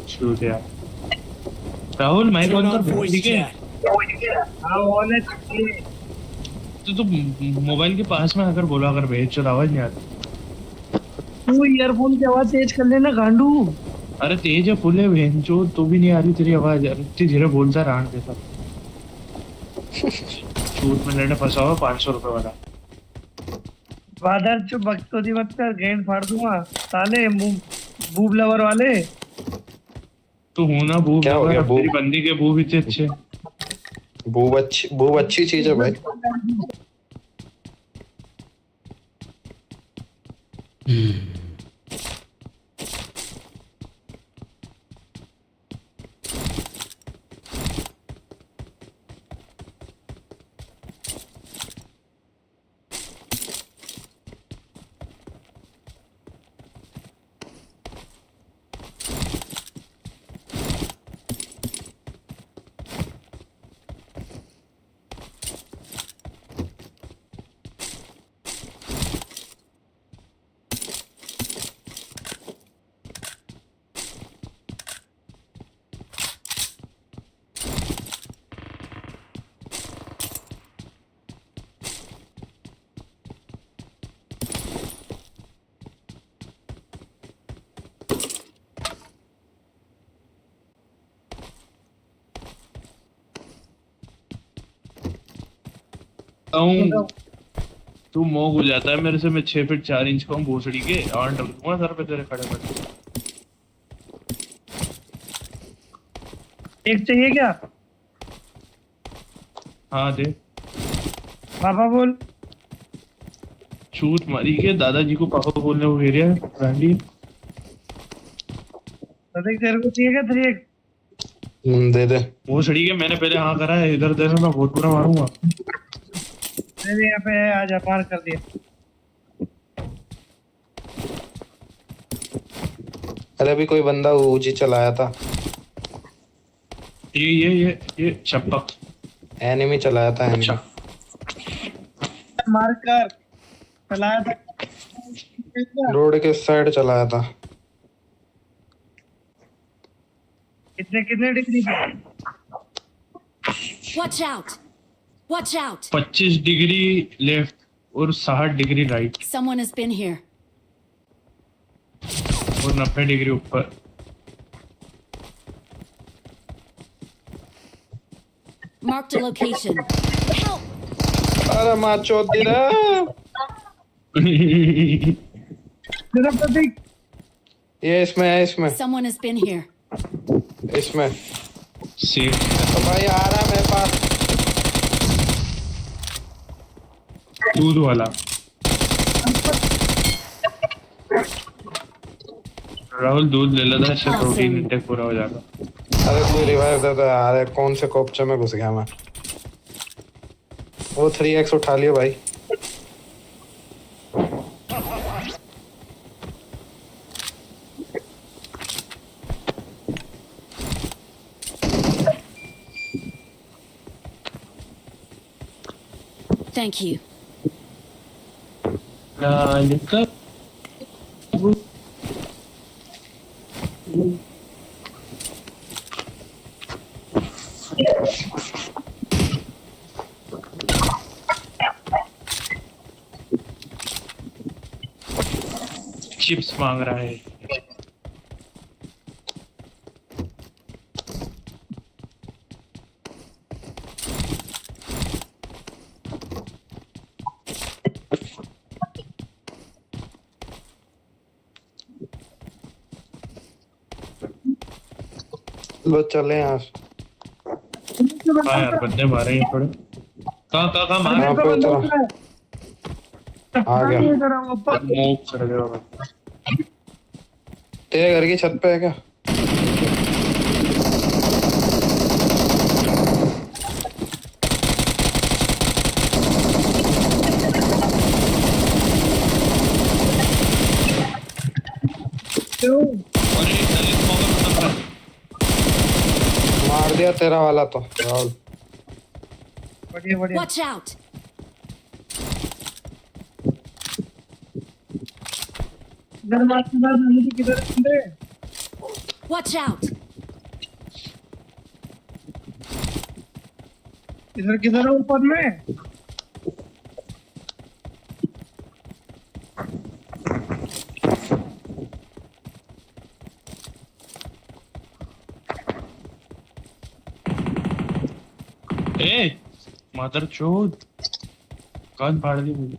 छूट गया। राहुल माइक ऑन कर, ठीक है? हाँ, ऑन है। तो मोबाइल के पास में अगर बोला, अगर भेज चल आवाज नहीं आती। तू ईयरफोन की आवाज तेज कर लेना गांडू। अरे तेज है, फुल है बहन जो, तो भी नहीं आ रही तेरी आवाज। इतनी धीरे बोलता रान के साथ। छूट में लेने फंसा हुआ 500 रुपए वाला। बादर चुप, बकचोदी मत कर, गेंद फाड़ दूंगा साले बूब लवर वाले। तू हूं ना बूब क्या हो लवर, गया, अब बूब? तेरी बंदी के बूब इतने अच्छे। बूब अच्छी चीज है भाई। तू मोह हो जाता है मेरे से। मैं 6 फीट 4 इंच का हूँ भोसड़ी के, और डर दूंगा सर पे तेरे खड़े खड़े। एक चाहिए क्या? हाँ दे। पापा बोल। छूट मारी के दादाजी को पापा बोलने को घेरिया गांडी। देख तेरे को चाहिए क्या 3x? दे दे। वो सड़ी के मैंने पहले हाँ करा है, इधर दे, मैं बहुत बुरा मारूंगा। मेरे यहाँ पे है, आजा पार कर दिया। अरे अभी कोई बंदा ऊजी चलाया था। ये चप्पक एनिमी चलाया था, एनिमी। मार कर चलाया था, रोड के साइड चलाया था। कितने डिग्री पे? Watch out! Watch out! 25 degree left और 60 degree right Someone has been here. और 90 डिग्री ऊपर। Marked a location. Help! अरे माँ चोद दी ना। तेरा प्रतीक ये इसमें है, इसमें Someone has been here. इसमें। सेफ तो भाई आ रहा है मेरे पास। दूध वाला। राहुल दूध ले लेता है, इससे प्रोटीन इंटेक पूरा हो जाएगा। अरे कोई रिवाइव दे दो यार, कौन से कोपचे में घुस गया मैं। वो 3x उठा लियो भाई। Thank you. चिप्स मांग रहा है। लो चले यहाँ। हाँ यार बंदे मारे हैं थोड़े। कहाँ मारे? यहाँ पे उतरा। आ गया। स्मोक कर गया। तेरे घर की छत पे है क्या? मार दिया तेरा वाला तो राहुल। बढ़िया। Watch out! इधर मार किधर बंदे? Watch out! इधर किधर है ऊपर में? ए मदर चोद, कान फाड़ दी मुझे।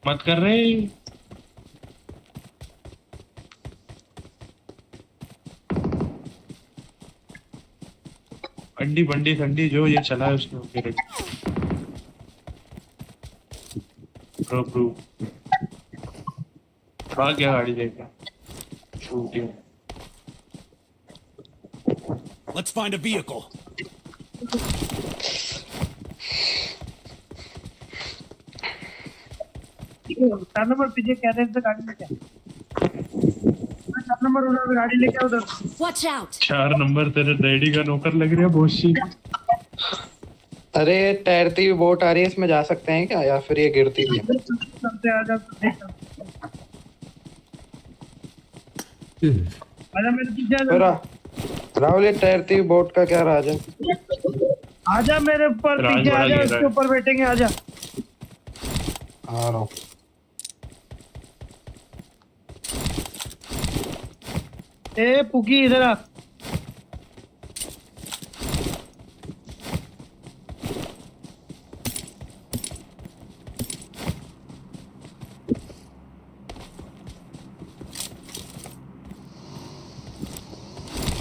मत कर रहे। अंडी बंडी ठंडी जो ये चला है उसमें मेरे प्रो भाग गया गाड़ी लेके। Shooting. Let's find a vehicle. चार नंबर पीछे कह रहे थे गाड़ी लेके। 4 नंबर उधर गाड़ी लेके उधर। Watch out! 4 नंबर तेरे डैडी का नौकर लग रहा है बोशी। अरे तैरती हुई बोट आ रही है, इसमें जा सकते हैं क्या, या फिर ये गिरती भी है? चलते आजा मेरे पीछे आजा। राहुल ये तैरती हुई बोट का क्या राज है? आजा मेरे ऊपर, पीछे आजा, उसके ऊपर बैठेंगे। आजा आ रहा हूँ। ए पुकी इधर आ।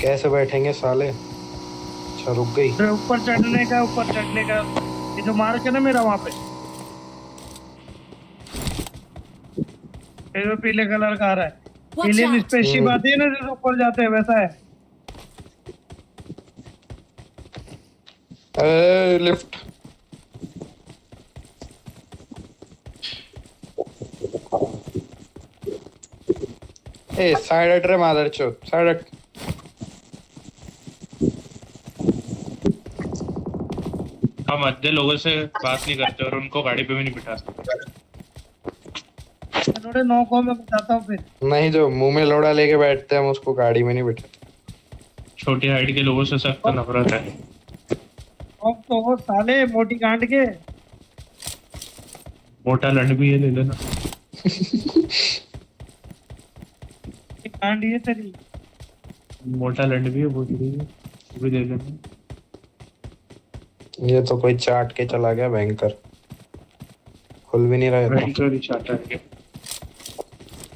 कैसे बैठेंगे साले? अच्छा रुक गई। ऊपर चढ़ने का ये जो मार्क है ना मेरा वहां पे। ये जो पीले कलर का आ रहा है, Watch एलियन out! स्पेसशिप आती है ना जो ऊपर जाते हैं, वैसा है। लिफ्ट। ए साइड हट रे मादरचोद, साइड हट। हम आधे लोगों से बात नहीं करते और उनको गाड़ी पे भी नहीं बिठा सकते। थोड़े नौ को मैं बताता हूँ फिर। नहीं, जो मुंह में लोड़ा लेके बैठते हैं हम उसको गाड़ी में नहीं बिठाते। छोटी हाइट के लोगों से सख्त नफरत है। अब तो वो साले मोटी गांड के। मोटा लंड भी है, ले लेना। गांड ये तेरी। मोटा लंड भी है, वो भी ले लेना। ये तो कोई चाट के चला गया भयंकर, खुल भी नहीं रहा है। भयंकर ही चाटा है।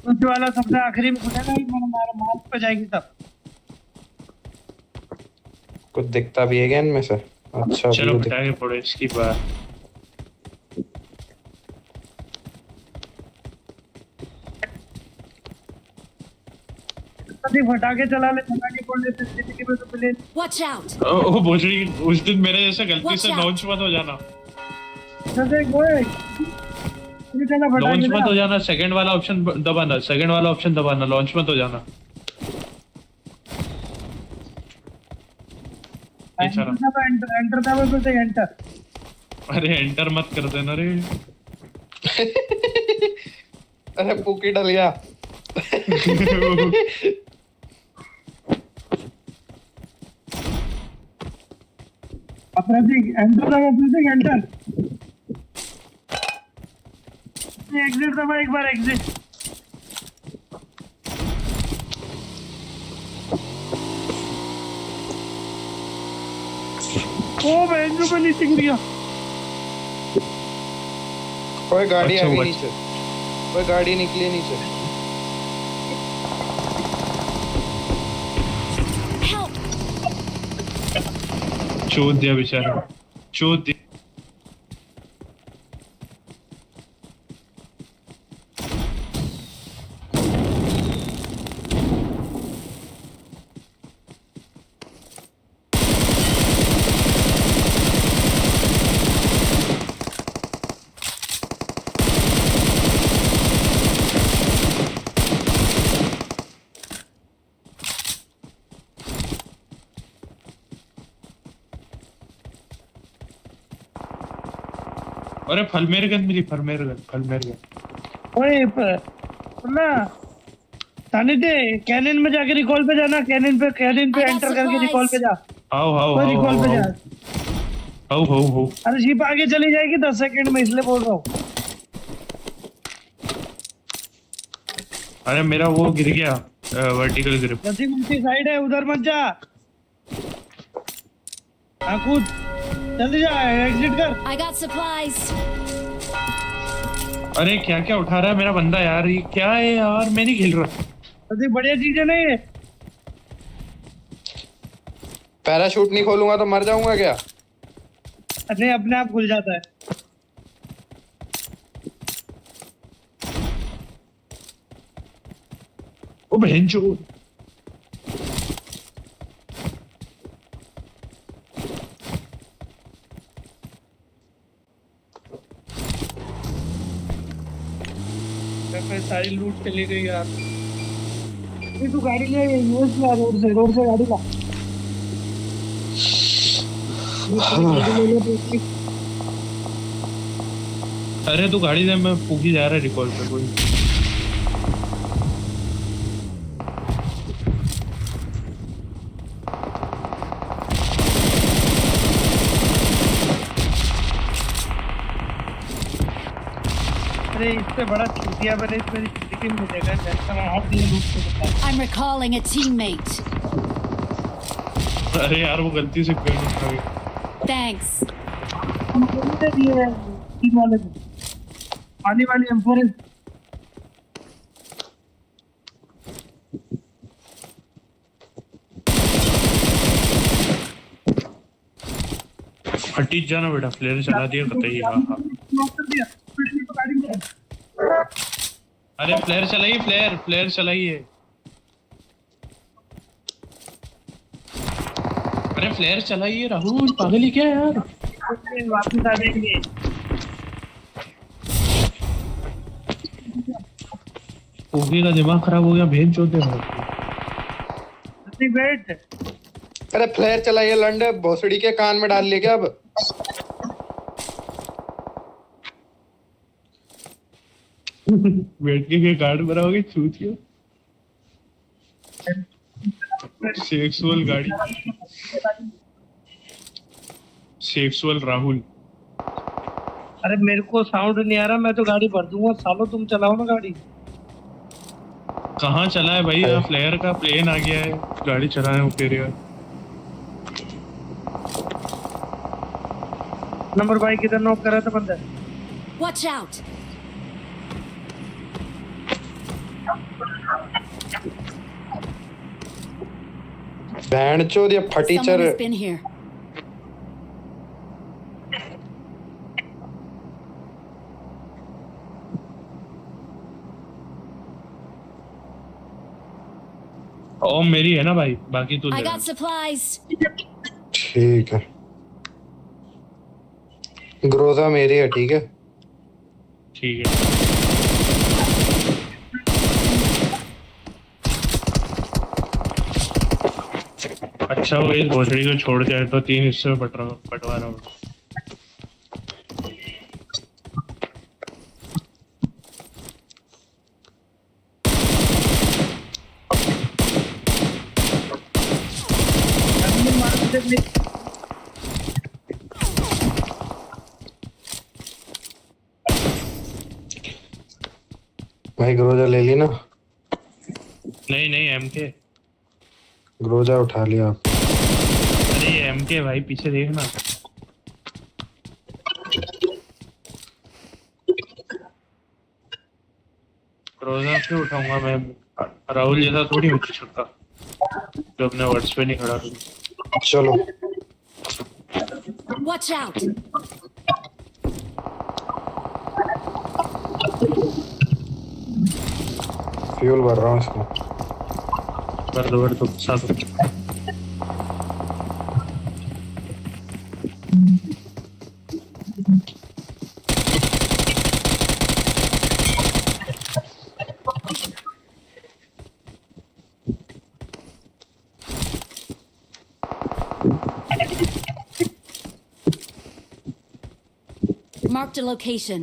कुछ वाला सबसे आखिरी में खुलेगा ही, मैंने मारा माउथ पे जाएगी तब। कुछ दिखता भी है क्या इनमें से? अच्छा चलो बताएंगे पड़ो इसकी बात। फटाके चला ले, फटाके फोड़ने से जिंदगी में तो मिले। Watch out! ओ बोझ रही, उस दिन मेरे जैसे गलती से Watch out. लॉन्च मत हो जाना। लॉन्च मत हो जाना, सेकंड वाला ऑप्शन दबाना, सेकंड वाला ऑप्शन दबाना, लॉन्च मत हो जाना। एंटर दबा तो सही, एंटर। अरे एंटर मत कर देना रे। अरे पुकी डल गया। एंटर दबा, एंटर। एग्जिट दबा एक बार, एग्जिट। ओ बेंजो पे नीचे गिर गया। कोई गाड़ी अच्छा आ गई हुआ। नीचे, कोई गाड़ी निकली नीचे। Help! चोद दिया बेचारा, चोद दिया। अरे फलमेर गन मिली, फलमेर गन। ओए ना ताने दे, कैनन में जाके रिकॉल पे जाना, कैनन पे एंटर करके रिकॉल पे जा। आओ रिकॉल पे जा। आओ। अरे शिप आगे चली जाएगी 10 सेकंड में, इसलिए बोल रहा हूँ। अरे मेरा वो गिर गया, वर्टिकल ग्रिप। जैसी उल्टी साइड है, उधर मत जा। हाँ कूद, जल्दी जा, एग्जिट कर। I got supplies. अरे क्या क्या उठा रहा है मेरा बंदा यार, ये क्या है यार, मैं नहीं खेल रहा। जल्दी, बढ़िया चीजें नहीं है। पैराशूट नहीं खोलूंगा तो मर जाऊंगा क्या? नहीं, अपने आप खुल जाता है। ओ बहनचोद। सारी लूट चली गई यार। तू गाड़ी ले, यूएस ला, रोड से गाड़ी ला। अरे तू गाड़ी दे, मैं पूगी जा रहा है रिकॉल पे कोई। अरे इससे बड़ा चूतिया बने मेरी जिंदगी में मिलेगा, जैसा मैं हाथ दिए लूट के बता। I'm recalling a teammate. अरे यार वो गलती से गन उठा गई। Thanks. पानी वाली M4 हटी जाना बेटा, फ्लेयर चला दिया कतई। हाँ अरे फ्लेयर चलाइए, फ्लेयर चलाइए। अरे फ्लेयर चलाइए राहुल, पागल ही क्या है यार। वापस आ जाएंगे। ओगी का दिमाग खराब हो गया, भेज चोते हो। वेट। अरे फ्लेयर चलाइए लंडे, भोसड़ी के कान में डाल लिया क्या अब? बैठ के कार्ड बनाओगे चूतियो। सेक्सुअल गाड़ी, सेक्सुअल राहुल। अरे मेरे को साउंड नहीं आ रहा, मैं तो गाड़ी भर दूंगा। सालो तुम चलाओ ना गाड़ी। कहाँ चला है भाई? फ्लेयर का प्लेन आ गया है, गाड़ी चला है ऊपर। नंबर भाई किधर नॉक कर रहा था बंदा? Watch out! बैंड चोद या फटी Someone चर। has been here. ओ मेरी है ना भाई, बाकी तू I ले। got supplies. ठीक है, ग्रोजा मेरी है। ठीक है ठीक है। अच्छा वो इस भोसड़ी को छोड़ के तो 3 हिस्से में बंटवा रहा हूँ। भाई ग्रोजा ले ली ना? नहीं एमके। ग्रोजा उठा लिया आप? अरे ये एमके भाई, पीछे देखना। रोजा क्यों उठाऊंगा मैं? राहुल जैसा थोड़ी उठ सकता जो अपने वर्ड्स पे नहीं खड़ा। चलो Watch out! फ्यूल भर रहा हूँ इसमें। कर दो साथ। Marked a location.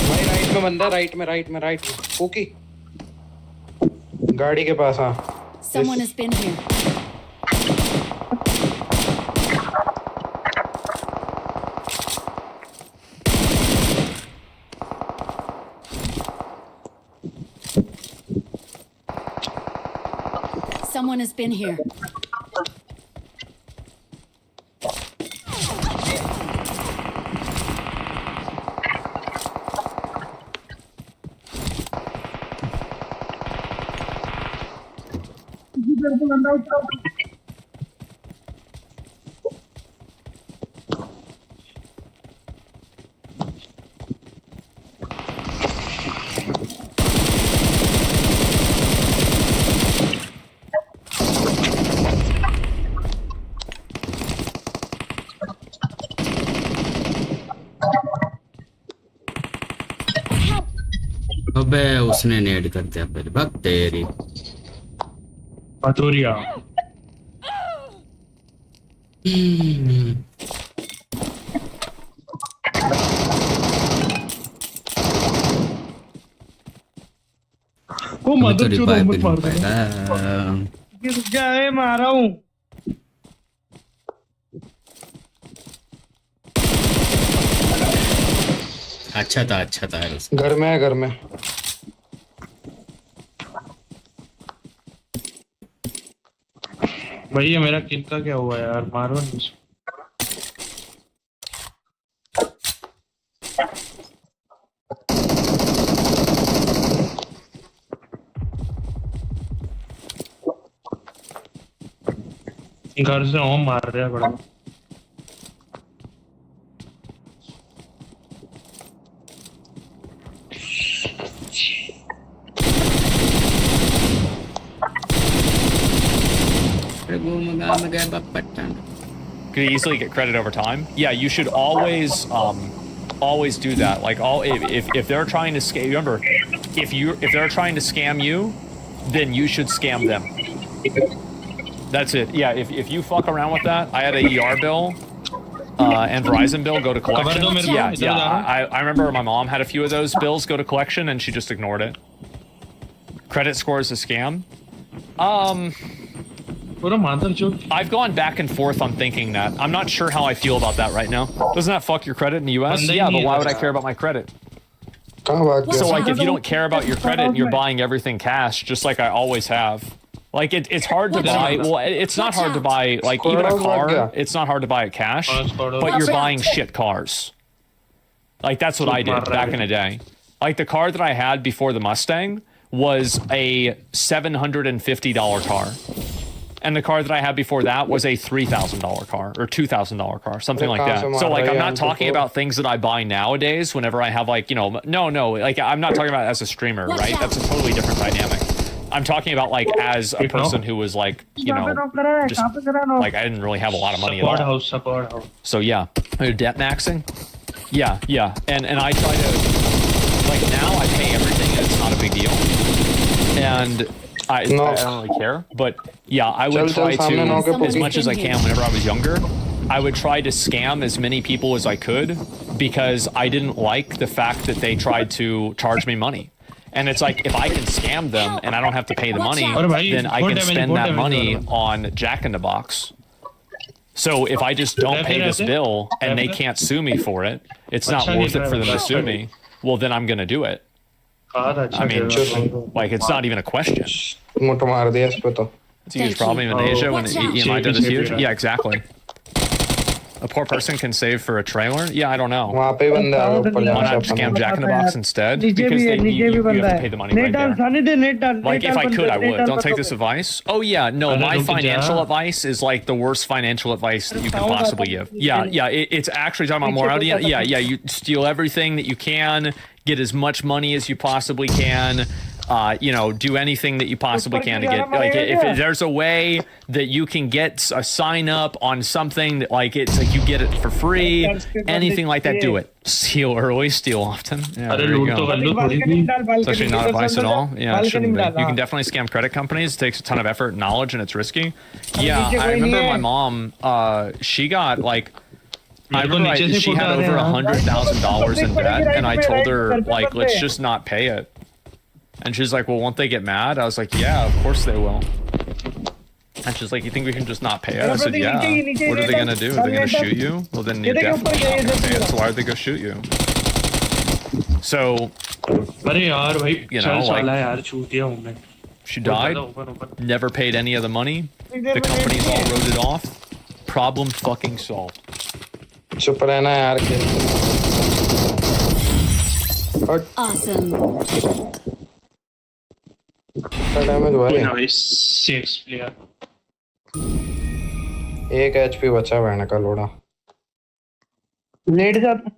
भाई राइट में बंदा, राइट में ओके गाड़ी के पास। हाँ Someone has been here. Someone has been here. अबे उसने नेड कर दिया पहले, भाग तेरी पतोरिया। वो मैं तो मदर चोद रिवाइव मत भी मार नहीं देना। पाएगा। रुक जा, मार रहा हूँ। अच्छा था घर में है, घर में। भैया मेरा किल का क्या हुआ यार? मारो नहीं। घर से ओम मार रहा है बड़ा Could easily get credit over time. Yeah, you should always always do that. Like if they're trying to scam, remember, if they're trying to scam you, then you should scam them. That's it. Yeah, if you fuck around with that, I had a ER bill and Verizon bill go to collection. Yeah. I remember my mom had a few of those bills go to collection and she just ignored it. Credit score is a scam. I've gone back and forth on thinking that. I'm not sure how I feel about that right now. Doesn't that fuck your credit in the US? Yeah, but why would I care about my credit? So like if you don't care about your credit and you're buying everything cash, just like I always have. Like it's hard to buy, well, it's not hard to buy, like even a car, it's not hard to buy it cash, but you're buying shit cars. Like that's what I did back in the day. Like the car that I had before the Mustang was a $750 car. And the car that I had before that was a $3,000 car or $2,000 car, something like that. So like, I'm not talking about things that I buy nowadays whenever I have like, you know, no, like I'm not talking about as a streamer, right? That's a totally different dynamic. I'm talking about like as a person who was like, you know, just like I didn't really have a lot of money at all. So yeah, debt maxing. Yeah. And I try to, like now I pay everything and it's not a big deal. And I don't really care, but yeah, I would try to, as much as I can whenever I was younger, I would try to scam as many people as I could because I didn't like the fact that they tried to charge me money. And it's like, if I can scam them and I don't have to pay the money, then I can spend that money on Jack in the Box. So if I just don't pay this bill and they can't sue me for it, it's not worth it for them to sue me, well, then I'm going to do it. I mean, like, it's not even a question. It's a huge problem in Asia when the EMI debt is huge. Yeah, exactly. A poor person can save for a trailer? Yeah, I don't know. Why not scam Jack in the Box instead? Because you have to pay the money right there. Like, if I could, I would. Don't take this advice. Oh, yeah, no, my financial advice is like the worst financial advice that you can possibly give. Yeah, it's actually talking about morality. Yeah, you steal everything that you can, get as much money as you possibly can. You know, do anything that you possibly can to get, like, if there's a way that you can get a sign up on something that, like, it's like you get it for free, anything like that, do it. Steal early, steal often. Yeah, there you go. It's actually not advice at all. Yeah, it shouldn't be. You can definitely scam credit companies. It takes a ton of effort and knowledge, and it's risky. Yeah, I remember my mom, she got, like, I remember she had over $100,000 in debt, and I told her, like, let's just not pay it. And she's like, well, won't they get mad? I was like, yeah, of course they will. And she's like, you think we can just not pay it? I said, yeah. What are they going to do? Are they going to shoot you? Well, then you're definitely not going to pay it. So why would they go shoot you? So, you know, like, she died, never paid any of the money. The companies all wrote it off. Problem fucking solved. Awesome. एक HP बचा बहन का लोड़ा late जाता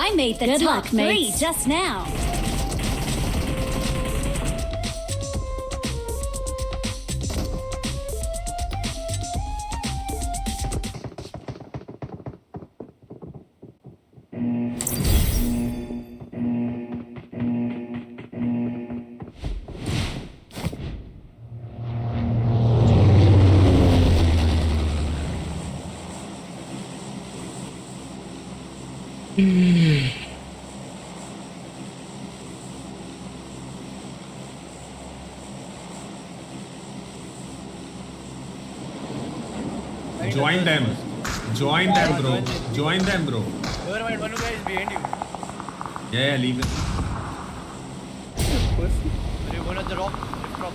I made the top 3 just now. Join them. Join them, bro. Join them, bro. Never mind, one guy is behind you. Yeah, leave it. Are you gonna drop? Drop.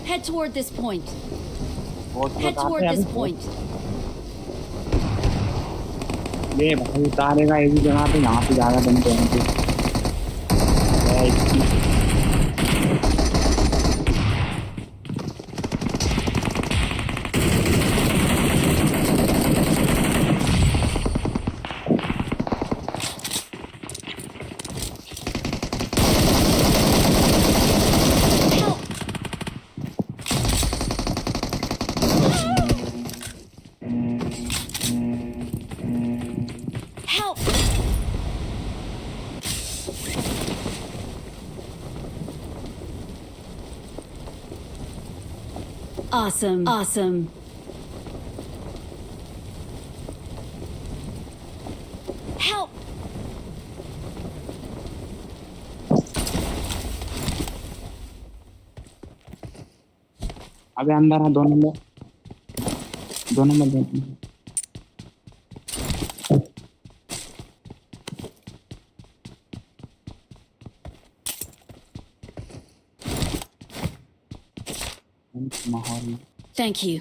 Head toward this point. Head toward this point. ये भाई उतारेगा एक ही जगह पे, यहाँ पे ज्यादा बनते हैं Help! Awesome. Awesome. Help! अबे अंदर है 2 नंबर 2 नंबर 2 नंबर माहौल Thank you.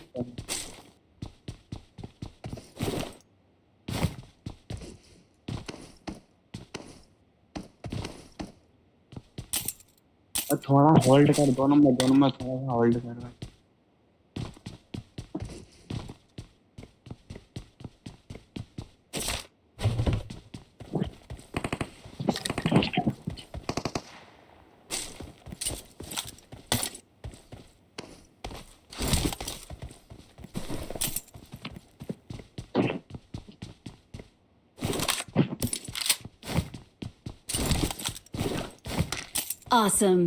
थोड़ा होल्ड कर 2 नंबर थोड़ा सा होल्ड कर भाई Awesome.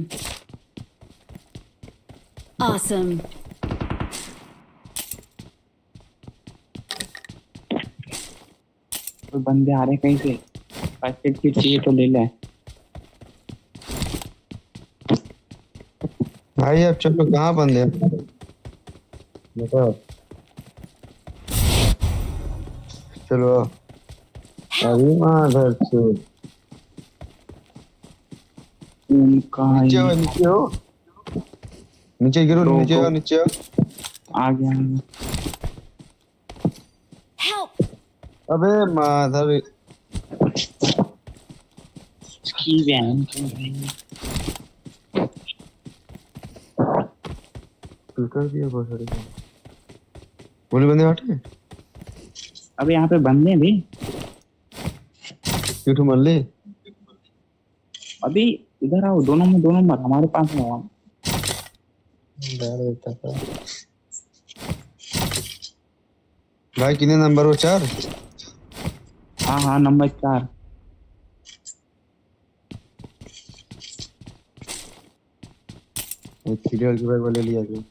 Awesome. कोई बंदे आ रहे कहीं से फर्स्ट एड किट चाहिए तो ले ले भाई अब चलो कहाँ बंदे बताओ चलो अभी माधर से नीचे हो नीचे गिरो नीचे हो आ गया Help! अबे माधर की वैन कर दिया बहुत सारे बोले बंदे हटे अबे यहाँ पे बंदे भी क्यों मर ले अभी इधर आओ 2 नंबर हमारे पास में आओ भाई कितने नंबर हो 4 हाँ नंबर 4 सीरियल की बैग वाले लिया जो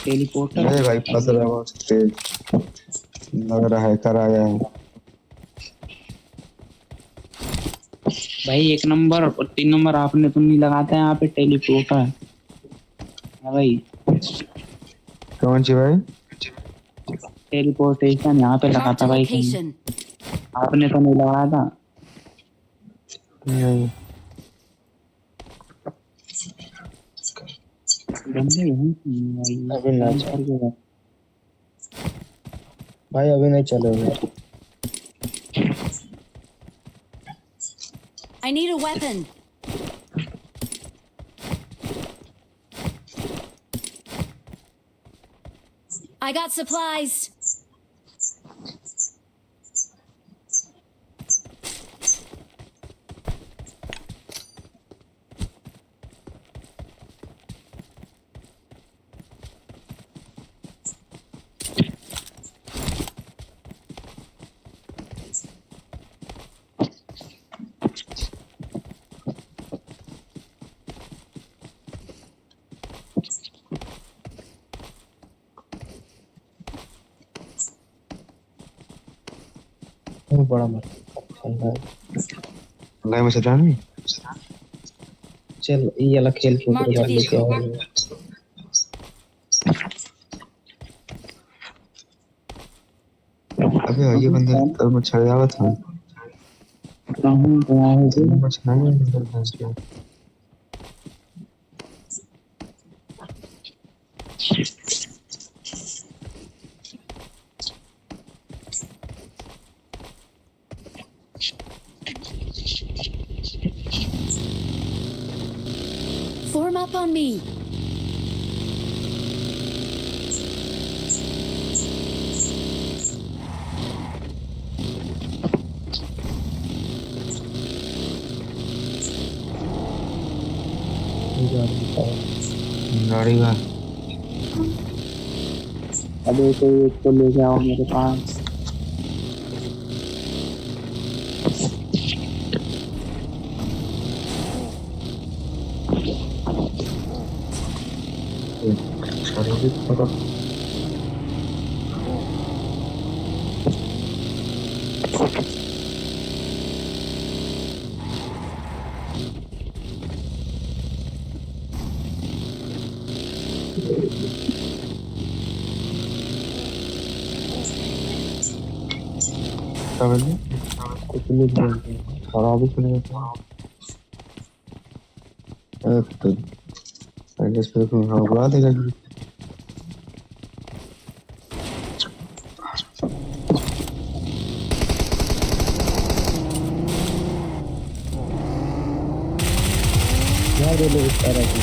टेलीपोर्टर अरे भाई फंस रहा है तेज लग रहा है कर आया है भाई 1 नंबर और 3 नंबर आपने तो नहीं लगाता है यहाँ पे टेलीपोर्टर है भाई कौन सी भाई टेलीपोर्टेशन यहाँ पे लगाता भाई Location. आपने तो नहीं लगाया था नहीं बंदे अभी ना चलो भाई अभी नहीं चलोगे I need a weapon. I got supplies. वो बड़ा मस्त चल रहा है। लाइव में चल नहीं चल ये वाला खेल के Mark ऊपर the लेके आओ। vehicle. अबे ये बंदा तब मैं छड़ जावा था कहाँ गया है जी? मैं छड़ नहीं Form up on me. गाड़ी का अबे तो इसको लेके आओ मेरे पास। खराब ही सुनेगा तो पहले इस पे बुला देगा यार ये लोग इस तरह की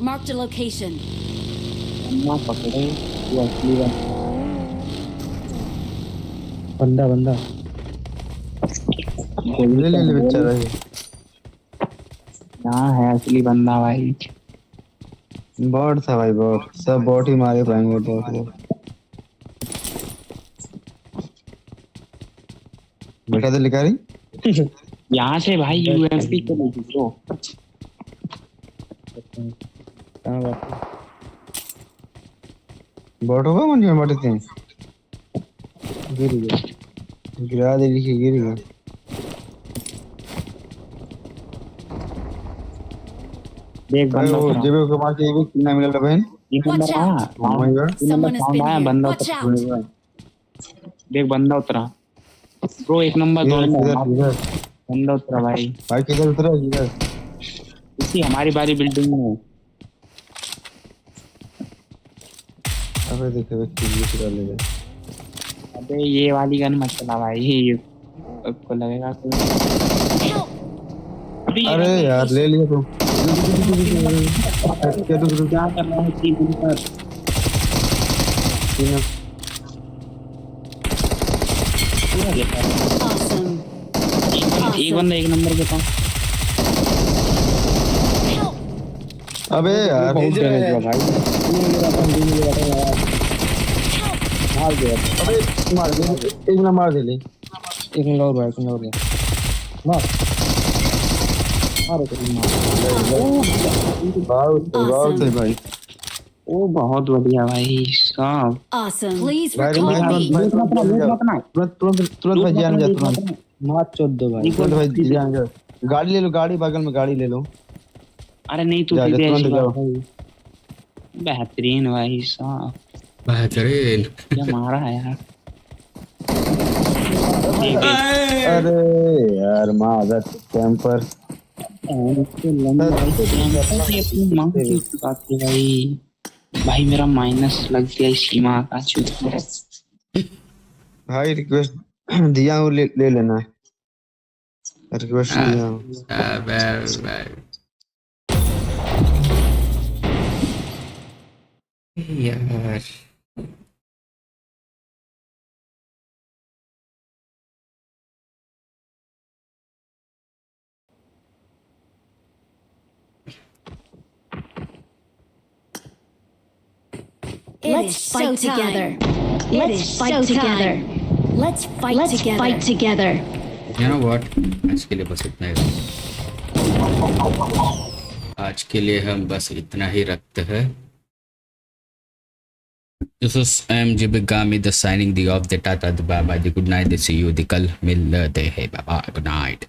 Marked a location. ना पकड़े वो असली बंदा बंदा ले बेचारा ये यहाँ है असली बंदा भाई। बॉट था भाई बॉट सब बॉट ही मारे पाएंगे बॉट को बेटा तो लिखा रही यहाँ से भाई यूएमपी को ले लो। बॉट होगा मन में बॉट थे गिर गया गिरा दे लिखी गिर गया देख बंदा वो जेबे को मार के एक कितना मिला बहन Watch out. Someone has been here. बंदा Watch out. उतरा देख बंदा उतरा ब्रो एक नंबर दो इधर बंदा उतरा भाई भाई किधर उतरा इधर इसी हमारी बारी बिल्डिंग में। अबे देखो व्यक्ति ये चला ले गया अबे ये वाली गन मत चला भाई आपको लगेगा अरे यार ले लिया तू क्या कर रहा है तीन दिन पर Awesome. एक बंदा एक नंबर के पास। अबे यार बहुत डैमेज हुआ भाई मार दिया अबे मार दे एक ना मार दे ले एक नंबर और भाई एक नंबर मार मारो तो मार बहुत सही भाई ओ बहुत बढ़िया भाई साहब। Awesome. Please भाई recall me. तुरंत भाई जान जा तुरंत मार 14 भाई तुरंत भाई जान जा गाड़ी ले लो गाड़ी बगल में गाड़ी ले लो अरे नहीं तू जा, सीधे तुरंत ऐसे जाओ। भाई बेहतरीन भाई साहब बेहतरीन क्या मारा है यार। अरे यार मादर टेम्पर भाई भाई मेरा माइनस लग गया इस सीमा का भाई रिक्वेस्ट दिया हूँ ले लेना रिक्वेस्ट दिया हूँ यार Let's fight together. Let's fight together. Let's fight together. You know what? आज के लिए बस इतना ही आज के लिए हम बस इतना ही रखते हैं। This is MG Bigami, the signing the off, the tata, the bye bye, the good night, the see you, the kal milte hai, bye bye, good night.